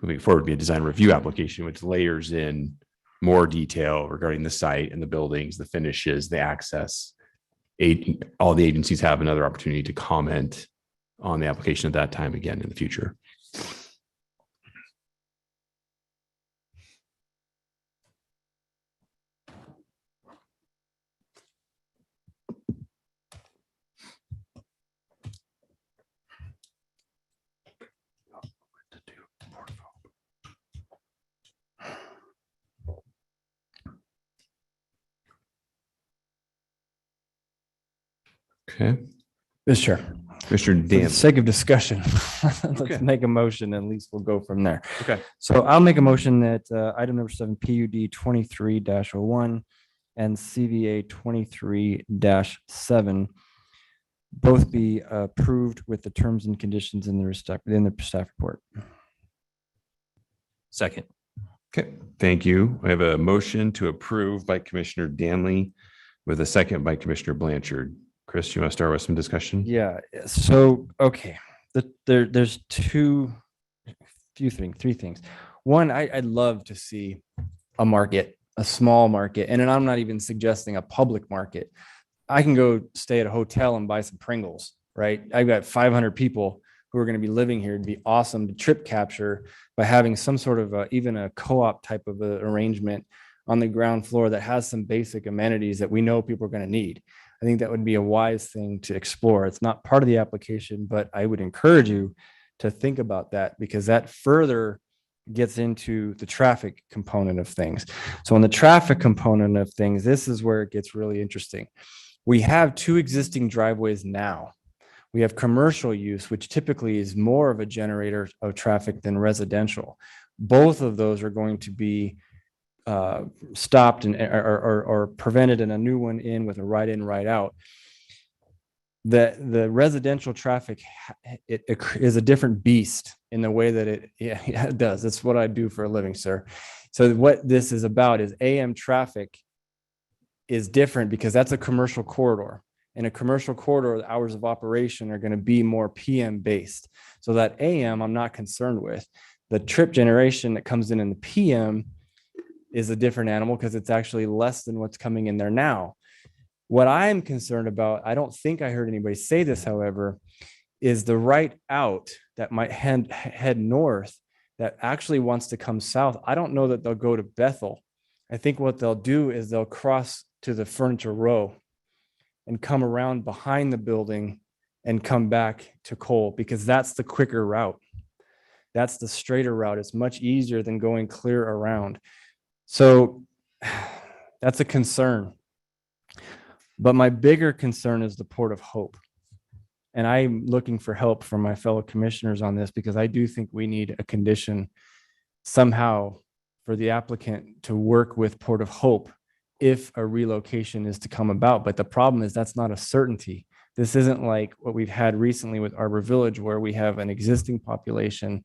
moving forward, be a design review application, which layers in more detail regarding the site and the buildings, the finishes, the access. All the agencies have another opportunity to comment on the application at that time again in the future. Okay. Mr. Chair. Mr. For Dan. the sake of discussion, Okay. let's make a motion, at least we'll go from there. Okay. So I'll make a motion that item number 7, PUD 23-01 and CVA 23-7 both be approved with the terms and conditions in the staff report. Second. Okay, thank you. I have a motion to approve by Commissioner Danley with a second by Commissioner Blanchard. Chris, you want to start with some discussion? Yeah, so, okay, there's three things. One, I'd love to see a market, a small market, and I'm not even suggesting a public market. I can go stay at a hotel and buy some Pringles, right? I've got 500 people who are going to be living here. It'd be awesome to trip capture by having some sort of even a co-op type of arrangement on the ground floor that has some basic amenities that we know people are going to need. I think that would be a wise thing to explore. It's not part of the application, but I would encourage you to think about that because that further gets into the traffic component of things. So on the traffic component of things, this is where it gets really interesting. We have 2 existing driveways now. We have commercial use, which typically is more of a generator of traffic than residential. Both of those are going to be stopped and or prevented and a new one in with a right in, right out. The residential traffic it is a different beast in the way that it does. That's what I do for a living, sir. So what this is about is AM traffic is different because that's a commercial corridor. In a commercial corridor, the hours of operation are going to be more PM based. So that AM I'm not concerned with. The trip generation that comes in the PM is a different animal because it's actually less than what's coming in there now. What I'm concerned about, I don't think I heard anybody say this, however, is the right out that might head north that actually wants to come south. I don't know that they'll go to Bethel. I think what they'll do is they'll cross to the Furniture Row and come around behind the building and come back to Cole, because that's the quicker route. That's the straighter route. It's much easier than going clear around. So that's a concern. But my bigger concern is the Port of Hope. And I'm looking for help from my fellow commissioners on this, because I do think we need a condition somehow for the applicant to work with Port of Hope if a relocation is to come about. But the problem is that's not a certainty. This isn't like what we've had recently with Arbor Village, where we have an existing population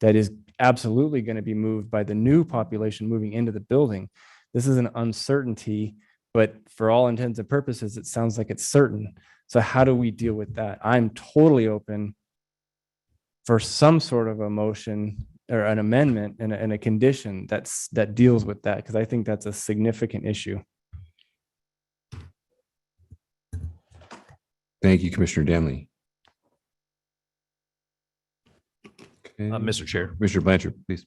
that is absolutely going to be moved by the new population moving into the building. This is an uncertainty, but for all intents and purposes, it sounds like it's certain. So how do we deal with that? I'm totally open for some sort of a motion or an amendment and a condition that deals with that, because I think that's a significant issue. Thank you, Commissioner Danley. Okay. Mr. Chair. Commissioner Blanchard, please.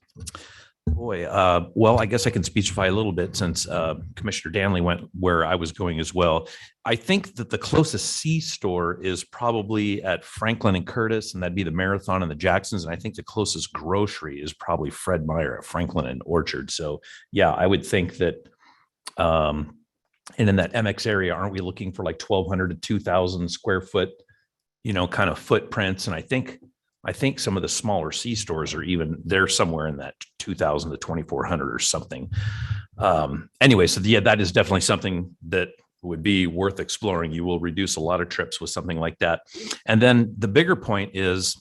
Boy, well, I guess I can speechify a little bit since Commissioner Danley went where I was going as well. I think that the closest C-store is probably at Franklin and Curtis, and that'd be the Marathon and the Jacksons. And I think the closest grocery is probably Fred Meyer at Franklin and Orchard. So yeah, I would think that, and in that MX area, aren't we looking for like 1,200 to 2,000 square foot, kind of footprints? And I think some of the smaller C stores are even, they're somewhere in that 2,000 to 2,400 or something. Anyway, so yeah, that is definitely something that would be worth exploring. You will reduce a lot of trips with something like that. And then the bigger point is,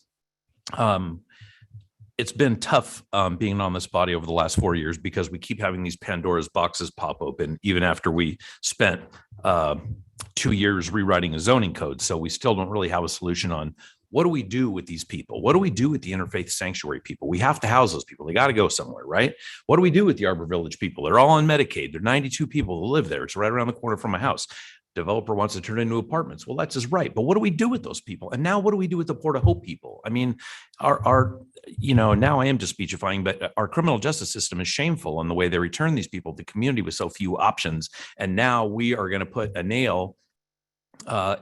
it's been tough being on this body over the last 4 years, because we keep having these Pandora's boxes pop open, even after we spent 2 years rewriting a zoning code. So we still don't really have a solution on what do we do with these people? What do we do with the interfaith sanctuary people? We have to house those people. They got to go somewhere, right? What do we do with the Arbor Village people? They're all on Medicaid. There are 92 people who live there. It's right around the corner from my house. Developer wants to turn it into apartments. Well, that's his right. But what do we do with those people? And now what do we do with the Port of Hope people? I mean, now I am just speechifying, but our criminal justice system is shameful in the way they return these people to the community with so few options. And now we are going to put a nail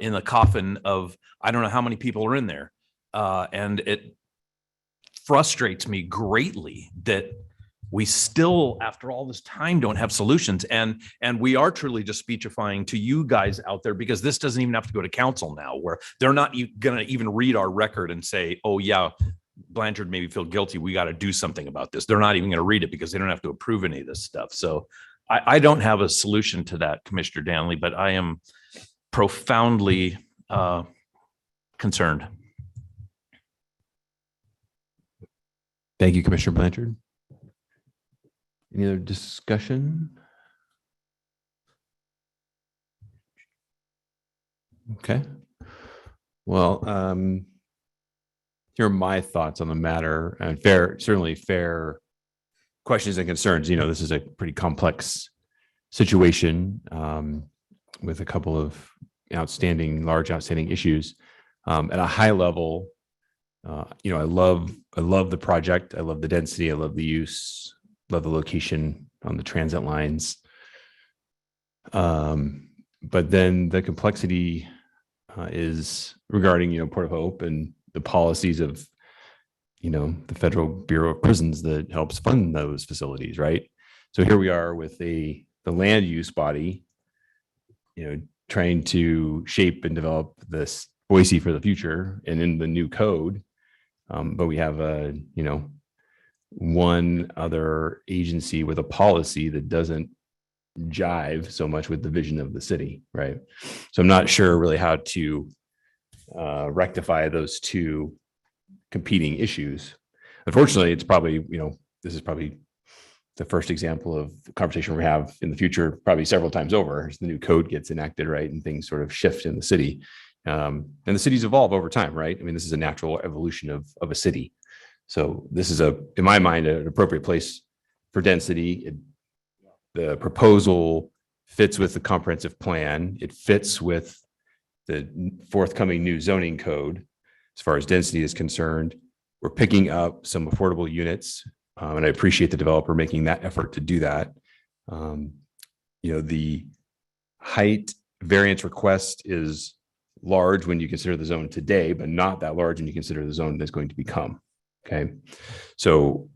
in the coffin of, I don't know how many people are in there. And it frustrates me greatly that we still, after all this time, don't have solutions. And we are truly just speechifying to you guys out there, because this doesn't even have to go to council now, where they're not going to even read our record and say, oh yeah, Blanchard made me feel guilty. We got to do something about this. They're not even going to read it because they don't have to approve any of this stuff. So I don't have a solution to that, Commissioner Danley, but I am profoundly concerned. Thank you, Commissioner Blanchard. Any other discussion? Okay. Well, here are my thoughts on the matter, and certainly fair questions and concerns. This is a pretty complex situation with a couple of large outstanding issues. At a high level, I love the project. I love the density. I love the use. Love the location on the transit lines. But then the complexity is regarding, Port of Hope and the policies of, the Federal Bureau of Prisons that helps fund those facilities, right? So here we are with the land use body, trying to shape and develop this Boise for the future and in the new code. But we have one other agency with a policy that doesn't jive so much with the vision of the city, right? So I'm not sure really how to rectify those two competing issues. Unfortunately, it's probably, this is probably the first example of the conversation we have in the future, probably several times over, as the new code gets enacted, right? And things sort of shift in the city. And the cities evolve over time, right? I mean, this is a natural evolution of a city. So this is in my mind, an appropriate place for density. The proposal fits with the comprehensive plan. It fits with the forthcoming new zoning code. As far as density is concerned, we're picking up some affordable units. And I appreciate the developer making that effort to do that. The height variance request is large when you consider the zone today, but not that large when you consider the zone that's going to become. Okay. So,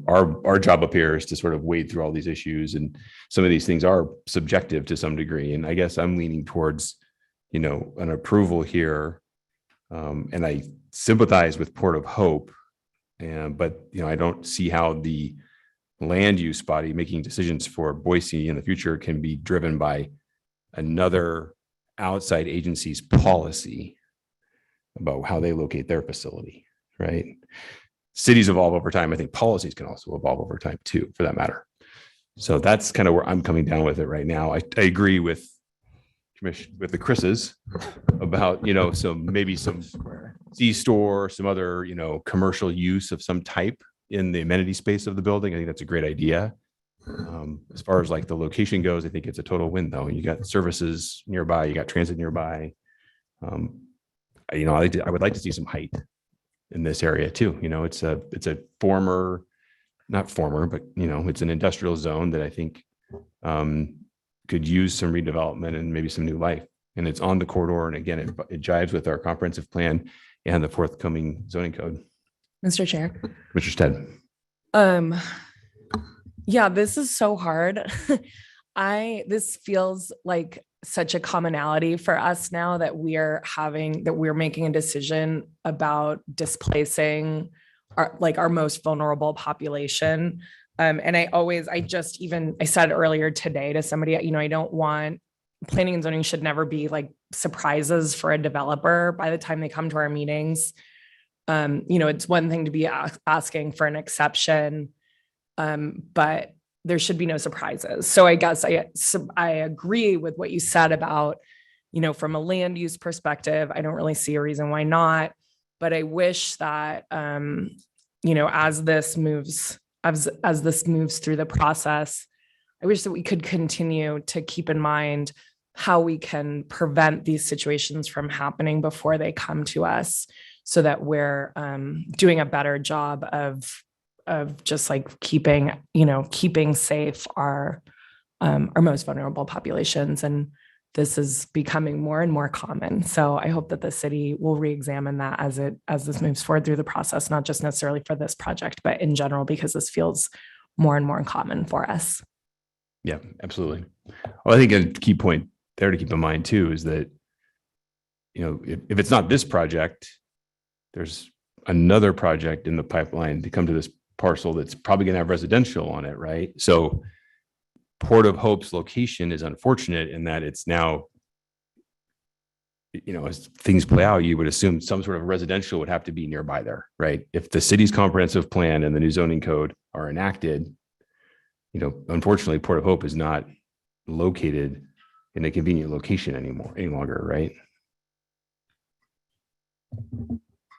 our job up here is to sort of wade through all these issues, and some of these things are subjective to some degree. And I guess I'm leaning towards, an approval here. And I sympathize with Port of Hope. But I don't see how the land use body making decisions for Boise in the future can be driven by another outside agency's policy about how they locate their facility, right? Cities evolve over time. I think policies can also evolve over time too, for that matter. So that's kind of where I'm coming down with it right now. I agree with the Chris's about, so maybe some C-store, some other, commercial use of some type in the amenity space of the building. I think that's a great idea. As far as like the location goes, I think it's a total win though. You got services nearby, you got transit nearby. I would like to see some height in this area too. It's a former, not former, but it's an industrial zone that I think could use some redevelopment and maybe some new life. And it's on the corridor. And again, it jives with our comprehensive plan and the forthcoming zoning code. Mr. Chair. Mr. Stead. Yeah, this is so hard. This feels like such a commonality for us now that we're making a decision about displacing our most vulnerable population. And I said earlier today to somebody, I don't want planning and zoning should never be like surprises for a developer by the time they come to our meetings. It's one thing to be asking for an exception, but there should be no surprises. So I guess I agree with what you said about, from a land use perspective, I don't really see a reason why not, but I wish that, as this moves through the process, I wish that we could continue to keep in mind how we can prevent these situations from happening before they come to us, so that we're doing a better job of just like keeping safe our most vulnerable populations. And this is becoming more and more common. So I hope that the city will re-examine that as this moves forward through the process, not just necessarily for this project, but in general, because this feels more and more common for us. Yeah, absolutely. Well, I think a key point there to keep in mind too is that, if it's not this project, there's another project in the pipeline to come to this parcel that's probably going to have residential on it, right? So Port of Hope's location is unfortunate in that it's now, as things play out, you would assume some sort of residential would have to be nearby there, right? If the city's comprehensive plan and the new zoning code are enacted, unfortunately, Port of Hope is not located in a convenient location any longer, right?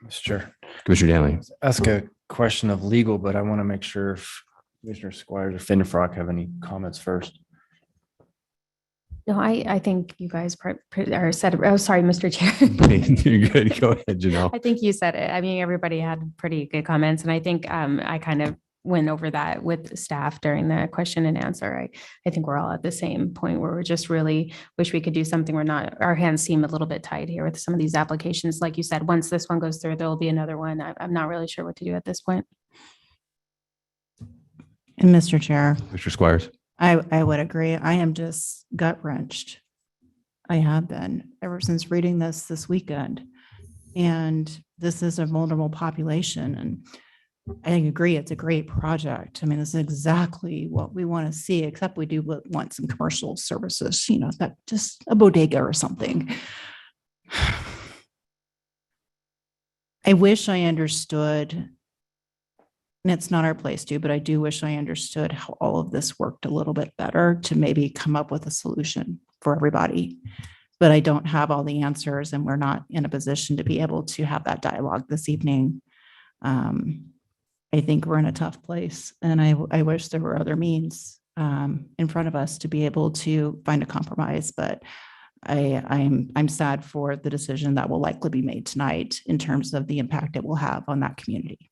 Sure. Commissioner Danley. Ask a question of legal, but I want to make sure if Commissioner Squires or Finfrock have any comments first. No, I think you guys said, oh, sorry, Mr. Chair. You're good. Go ahead, Janelle. I think you said it. I mean, everybody had pretty good comments. And I think I kind of went over that with staff during the question and answer. I think we're all at the same point where we're just really wish we could do something. Our hands seem a little bit tied here with some of these applications. Like you said, once this one goes through, there'll be another one. I'm not really sure what to do at this point. And Mr. Chair. Mr. Squires. I would agree. I am just gut wrenched. I have been ever since reading this weekend. And this is a vulnerable population. And I agree, it's a great project. I mean, this is exactly what we want to see, except we do want some commercial services, that just a bodega or something. I wish I understood, and it's not our place to, but I do wish I understood how all of this worked a little bit better to maybe come up with a solution for everybody. But I don't have all the answers, and we're not in a position to be able to have that dialogue this evening. I think we're in a tough place, and I wish there were other means in front of us to be able to find a compromise. But I'm sad for the decision that will likely be made tonight in terms of the impact it will have on that community.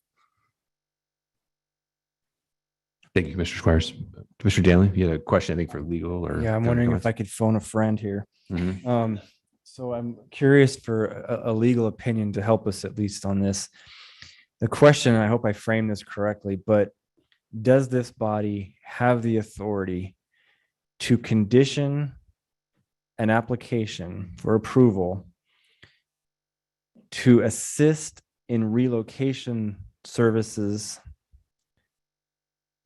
Thank you, Commissioner Squires. Commissioner Danley, you had a question, I think, for legal or? Yeah, I'm wondering if I could phone a friend here. Mhm. So I'm curious for a legal opinion to help us at least on this. The question, I hope I frame this correctly, but does this body have the authority to condition an application for approval to assist in relocation services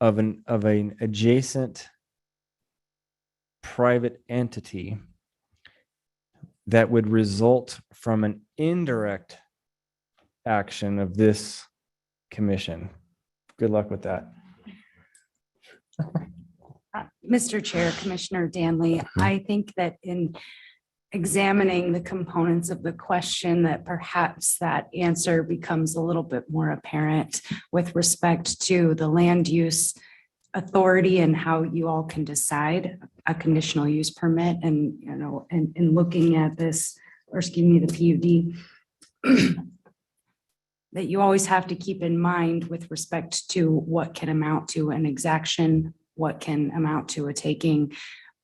of an adjacent private entity that would result from an indirect action of this commission? Good luck with that. Mr. Chair, Commissioner Danley, I think that in examining the components of the question, that perhaps that answer becomes a little bit more apparent with respect to the land use authority and how you all can decide a conditional use permit. And, in looking at this, or excuse me, the PUD, that you always have to keep in mind with respect to what can amount to an exaction, what can amount to a taking.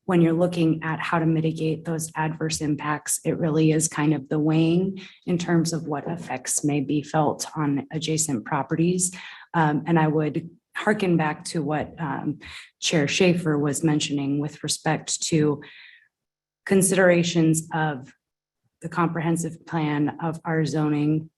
When you're looking at how to mitigate those adverse impacts, it really is kind of the weighing in terms of what effects may be felt on adjacent properties. And I would hearken back to what Chair Schaefer was mentioning with respect to considerations of the comprehensive plan of our zoning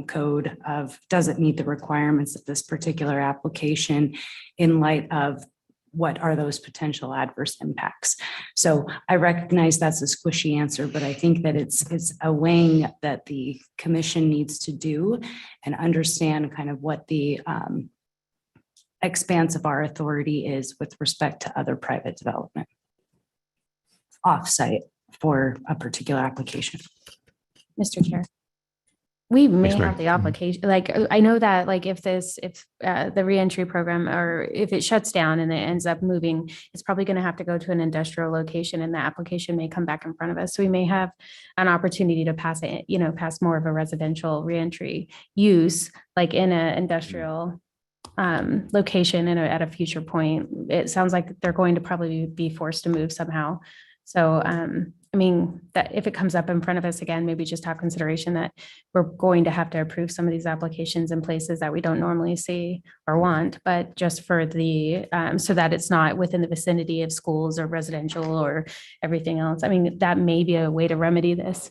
code of, does it meet the requirements of this particular application in light of what are those potential adverse impacts? So I recognize that's a squishy answer, but I think that it's a weighing that the commission needs to do and understand kind of what the expanse of our authority is with respect to other private development offsite for a particular application. Mr. Chair. We may Thanks, Mary. have the application, like, I know that, like, if the reentry program, or if it shuts down and it ends up moving, it's probably going to have to go to an industrial location, and the application may come back in front of us. So we may have an opportunity to pass it, pass more of a residential reentry use, like in an industrial location at a future point. It sounds like they're going to probably be forced to move somehow. So, I mean, that if it comes up in front of us again, maybe just have consideration that we're going to have to approve some of these applications in places that we don't normally see or want, but just for the, so that it's not within the vicinity of schools or residential or everything else. I mean, that may be a way to remedy this,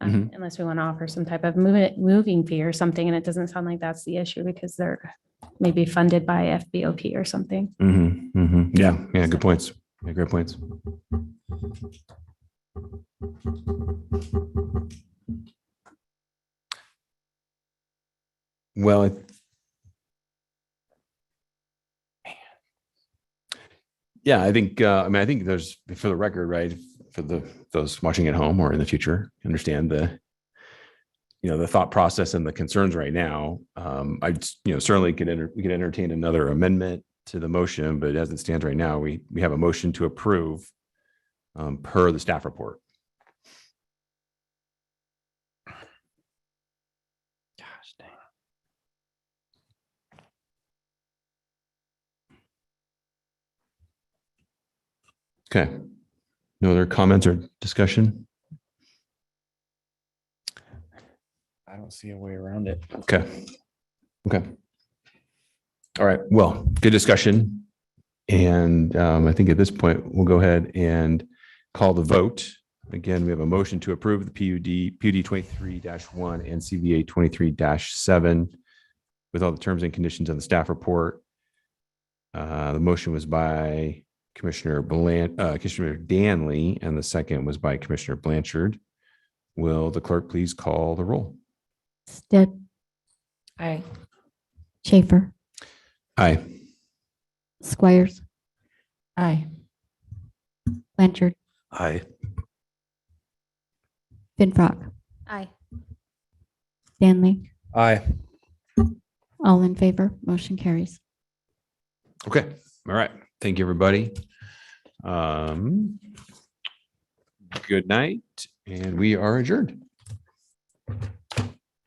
unless we want to offer some type of moving fee or something. And it doesn't sound like that's the issue, because they're maybe funded by FBOP or something. Yeah, good points. Yeah, great points. Well, I think, I think there's, for the record, right, for those watching at home or in the future, understand the thought process and the concerns right now. I certainly we could entertain another amendment to the motion, but as it stands right now, we have a motion to approve per the staff report. Gosh dang. Okay. No other comments or discussion? I don't see a way around it. Okay. All right. Well, good discussion. And I think at this point, we'll go ahead and call the vote. Again, we have a motion to approve the PUD 23-1 and CVA 23-7 with all the terms and conditions of the staff report. The motion was by Commissioner Danley, and the second was by Commissioner Blanchard. Will the clerk please call the roll? Step, Aye. Schaefer, Aye. Squires, Aye. Blanchard, Aye. Finfrock, Aye. Danley, Aye. all in favor, motion carries. Okay. All right. Thank you, everybody. Good night, and we are adjourned.